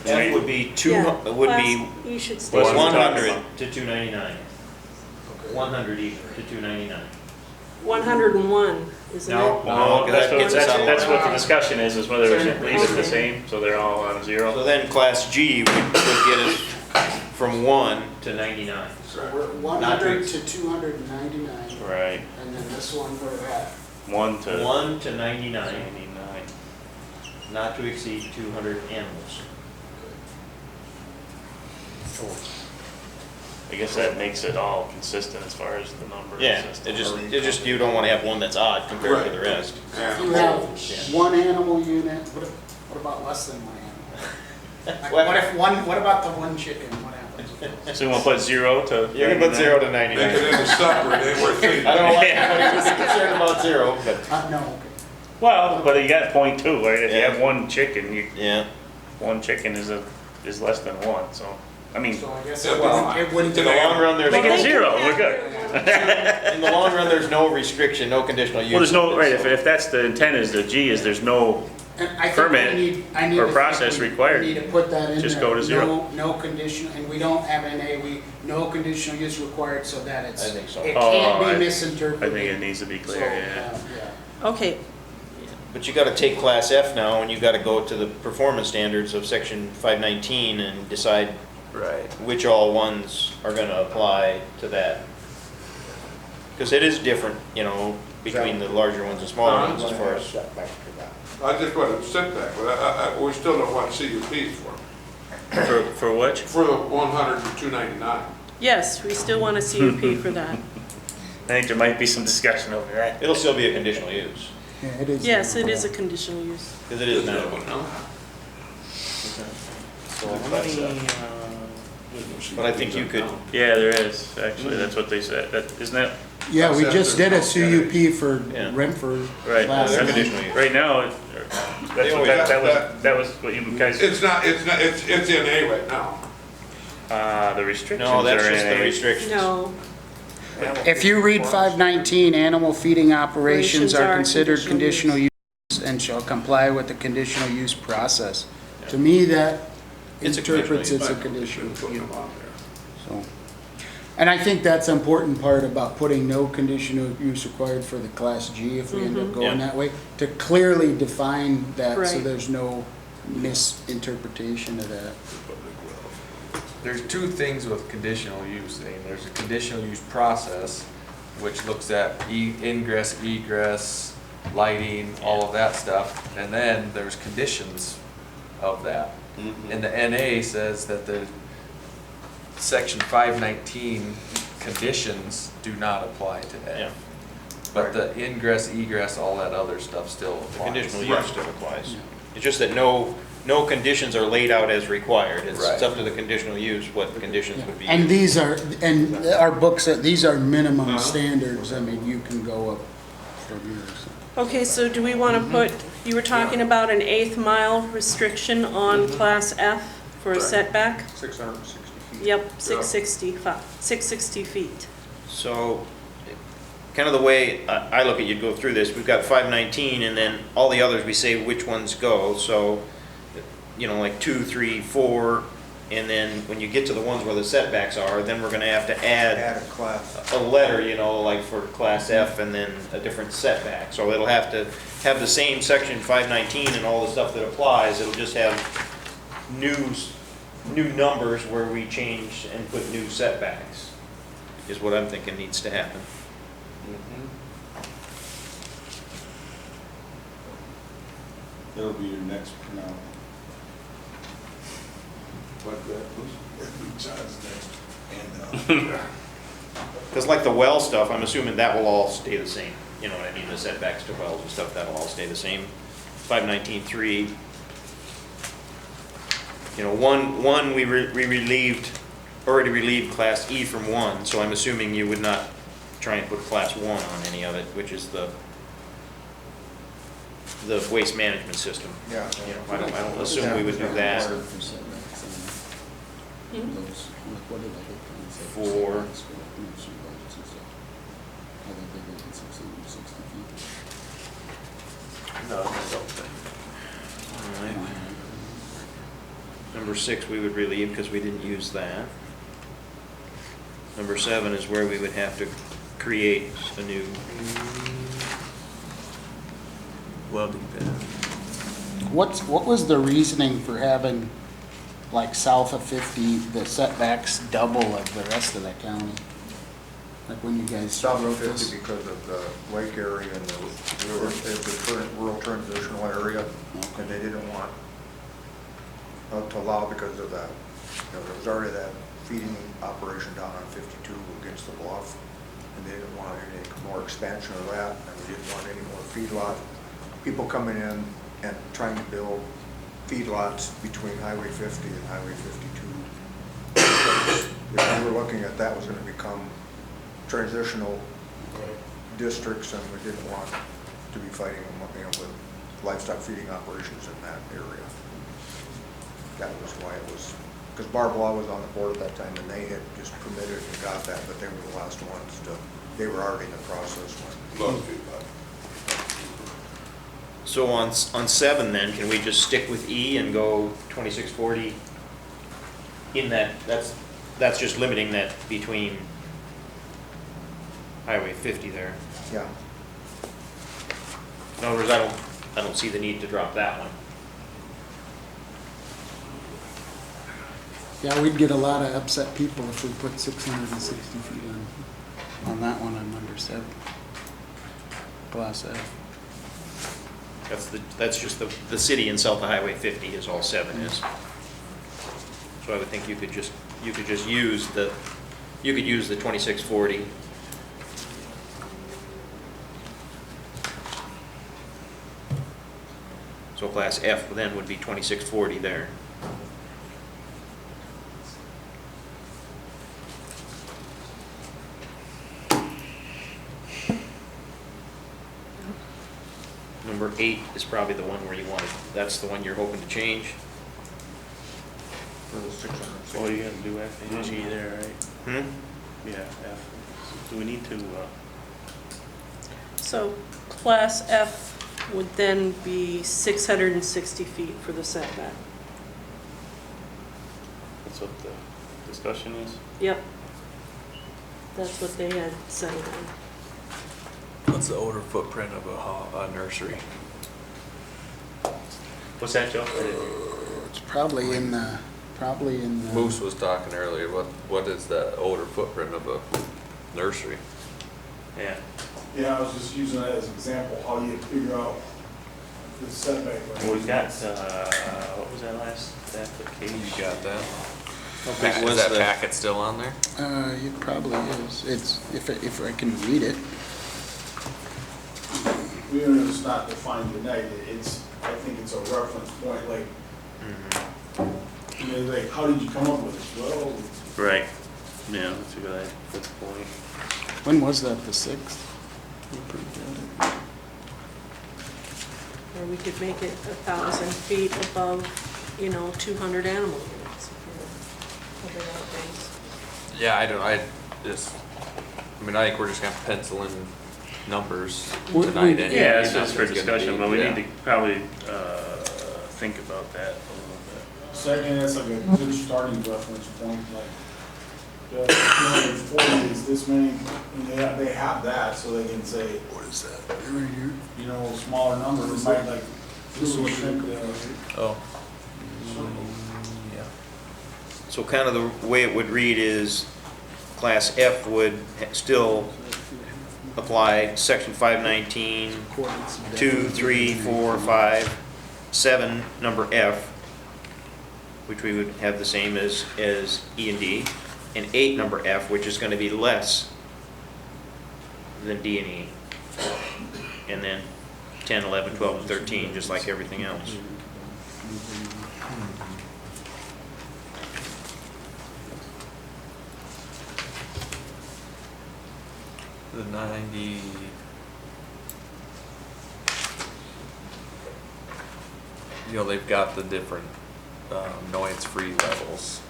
F would be Yeah, would class be E should stay. Well, that's what we're 100 talking to 299. 100 even to 299. 101, isn't No. it? No, Well, 'cause that's that what, gets us out of that's line. what the discussion is whether we should leave it the same, so they're all on So zero. then class G would get us from 1 to 99. So we're 100 to 299, Right, and then this one we're at. 1 to 1 to 99, 99. not to exceed 200 animals. I guess that makes it all consistent as far as the number. Yeah, it just, you don't want to have one that's odd compared to the Right. rest. If you have one animal unit, what about less than one animal? Like, what if one, what about the one chicken, what happens? So you want to put 0 to? You can put 0 to Make it 99. into supper, it ain't worth eating. I don't know why anybody's concerned about 0, but No, okay. Well, but you got point 2, right? If you Yeah. have one chicken, you, yeah. one chicken is less than one, so, I mean, So I guess Yeah, it wouldn't. In the long run, there's. make Well, it they zero, can we're have good. In the long run, there's no restriction, no conditional use. Well, there's no, right, if that's the intent is the G is there's no, And I think permit I need or to- process required. We need to put that in there. Just go to zero. No conditional, and we don't have no conditional use required so that it's. I think so. It Oh, can't I be misinterpreted. I think it needs to be So, clear, yeah. Okay, But you gotta take class F now, and you gotta go to the performance standards of section 519 and decide Right. which all ones are gonna apply to that. Because it is different, you know, between the larger ones and smaller ones as far as. I just want a setback, but we still don't want CUPs for them, For what? for the 100 and 299. yes, we still want a CUP for that. I think there might be some discussion over that. It'll still be a conditional use, Yeah, it is. Yes, it is a conditional use. because it is now. So how many, But I think you could, yeah, there is, actually, that's what they said, that, isn't that, Yeah, we just did a CUP for Yeah. Renfrew right? last they're night. conditional use. Right now, that's what, that was what you guys, It's not, it's in A right now. the restrictions no, that's are just the in restrictions. No, If you read 519, animal feeding operations Operations are are considered conditional conditional use and shall comply with the conditional use process. To me, that It's a interprets conditional it's a But conditional put use. them on there. So, and I think that's an important part about putting no conditional use required for the Class G if we end up going Yeah. that way, to clearly define that so Right. there's no misinterpretation of that. There's two things with conditional use. I mean, there's a conditional use process, which looks at ingress, egress, lighting, all of that stuff. And then there's conditions of that. And the NA says that the section 519 conditions do not apply to Yeah. F. But the ingress, egress, all that other stuff still The applies. conditional use still applies. It's just that no conditions are laid out as required. It's Right. up to the conditional use what the conditions would be. And these are, and our books, these are minimum standards, I mean, you can go up from here. So. okay, so do we want to put, you were talking about an 1/8 mile restriction on Class F for a setback? 660 feet. Yep, 660 feet. So, kind of the way I look at, you'd go through this, we've got 519, and then all the others, we say which ones go, so, you know, like 2, 3, 4, and then when you get to the ones where the setbacks are, then we're gonna have to add Add a class. a letter, you know, like for Class F, and then a different setback. So it'll have to have the same section 519 and all the stuff that applies, it'll just have new numbers where we change and put new setbacks, is what I'm thinking needs to happen. That'll be your next printout. Like that. John's next. And, Because like the well stuff, I'm assuming that will all stay the same. You know what I mean, the setbacks to wells and stuff, that'll all stay the same. 519.3. You know, one we already relieved Class E from 1, so I'm assuming you would not try and put Class 1 on any of it, which is the waste management system. Yeah. You know, I don't assume we would do that. For- No, I don't think. Alright. Number 6, we would relieve because we didn't use that. Number 7 is where we would have to create a new, Welding pit. What was the reasoning for having, like, south of 50, the setbacks double of the rest of the county? Like when you guys South of wrote 50 this? because of the lake area and the rural transitional area, and they didn't want to allow because of that. You know, there was already that feeding operation down on 52 against the bluff, and they didn't want any more expansion of that, and we didn't want any more feedlot. People coming in and trying to build feedlots between Highway 50 and Highway 52. If we were looking at that was going to become transitional districts, and we didn't want to be fighting, you know, with livestock feeding operations in that area. that was why it was, because Barbois was on the board at that time, and they had just permitted and got that, but they were the last ones to, they were already in the process when. Love feedback. So on 7 then, can we just stick with E and go 2640 in that, that's just limiting that between Highway 50 there. Yeah, In other words, I don't see the need to drop that one. Yeah, we'd get a lot of upset people if we put 660 feet on that one on number 7. Class F. That's just the city and south of Highway 50 is all 7 is. So I would think you could just use the 2640. So class F then would be 2640 there. Number 8 is probably the one where you want to, that's the one you're hoping to change. for the 660. So you gotta do F and G there, right? Hmm? Yeah, F. Do we need to, So class F would then be 660 feet for the setback. that's what the discussion is? Yep. That's what they had settled on. What's the older footprint of a nursery? What's that, Joe? It's probably in the, Moose was talking earlier, what is the older footprint of a nursery? Yeah. Yeah, I was just using that as an example, how you figure out the setback. Well, we've got, what was that last application? You got that? How big Is was that the- packet still on there? it probably is. It's, if I can read it. Even if it's not defined tonight, it's, I think it's a reference point, like, you know, like, how did you come up with this? Well, Right. Yeah, that's a good point. When was that, the 6th? We approved it. Or we could make it 1,000 feet above, 200 animal units. Cover that base. Yeah, I think we're just gonna pencil in numbers We- tonight we- anyway. Yeah, it's just for Nothing's gonna discussion, be- but we yeah. need to probably, think about that a little bit. so I think that's like a good starting reference point, like, the 240 is this many, and they have that, so they can say, What is that? Right here? Smaller numbers, might like, this will shrink the, Oh, yeah. So kind of the way it would read is class F would still apply section 519, 2, 3, 4, 5, 7, number F, which we would have the same as E and D, and 8, number F, which is going to be less than D and E. And then 10, 11, 12, and 13, just like everything else. the 90. They've got the different annoyance-free levels.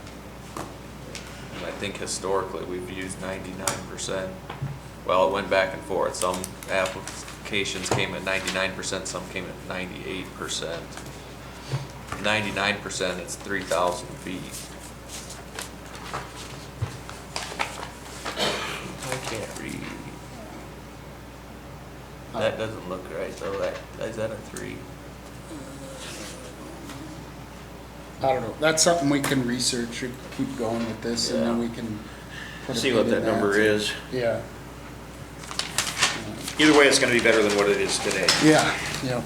And I think historically we've used 99%. Well, it went back and forth. Some applications came at 99%, some came at 98%. 99%, it's 3,000 feet. I can't read. That doesn't look right though. Is that a 3? I don't know. That's something we can research or keep going with this, and then we can put a See bid what in that number is. Yeah. Either way, it's going to be better than what it is today. Yeah, yeah.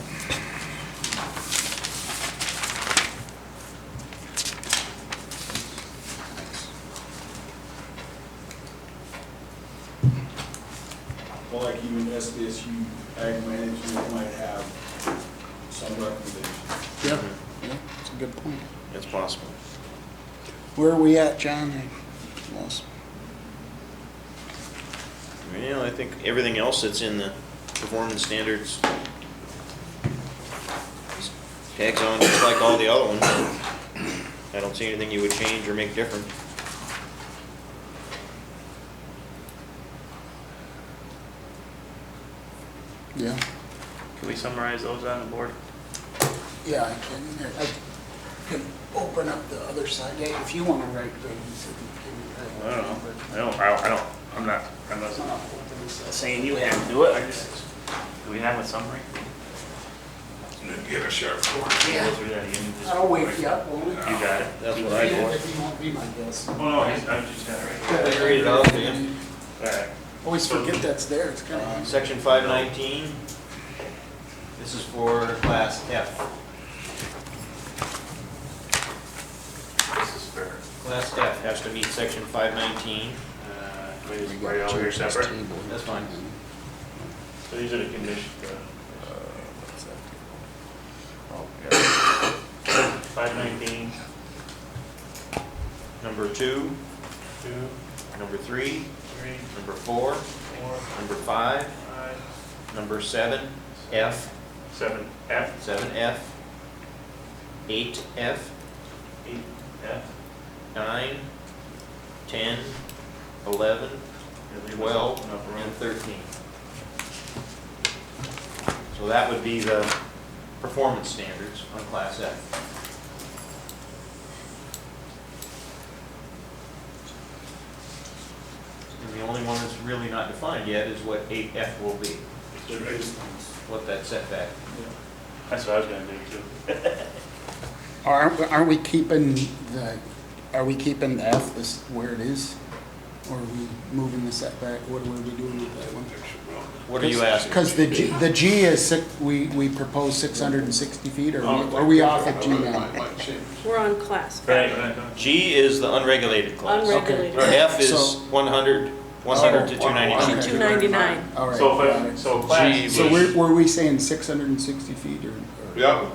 Well, like even SDSU ag management might have some recommendations. Yeah, yeah, it's a good point. It's possible. Where are we at, John? I lost. Well, I think everything else that's in the performance standards tags on just like all the other ones. I don't see anything you would change or make different. Yeah, Can we summarize those on the board? yeah, I can open up the other side, yeah, if you wanna write things. I don't know. I'm not saying you have to do it. Do we have a summary? Get a sharp corner. Go through that again. just I'll wake quick. you up, won't we? You got it. That's what I do. If you won't be my guest. Oh, no, I've just got it right Read it out to you. here. All right. Always forget that's there, it's kinda. Section 519, this is for class F. This is fair. Class F has to meet section 519. We just write it over here separate. That's fine. So these are the conditions. 519, Number 2, 2, number 3, 3, number 4, 4, number 5, 5, number 7, F, 7F, 7F, 8F, 8F. 9, 10, 11, 12, and 13. So that would be the performance standards on class F. And the only one that's really not defined yet is what 8F will be, what that setback. That's what I was gonna do too. Are we keeping the F this, where it is? Or are we moving the setback? What are we doing with that one? What are you asking? Because the G is, we propose 660 feet, or are we off at G now? We're on class. Right. G is the unregulated class. Unregulated. F is So- 100 to 299. To 299. All right. So got if, it. so class So G, were we saying 660 feet or? Yeah,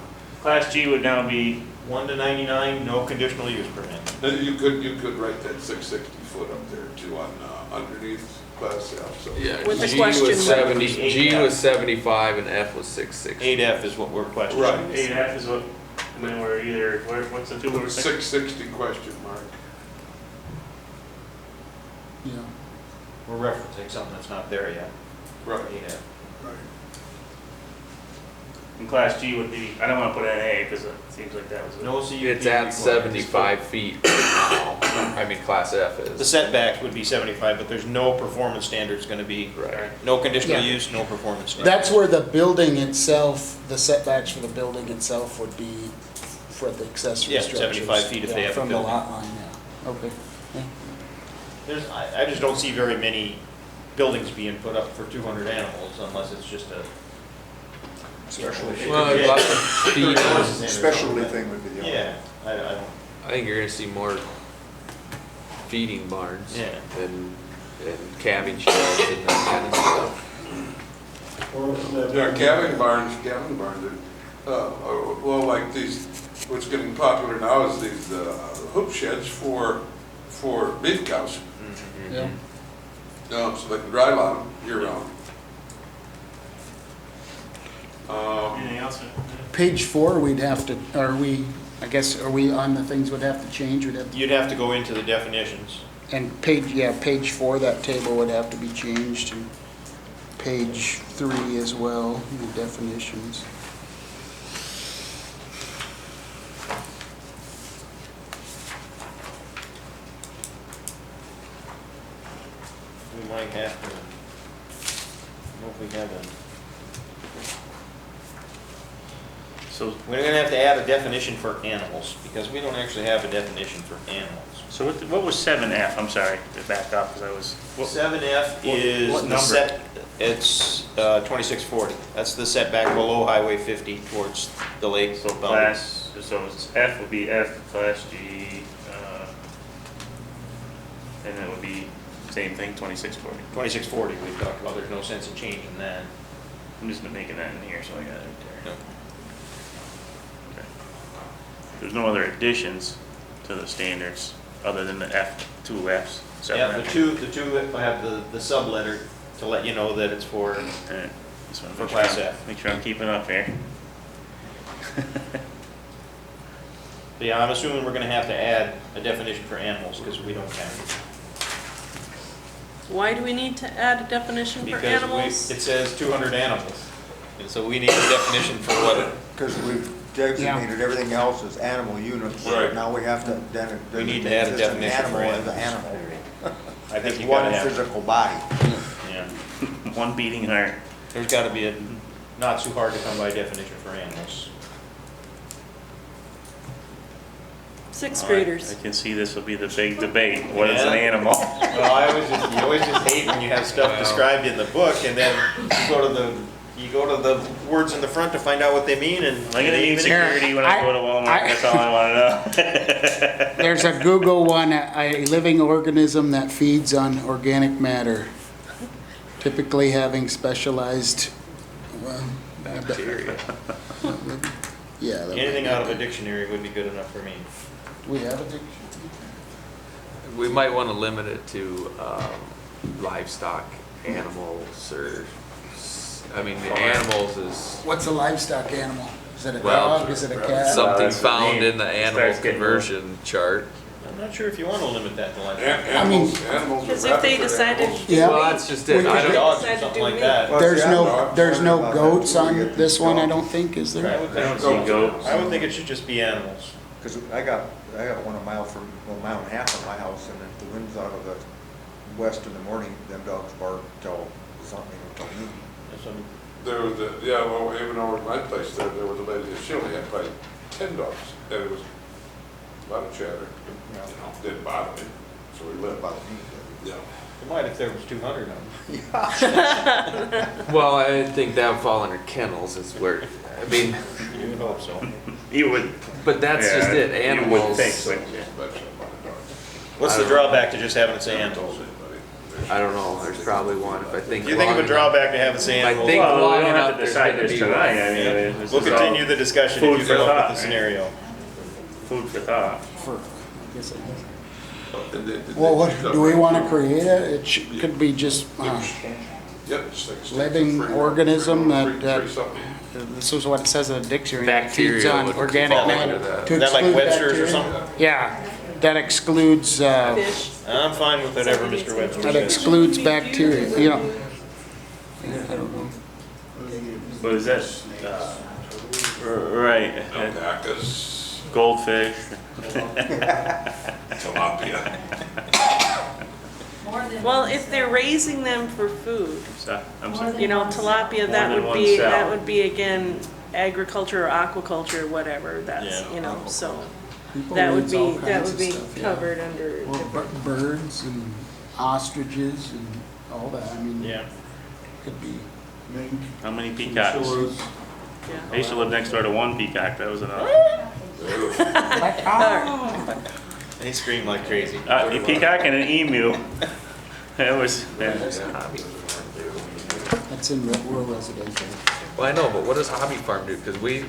class G would now be, 1 to 99, no conditional use permit. you could write that 660 foot up there too on, underneath class F, so. Yeah, With the G question was mark. 70, G was 75 and F was 660. 8F is what we're questioning. Right. 8F is what, and then we're either, what's the two we're saying? 660 question mark. Yeah. We're referencing something that's not there yet. Right. 8F. Right. And class G would be, I don't wanna put NA, because it seems like that was a. No CUP It's at required. 75 feet right now. I mean, class F The is. setbacks would be 75, but there's no performance standards gonna be, Right. no conditional Yeah. use, no performance standards. That's where the building itself, the setbacks for the building itself would be for the accessory Yeah, structures. 75 feet if they Yeah, have a from the building. lot line, yeah. Okay. Yeah. I just don't see very many buildings being put up for 200 animals unless it's just a special. Well, there's lots of feet. Specialty thing would be the only. Yeah, I don't, I think you're gonna see more feeding barns Yeah. and calving sheds and that kind of stuff. Yeah, calving barns well, like these, what's getting popular now is these, hoop sheds for beef cows. Yeah. So they can drive on them year round. Anything else? Page 4, we'd have to, are we on the things we'd have to change? you'd have to go into the definitions. And page 4, that table would have to be changed, and page 3 as well, the definitions. We might have to, I don't know if we have a, So, we're gonna have to add a definition for animals, because we don't actually have a definition for animals. so what was 7F? I'm sorry, to back up, because I was. 7F is what the number? set, it's 2640. That's the setback below Highway 50 towards the lake. So boundary. class, so it's F would be F, class G, and it would be same thing, 2640. 2640 we talked about, there's no sense in changing that. I'm just making that in here, so I got it right there. No. Okay. There's no other additions to the standards other than the F, 2 Fs, 7 Yeah, the Fs. two have the sub letter to let you know that it's for, Alright, just wanna For make sure class I'm- F. Make sure I'm keeping up here. Yeah, I'm assuming we're gonna have to add a definition for animals, because we don't have it. Why do we need to add a definition for Because animals? it says 200 animals, and so we need a definition for what it, Because we've designated everything else as animal units. Right. Now we have to then. We need to add a designate definition for Animal as an animals. animal. I think It's you one gotta have, physical body. yeah. One beating heart. There's gotta be a not too hard to come by definition for animals. Sixth I graders. can see this will be the big debate. What is an Yeah. animal? Well, you always just hate when you have stuff described in the book, and then you go to the words in the front to find out what they mean, and Am I gonna need security when I go to Walmart? That's all I wanna know. There's a Google one, a living organism that feeds on organic matter, typically having specialized, well, Bacteria. yeah. that anything might out of be a dictionary would be good enough for me. good. We have a dictionary? We might want to limit it to livestock, animals, or, I mean, the animals is What's a livestock animal? Is it a Well, dog? Is it a cat? something that's what I found mean. in the animal Starts getting conversion chart. I'm not sure if you want to limit that to life. Animals are Because if they rapid decided. animals. Yeah. Well, that's just it. We I could- don't, Dogs or Decided to something do like meat. that. Well, There's yeah, no, dogs, there's no about that goats before we on get this one, I dogs. don't think, is I there? would I don't think, see goats. I would think it should just be animals. Because I got one a mile from, well, a mile and a half from my house, and if the wind's out of the west in the morning, them dogs bark till something, till noon. That's what- There was a, yeah, well, even over at my place, there was a lady, she only had probably 10 dogs, and it was a lot of chatter, you know, didn't bother me, so we let About about, me. yeah. It might if there was 200 of them. well, I think that would fall under kennels is where, I mean, You would hope so. You would. but that's yeah, just it, You would animals. think, wouldn't you? Special amount of dogs. What's the drawback to just having it say Haven't animals? told anybody. I don't know, there's probably one, if I think. Do you think of a long drawback to have it say I animals? think- Well, we long don't enough, have to there's decide gonna this be tonight. one. I mean, this We'll is all continue the discussion food if you for come up thought, with the right? scenario. Food for thought. Well, what, do we want to create it? It could be just, Yep, just like a stick, living three- organism three- that- three something. this is what it says in the dictionary. that feeds Bacteria on would organic fall matter. under that. To Is that like exclude Webster's or bacteria. something? Yeah, that excludes, Fish. I'm fine with whatever Mr. Webster that says. excludes bacteria, you know. I don't know. What is that? Right. Alpacas, Goldfish. tilapia. Well, if they're raising them for food, I'm sorry. you know, tilapia, More that than would one be, cell. that would be again, agriculture or aquaculture, whatever, that's, Yeah. you know, so. People That would raise all be, that kinds would of be stuff, yeah. covered under Well, different. birds and ostriches and all that, I mean, Yeah. could be. Mink, How many peacocks? chinchillas. Yeah. I used to live next door to one peacock. That was enough. They scream like crazy. A peacock and an emu. That was. Yeah. That's in rural residential. Well, I know, but what does Hobby Farm do? Because we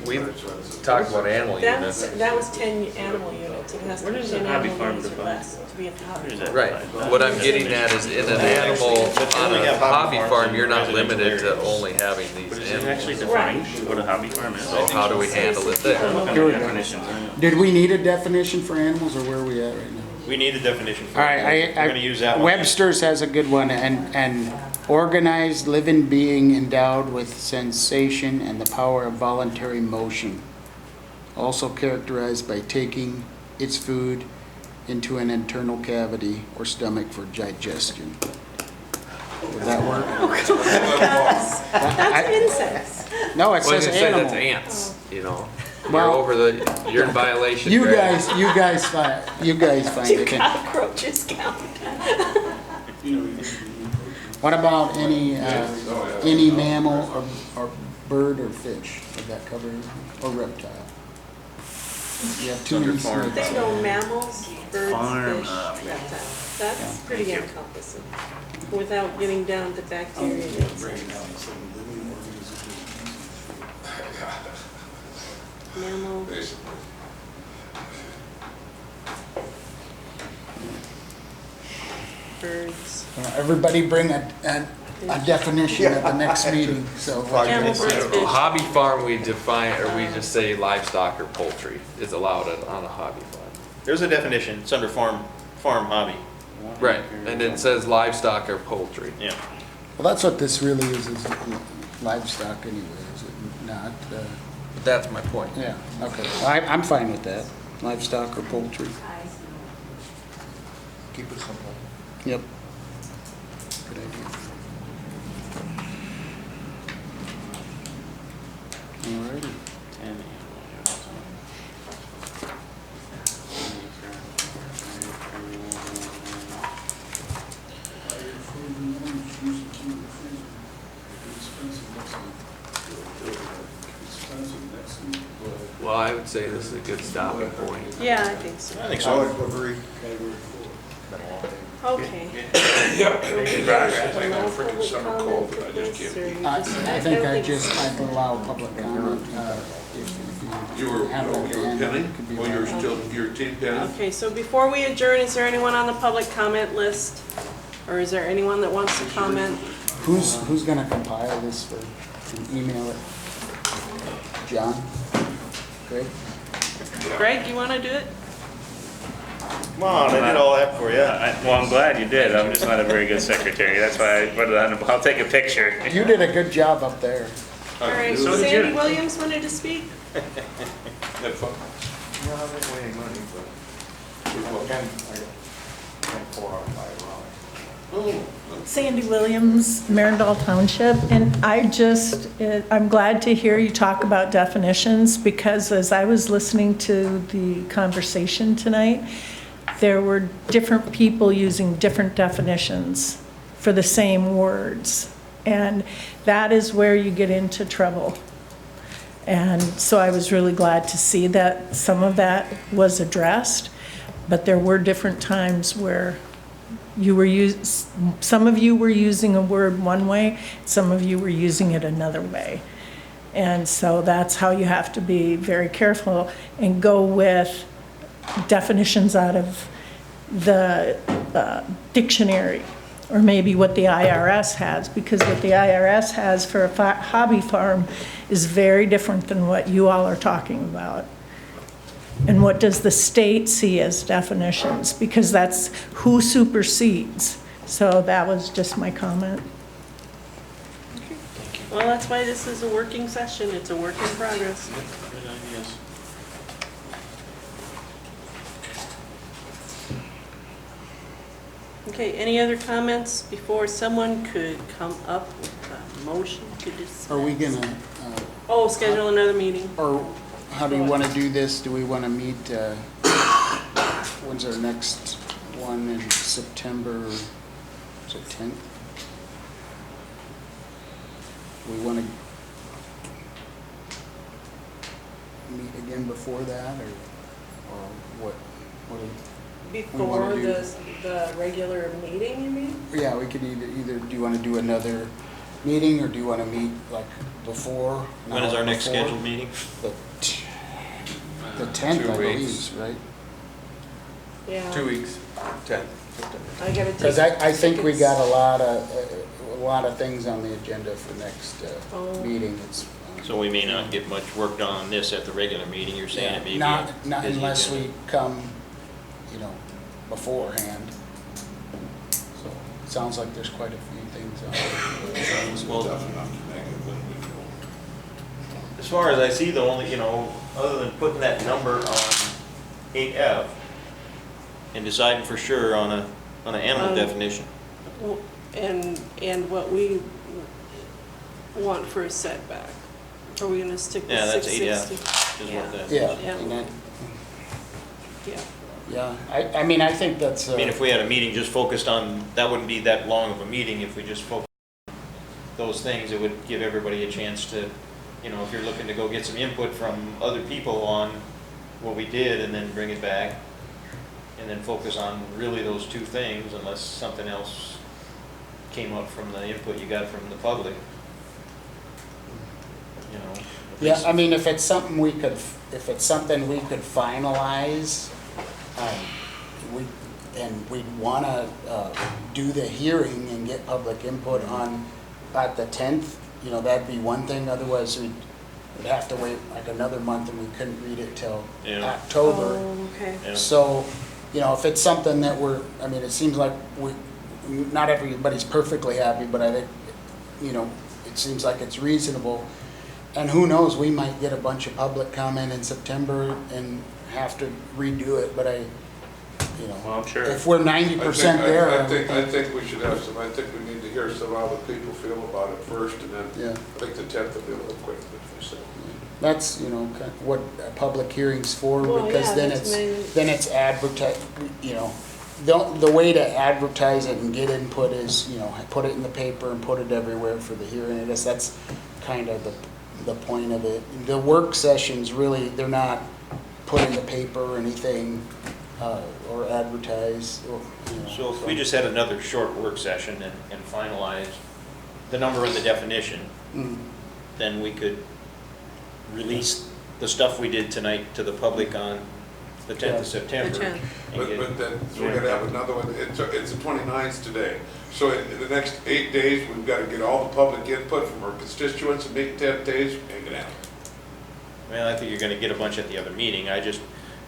talked about animal units. That was 10 animal units, it has to Where be does the 10 hobby animal farm units or define? less to be a hobby. Where's that? Right, what I'm getting at is in an animal, But on we a have hobby hobby farms farm, in you're not residential limited to areas. only having these But is it actually animals. defined what a hobby farm is? So how do we handle it there? What kind Here of we go. definitions are there? Did we need a definition for animals, or where are we at right now? We need a definition for All it. right, We're gonna use that one. Webster's has a good one, and organized living being endowed with sensation and the power of voluntary motion, also characterized by taking its food into an internal cavity or stomach for digestion. Would that work? That's insects. No, it Well, you says say that's animal. ants, you know? You're Well- over you're in violation. You Greg. guys find Do it. cockroaches count? What about any mammal or bird or fish? Would that cover it? Or reptile? You have too many snakes. They know mammals, birds, Farm fish, up. reptiles. That's pretty encompassing, without getting down to bacteria and insects. Mammal, Basically. birds. Everybody bring a a definition at the next meeting, so. Animal fish. Hobby farm, we define, or we just say livestock or poultry is allowed on a hobby farm. There's a definition, it's under farm hobby, Right, and it says livestock or poultry. yeah. Well, that's what this really is livestock anyway, is it not? But that's my point. Yeah, okay. I'm fine with that, livestock or poultry. Keep it simple. Yep. Good idea. Alrighty. Well, I would say this is a good stopping point. Yeah, I think so. I think I so. would agree. Okay. Yep, I think I'm freaking summer cold, but I just can't. I think I'd allow public comment, if You were, have it at the you were end, Penny? it could be Well, you're right. still, you're team Penny? Okay, so before we adjourn, is there anyone on the public comment list? Or is there anyone that wants to comment? Who's gonna compile this for, and email it? John? Greg? Greg, you wanna do it? Come on, I did all that for you. Well, I'm glad you did. I'm just not a very good secretary. That's why I put it on. I'll take a picture. You did a good job up there. All right, so did Sandy you. Williams wanted to speak? Had fun. No, I didn't win any money, but I can 4 out of 5 around. Sandy Williams, Marindal Township, and I'm glad to hear you talk about definitions, because as I was listening to the conversation tonight, there were different people using different definitions for the same words, and that is where you get into trouble. And so I was really glad to see that some of that was addressed, but there were different times where some of you were using a word one way, some of you were using it another way. And so that's how you have to be very careful and go with definitions out of the dictionary, or maybe what the IRS has, because what the IRS has for a hobby farm is very different than what you all are talking about. And what does the state see as definitions? Because that's who supersedes. So that was just my comment. Well, that's why this is a working session. It's a work in progress. Good ideas. Okay, any other comments before someone could come up with a motion to dismiss? Are we gonna, Oh, schedule another meeting. or how do you wanna do this? Do we wanna meet, when's our next one in September? Is it 10th? We wanna meet again before that, or what do Before do- the regular meeting, you mean? yeah, we could either, do you wanna do another meeting, or do you wanna meet like before? an When is hour our next before? scheduled meeting? The 10th, 2 I weeks. believe, right? Yeah. 2 weeks, 10. I gotta take. Because I think we tickets. got a lot of things on the agenda for next Oh. meeting. It's, So we may not get much work done on this at the regular meeting, you're saying it may be a not busy unless agenda. we come, beforehand. So, it sounds like there's quite a few things on. Well, Definitely not negative, then we know. as far as I see, the only, other than putting that number on 8F and deciding for sure on an animal definition. Well, And what we want for a setback. Are we gonna stick with Yeah, that's 660? 8F, is Yeah. what that is. Yeah, Yeah. and that, Yeah. yeah, I mean, I think that's. I mean, if we had a meeting just focused on, that wouldn't be that long of a meeting if we just focused on those things. It would give everybody a chance to, if you're looking to go get some input from other people on what we did and then bring it back and then focus on really those two things unless something else came up from the input you got from the public. at Yeah, least- I mean, if it's something we could finalize, we'd wanna do the hearing and get public input on at the 10th, you know, that'd be one thing. Otherwise, we'd have to wait like another month and we couldn't read it till Yeah. October. Oh, okay. Yeah. So, you know, if it's something that I mean, it seems like not everybody's perfectly happy, but I think, you know, it seems like it's reasonable. And who knows, we might get a bunch of public comment in September and have to redo it, but you know. Well, I'm sure. If we're 90% there. I think we should have some, I think we need to hear some how the people feel about it first, and then Yeah. I think the 10th will be a little quick, but we said. That's, you know, kind of what a public hearing's for, Well, because yeah, then that's it's advertised, you know. The way to advertise it and get input is, you know, put it in the paper and put it everywhere for the hearing. I guess that's kind of the point of it. The work sessions, really, they're not put in the paper or anything, or advertised, or, you know. So if we just had another short work session and finalized the number and the definition, Mm. then we could release the stuff we did tonight to the public on the 10th of September. The 10th. and get- But then, so we're gonna have another one, it's the 29th today. So in the next 8 days, we've gotta get all the public input from our constituents and meet 10 days, ain't gonna happen. Well, I think you're gonna get a bunch at the other meeting. I just,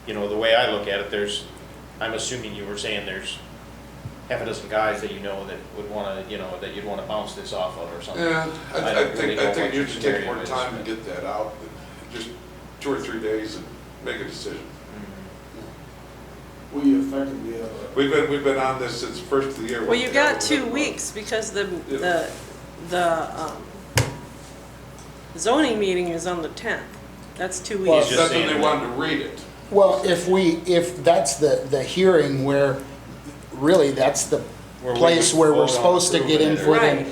you know, the way I look at it, I'm assuming you were saying there's half a dozen guys that you know that would wanna, you know, that you'd wanna bounce this off of or something. Yeah, I I don't really think know what you your should take scenario more is, time to but- get that out, just 2 or 3 days and make a decision. We effectively have We've been on this since first of the year. Well, you got 2 weeks because the zoning meeting is on the 10th. That's 2 Well, weeks. just That's when saying they that. wanted to read it. Well, if that's the hearing where, really, that's the Where we place can where vote we're on supposed to get approving it. input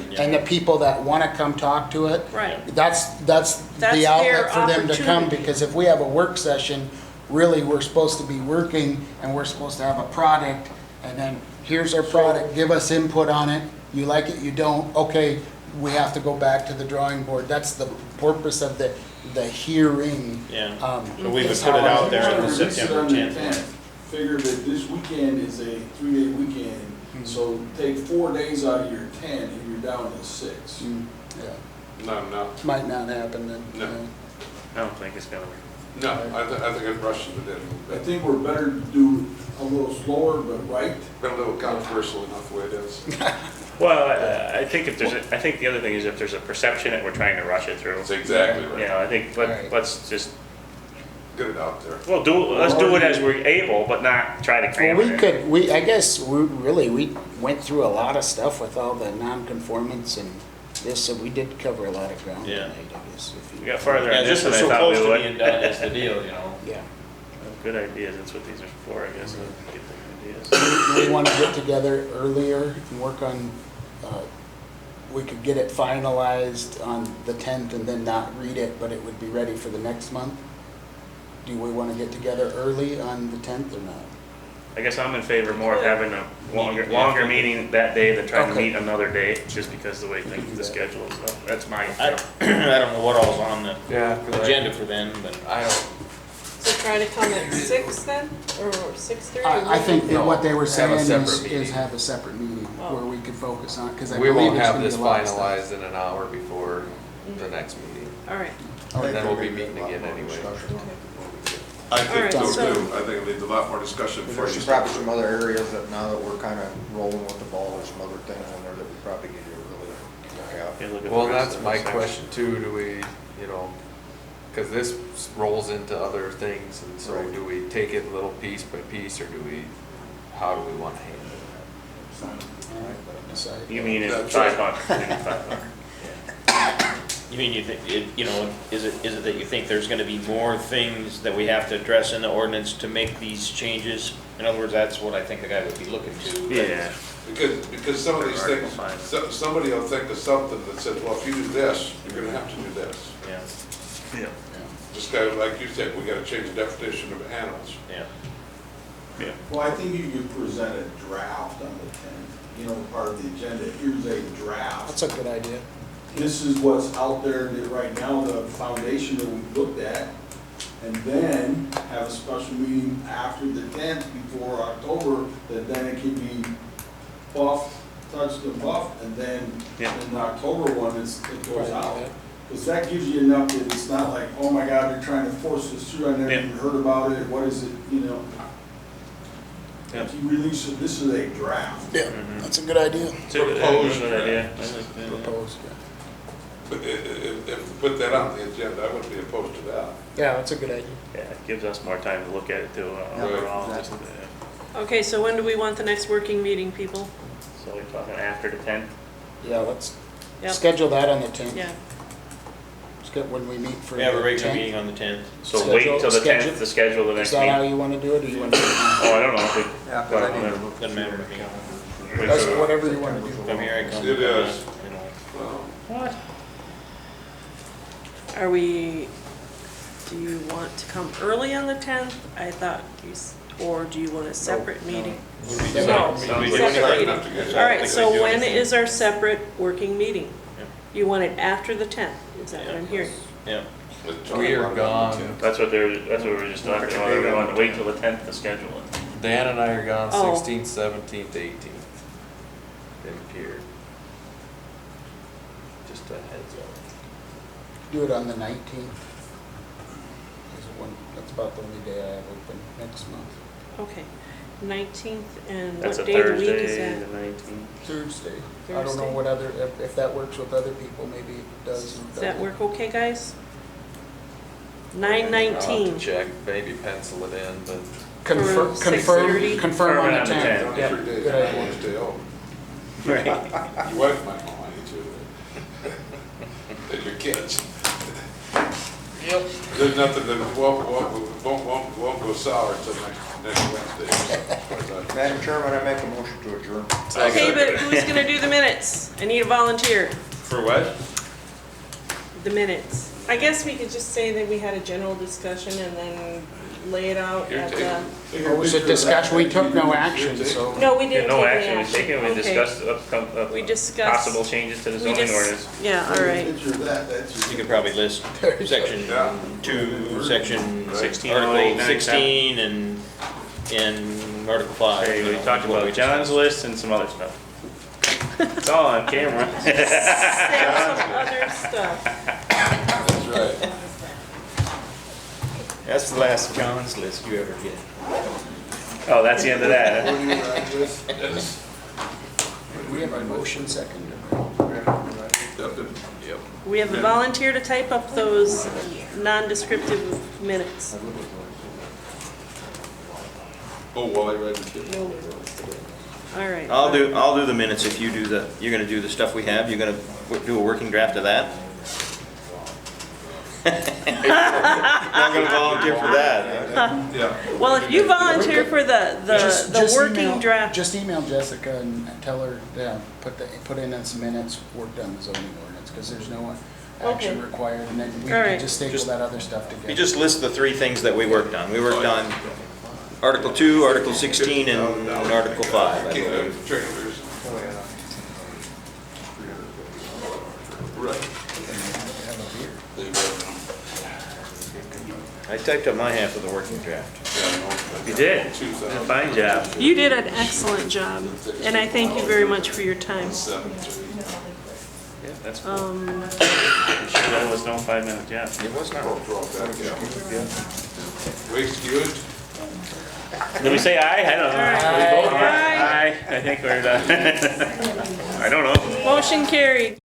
Right. and the people that want to come talk to it. Right. That's That's the their outlet for them to come, opportunity. because if we have a work session, really, we're supposed to be working and we're supposed to have a product, and then here's our product, give us input on it, you like it, you don't, okay, we have to go back to the drawing board. That's the purpose of the hearing. Yeah. Um, So we would is put it how I- out there on Release it September on the 10th. Figure that this weekend is a 3-day weekend, so take 4 days out of your 10 and you're down to 6. Mm, yeah. No, Might not happen then. No. I don't think it's gonna work. no, I think it rushes it I in. think we're better to do a little slower but right. Been a little controversial enough the way it is. Well, I think I think the other thing is if there's a perception that we're trying to rush it through. That's exactly You right. know, I think, Right. let's just, Get it out there. well, let's do it as we're able, but not try to Well, cram it in. I guess, we went through a lot of stuff with all the non-conformance and this, so we did cover a lot of ground Yeah. tonight, I guess. if you- We got farther Yeah, on this this than was I so thought close we to would. being done, that's the deal, you know. Yeah. Good ideas, that's what these are for, I guess, get the ideas. We want to get together earlier and work on, we could get it finalized on the 10th and then not read it, but it would be ready for the next month. Do we want to get together early on the 10th or not? I guess I'm in favor more of having a longer Meeting. meeting that day than trying to Okay. meet another day, just because the way things, the schedule is up. That's my, I don't know what all's on the Yeah. agenda for then, but I don't, So try to come at 6 then, or 6:30? I think that what they were Have a saying separate is meeting. have a separate meeting Oh. where we could focus on, because I we believe won't it's have going to this be a lot of stuff. finalized in an hour before the next meeting. All right. And then we'll be meeting again anyway. I All think right, so so- too. I think it needs a lot more discussion before There's you probably start. some other areas that now that we're kind of rolling with the ball, there's some other things in there that we probably need to really look at. yeah, look at the Well, rest that's of my this section. question too, do we, you know, cause this rolls into other things, and so Right. do we take it little piece by piece, or how do we wanna handle it? All right, but decide. You mean in That's $5? right. You mean $5? you mean, you think, you know, is it that you think there's gonna be more things that we have to address in the ordinance to make these changes? In other words, that's what I think the guy would be looking to. Yeah. Because some of these Article things, five. somebody will think of something that says, well, if you do this, you're gonna have to do this. Yeah, Yeah. Just kind of like you said, we gotta change the definition of animals. yeah. Yeah. Well, I think you could present a draft on the 10th, you know, part of the agenda. Here's a draft. That's a good idea. This is what's out there right now, the foundation that we looked at. And then have a special meeting after the 10th before October, that then it can be buffed touched and buffed, and then Yeah. in the October one, it goes out. Because that gives you enough that it's not like, oh my God, they're trying to force this through, I never Yeah. even heard about it, what is it, you know? Yeah. If you release it, this is a draft. Yeah, that's a good idea. It's a good Proposed idea. draft. I like that. Proposed, yeah. But if we put that on the agenda, I wouldn't be opposed to that. Yeah, that's a good idea. Yeah, it gives us more time to look at it too, overall, just, Okay, so when do we want the next working meeting, people? so we're talking after the 10th? Yeah, let's Yep. schedule that on the 10th. Yeah, When we meet for We have a the regular 10th. meeting on the 10th. So Schedule- wait till the schedule- 10th to schedule the Is next that how meeting? you want to do it, or you want to do it now? Oh, I don't know if we. Yeah, 'cause I well, didn't- then- Doesn't matter to me. wait That's till- whatever you want to do. Come here, I come. It is. You know. Well, are we, do you want to come early on the 10th? I thought or do you want a separate meeting? No, Sounds we like- do Separate anything. meeting. enough to get- All right, think so we do when anything. is our separate working meeting? Yeah. You want it after the 10th, is that what I'm hearing? Yeah. let's talk We are about it on the gone. 10th. That's what we were just talking about, we want to wait till the 10th to schedule it. Dan and I are gone Oh. 16th, 17th, 18th. In Pier. Just a heads up. Do it on the 19th. That's about the only day I have open next month. Okay, 19th, and That's what a day of the week is Thursday, that? the 19th. Thursday. I don't know Thursday. what other, if that works with other people, maybe it does. Does that work okay, guys? I'll have 9/19. to check, maybe pencil it in, but Confirm, For 6:30? confirm on the Confirm on the 10th. 10th. Yeah, Every day, good I idea. want to stay open. Right. Your wife might know, I need to. And your kids. Yep. There's nothing that won't go sour until next Wednesday. Madam Chairman, I make a motion to adjourn. Okay, but who's gonna do the minutes? I need a volunteer. For what? The minutes. I guess we could just say that we had a general discussion and then lay it out Here, at take the. it. It was a discussion, we took no action, so. No, we Yeah, didn't no take action any was taken, we Okay. discussed We discussed. possible changes to the We zoning just, ordinance. yeah, all right. Picture of that, that's You could probably list section Yeah. 2, section 16, Article 08, 16, and Article 5. Hey, you we know, talked what we about John's discussed. list and some other stuff. It's all on camera. Save some other stuff. That's right. That's the last John's list you ever get. Oh, that's the end of that. huh? Yes. We have a motion second. Yep. We have a volunteer to type up those non-descriptive minutes. Oh, Wally read it. No. All right. I'll do the minutes if you do you're gonna do the stuff we have, you're gonna do a working draft of that? Not gonna volunteer for that. Yeah. Well, if you volunteer for the Just working email- draft, Just email Jessica and tell her, yeah, put in some minutes, worked on the zoning ordinance, because there's no action Okay. required, and then we All can right. just staple Just- that other stuff together. You just list the 3 things that we worked on. We worked on Article 2, Article 16, and Article 5, I believe. Trailers. Right. Have a beer. They were. I typed up my half of the working draft. You did. Did a fine job. you did an excellent job, and I thank you very much for your time. Yeah, that's cool. I'm sure that was no 5-minute job. It was not. Waste good. Did we say aye? I don't know. Aye. We vote aye. I think we're done. I don't know. Motion carried.